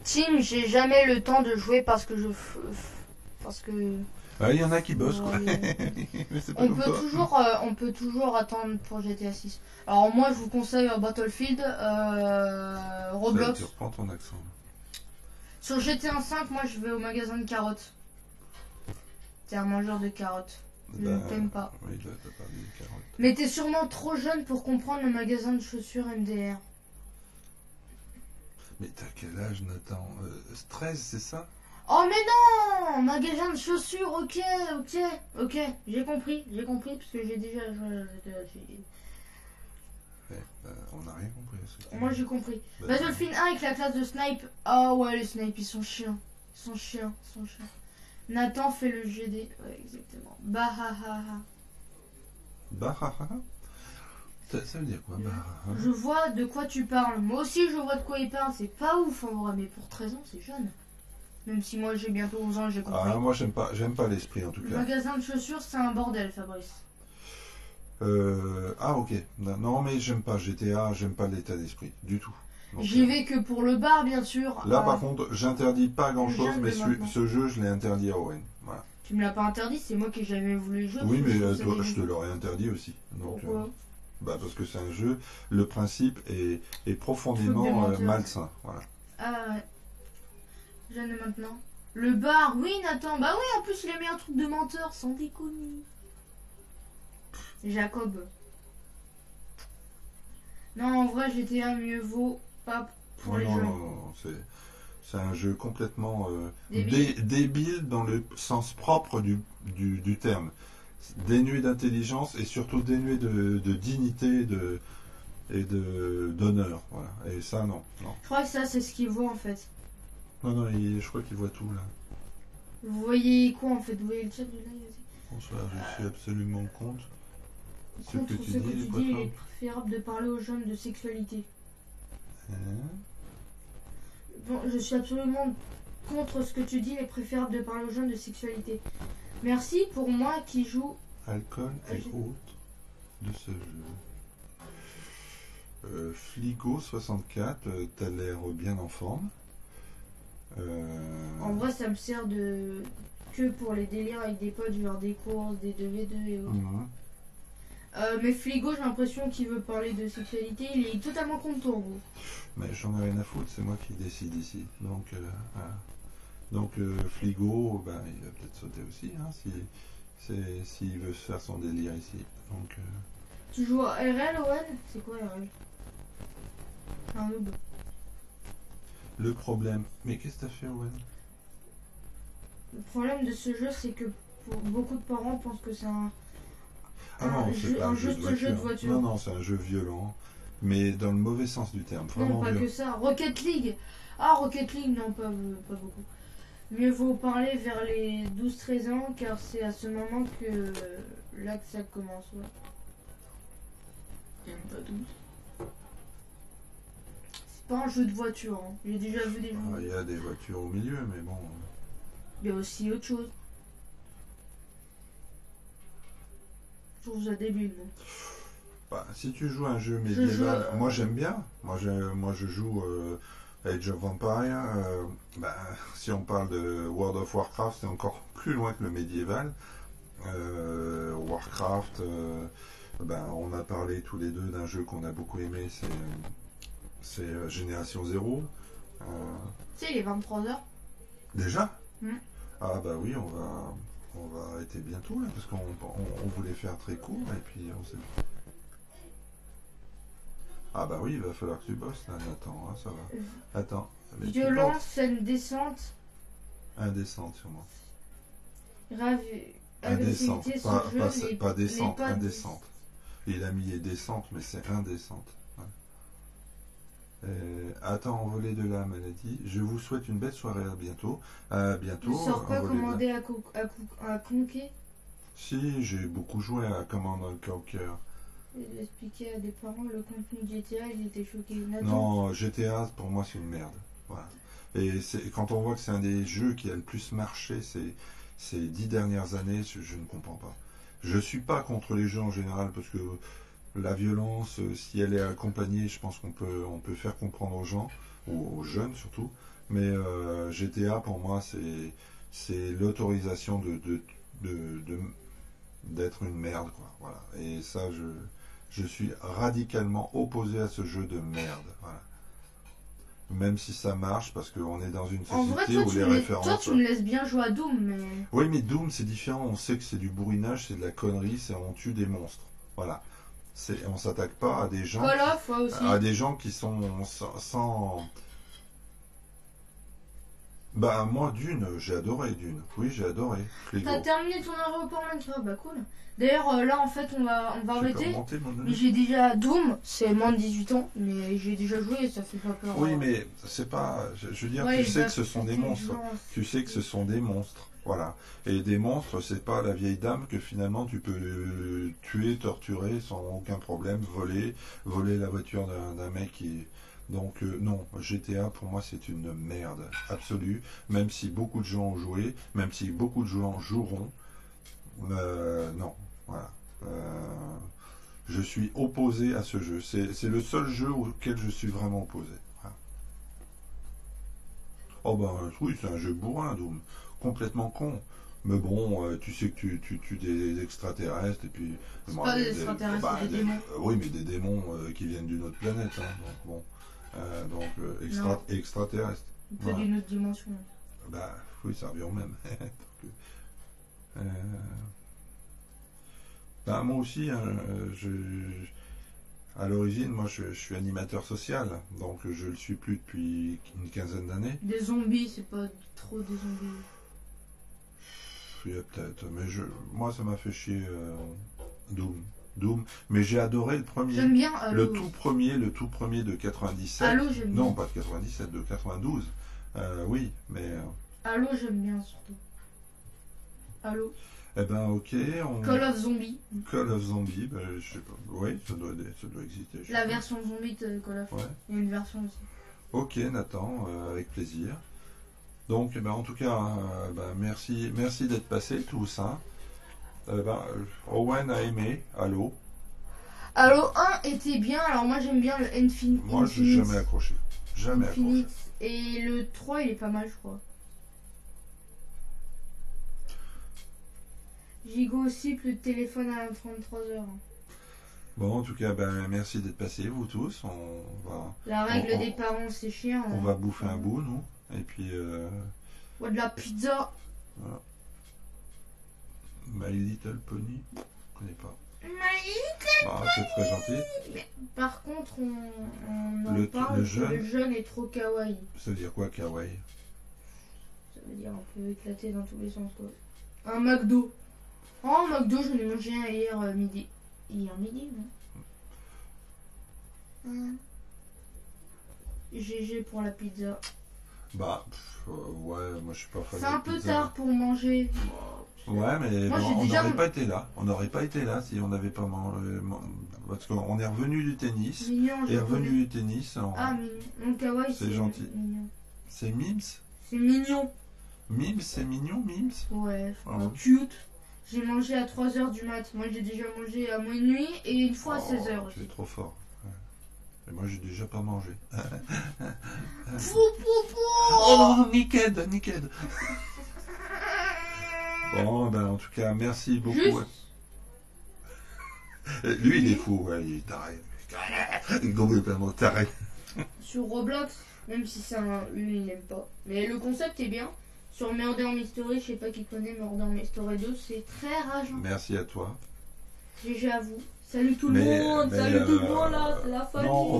Team, j'ai jamais le temps de jouer parce que il y en a qui bossent, quoi. On peut toujours attendre pour GTA 6. Alors moi, je vous conseille Battlefield, Roblox. Tu reprends ton accent. Sur GTA 5, moi, je vais au magasin de carottes. T'es un mangeur de carottes. Je ne t'aime pas. Oui, t'as parlé de carottes. Mais t'es sûrement trop jeune pour comprendre le magasin de chaussures MDR. Mais t'as quel âge, Nathan? 13, c'est ça? Oh mais non! Magasin de chaussures, ok, j'ai compris, parce que j'ai déjà joué à GTA. On n'a rien compris. Moi j'ai compris. Battlefield 1 avec la classe de snipe. Ah ouais, les snipes ils sont chiants. Ils sont chiants. Nathan fait le GD. Ouais, exactement. Bahahaha. Bahahaha. Ça veut dire quoi, bahahaha? Je vois de quoi tu parles. Moi aussi je vois de quoi il parle. C'est pas ouf en vrai, mais pour 13 ans c'est jeune. Même si moi j'ai bientôt 11 ans, j'ai compris. Moi j'aime pas l'esprit en tout cas. Le magasin de chaussures c'est un bordel, Fabrice. Ok. Non mais j'aime pas GTA, j'aime pas l'état d'esprit du tout. J'y vais que pour le bar bien sûr. Là par contre j'interdis pas grand chose, mais ce jeu je l'ai interdit à Owen. Voilà. Tu me l'as pas interdit, c'est moi qui ai jamais voulu jouer. Oui mais je te l'aurais interdit aussi. Donc, pourquoi parce que c'est un jeu, le principe est profondément malsain. Voilà. Ah ouais. Jeanne maintenant. Le bar, oui Nathan, bah oui en plus il a mis un truc de menteur, sans déconner. Jacob. Non en vrai GTA mieux vaut pas pour les jeux. Non, c'est un jeu complètement débile dans le sens propre du terme. Dénué d'intelligence et surtout dénué de dignité et d'honneur. Voilà. Et ça non. Je crois que ça c'est ce qu'il voit en fait. Non, je crois qu'il voit tout là. Vous voyez quoi en fait? Vous voyez le chat de live? Bonsoir, je suis absolument contre ce que tu dis. Il est préférable de parler aux jeunes de sexualité. Bon, je suis absolument contre ce que tu dis. Il est préférable de parler aux jeunes de sexualité. Merci pour moi qui joue. Alcool et autres de ce jeu. Fligo 64, t'as l'air bien en forme. En vrai, ça me sert que pour les délires avec des potes, genre des courses, des 2v2 et autres. Mais Fligo, j'ai l'impression qu'il veut parler de sexualité. Il est totalement contre toi, vous. Mais j'en ai rien à foutre, c'est moi qui décide ici. Donc, Fligo, il va peut-être sauter aussi, hein, s'il veut faire son délire ici. Donc, Tu joues à RL, Owen? C'est quoi RL? Un noob. Le problème. Mais qu'est-ce que t'as fait, Owen? Le problème de ce jeu, c'est que pour beaucoup de parents pensent que c'est un jeu de voiture. Non, c'est un jeu violent, mais dans le mauvais sens du terme. Vraiment non, pas violent. que ça. Rocket League. Ah, Rocket League, non, pas beaucoup. Mieux vaut parler vers les 12-13 ans, car c'est à ce moment que là que ça commence. Ouais. Même pas 12. C'est pas un jeu de voiture. Hein. J'ai déjà vu des jeux. Il y a des voitures au milieu, mais bon. Il y a aussi autre chose. Je trouve ça débile. Si tu joues à un jeu médiéval, moi j'aime bien. Moi je joue Age of Empires. Si on parle de World of Warcraft, c'est encore plus loin que le médiéval. Warcraft, on a parlé tous les deux d'un jeu qu'on a beaucoup aimé, c'est Génération 0. Tu sais, il est 23h. Déjà Ah bah oui, on va arrêter bientôt là, parce qu'on voulait faire très court et puis on s'est... Ah bah oui, il va falloir que tu bosses là, Nathan, hein, ça va. Attends. Violence, scène descente. Indécente sûrement. Grave. Indécente, pas descente, indécente. Il a mis descente, mais c'est indécente. Attends, envolé de l'âme, elle a dit. Je vous souhaite une belle soirée, à bientôt. À bientôt. Tu sors quoi, commander à Conquer? Si, j'ai beaucoup joué à Command & Conquer. Expliquer à des parents le contenu de GTA, ils étaient choqués. Non, GTA, pour moi, c'est une merde. Voilà. Et quand on voit que c'est un des jeux qui a le plus marché ces 10 dernières années, je ne comprends pas. Je suis pas contre les jeux en général, parce que la violence, si elle est accompagnée, je pense qu'on peut faire comprendre aux gens, aux jeunes surtout. Mais GTA, pour moi, c'est l'autorisation d'être une merde, quoi. Voilà. Et ça, je suis radicalement opposé à ce jeu de merde. Voilà. Même si ça marche, parce qu'on est dans une société où les références... Toi, tu me laisses bien jouer à Doom, mais... Oui, mais Doom, c'est différent. On sait que c'est du bourrinage, c'est de la connerie, on tue des monstres. Voilà. On s'attaque pas à des gens... Call of, ouais, aussi. À des gens qui sont sans... Bah moi Dune, j'ai adoré Dune. Oui, j'ai adoré. T'as terminé ton aéroport Minecraft, bah cool. D'ailleurs là en fait on va arrêter. Mais j'ai déjà Doom, c'est moins de 18 ans, mais j'ai déjà joué et ça fait pas peur. Oui, mais c'est pas. Je veux dire, ouais, tu sais que ce sont des monstres. Tu sais que ce sont des monstres. Voilà. Et des monstres, c'est pas la vieille dame que finalement tu peux tuer, torturer sans aucun problème, voler la voiture d'un mec qui. Donc non, GTA pour moi c'est une merde absolue, même si beaucoup de gens ont joué, même si beaucoup de gens joueront, non, voilà. Je suis opposé à ce jeu, c'est le seul jeu auquel je suis vraiment opposé. Voilà. Oh ben oui, c'est un jeu bourrin, Doom, complètement con. Mais bon, tu sais que tu tues des extraterrestres et puis... C'est pas des extraterrestres, c'est des démons. Oui, mais des démons qui viennent d'une autre planète, hein, donc bon. Extraterrestre. Un peu d'une autre dimension. Bah oui, ça revient au même. Bah, moi aussi, hein, à l'origine, moi je suis animateur social, donc je le suis plus depuis une quinzaine d'années. Des zombies, c'est pas trop des zombies. Il y a peut-être, mais moi ça m'a fait chier Doom. Mais j'ai adoré le premier. J'aime bien Halo. Le tout premier de 97. Halo, j'aime bien. Non, pas de 97, de 92. Oui, mais. Halo, j'aime bien surtout. Halo. Eh ben ok. Call of Zombie. Call of Zombie, ben, je sais pas. Oui, ça doit exister. La version zombie de Call of. Ouais. Il y a une version aussi. Ok, Nathan, avec plaisir. Donc, ben, en tout cas, ben, merci d'être passé tous. Hein. Owen a aimé Halo. Halo 1 était bien, alors moi j'aime bien le Infinite. Moi, j'ai jamais accroché. Jamais accroché. Et le 3, il est pas mal, je crois. Gigo aussi, plus de téléphone à 33h. Bon, en tout cas, ben, merci d'être passés, vous tous. La règle des parents, c'est chiant. On va bouffer un bout, nous. Et puis... Ouais, de la pizza. Voilà. My Little Pony. Je connais pas. My Little Pony. C'est très gentil. Mais, par contre, on en parle que le jeune est trop kawaii. Ça veut dire quoi, kawaii? Ça veut dire un peu éclaté dans tous les sens, quoi. Un McDo. Oh, McDo, j'en ai mangé un hier midi. Hier midi, non GG pour la pizza. Bah, ouais, moi je suis pas fan. C'est un peu tard pour manger. Ouais, mais moi, on n'aurait pas été là. On n'aurait pas été là si on n'avait pas mangé. Parce qu'on est revenu du tennis. Mignon, et revenu du tennis. Ah, mignon. Mon kawaii, c'est gentil. C'est Mims. C'est mignon. Mims, c'est mignon, Mims. Ouais, cute. J'ai mangé à 3h du mat. Moi, j'ai déjà mangé à minuit et une fois à 16h. C'est trop fort. Et moi, j'ai déjà pas mangé. Oh, nickel. Bon, ben, en tout cas, merci beaucoup. Lui, il est fou, ouais, il est taré. Il est complètement taré. Sur Roblox, même si c'est lui, il n'aime pas. Mais le concept est bien. Sur Murder Mystery, je sais pas qui connaît Murder Mystery 2, c'est très rageant. Merci à toi. GG à vous. Salut tout le monde, salut tout le monde là, c'est la famille. Non,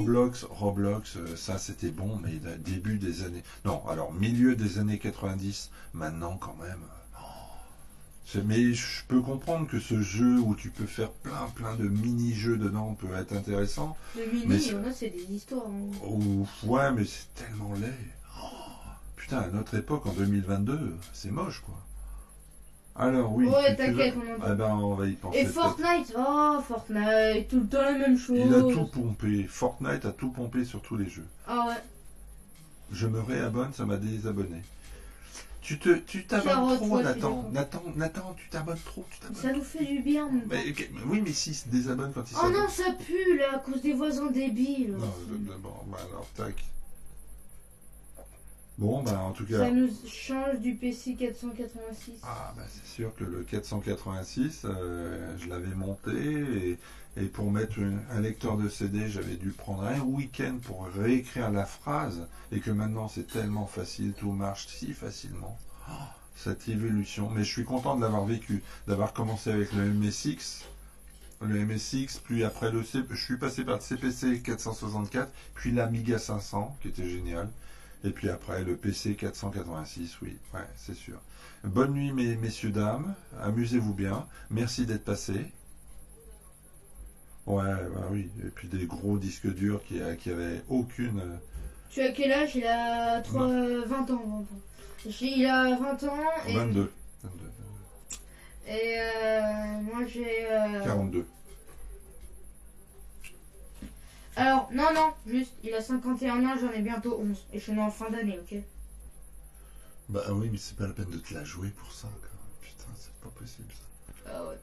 Roblox, ça c'était bon, mais début des années... Non, alors milieu des années 90, maintenant quand même... Mais je peux comprendre que ce jeu où tu peux faire plein de mini-jeux dedans peut être intéressant. Le mini, il y en a, c'est des histoires. Hein. Ouais, mais c'est tellement laid. Putain, à notre époque, en 2022, c'est moche, quoi. Alors, oui. Ouais, t'inquiète, on entend. Ah ben, on va y penser. Et Fortnite, Fortnite, tout le temps la même chose. Il a tout pompé. Fortnite a tout pompé sur tous les jeux. Ah ouais. Je me réabonne, ça m'a désabonné. Tu t'abonnes trop, Nathan, tu t'abonnes trop. Ça nous fait du bien. Oui, mais si, se désabonne quand il s'abonne. Oh non, ça pue, là, à cause des voisins débiles. Non, bon, alors, tac. Bon, en tout cas... Ça nous change du PC 486. Ah, c'est sûr que le 486, je l'avais monté, et pour mettre un lecteur de CD, j'avais dû prendre un week-end pour réécrire la phrase, et que maintenant c'est tellement facile, tout marche si facilement. Cette évolution. Mais je suis content de l'avoir vécu, d'avoir commencé avec le MSX, puis après je suis passé par le CPC 464, puis l'Amiga 500, qui était génial. Et puis après, le PC 486, oui, ouais, c'est sûr. Bonne nuit, messieurs, dames. Amusez-vous bien. Merci d'être passés. Ouais, bah oui. Et puis des gros disques durs qui avaient aucune... Tu as quel âge? Il a 20 ans. Il a 20 ans. Et... 22. Et moi j'ai... 42. Alors, non, juste, il a 51 ans, j'en ai bientôt 11. Et je suis né en fin d'année, ok? Bah oui, mais c'est pas la peine de te la jouer pour ça, quand même. Putain, c'est pas possible, ça. Ah ouais.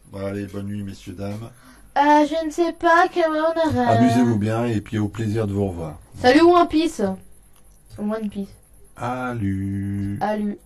Bon, allez, bonne nuit, messieurs, dames. Je ne sais pas comment on aura... Amusez-vous bien, et puis au plaisir de vous revoir. Salut One Piece. One Piece. Salut. Salut.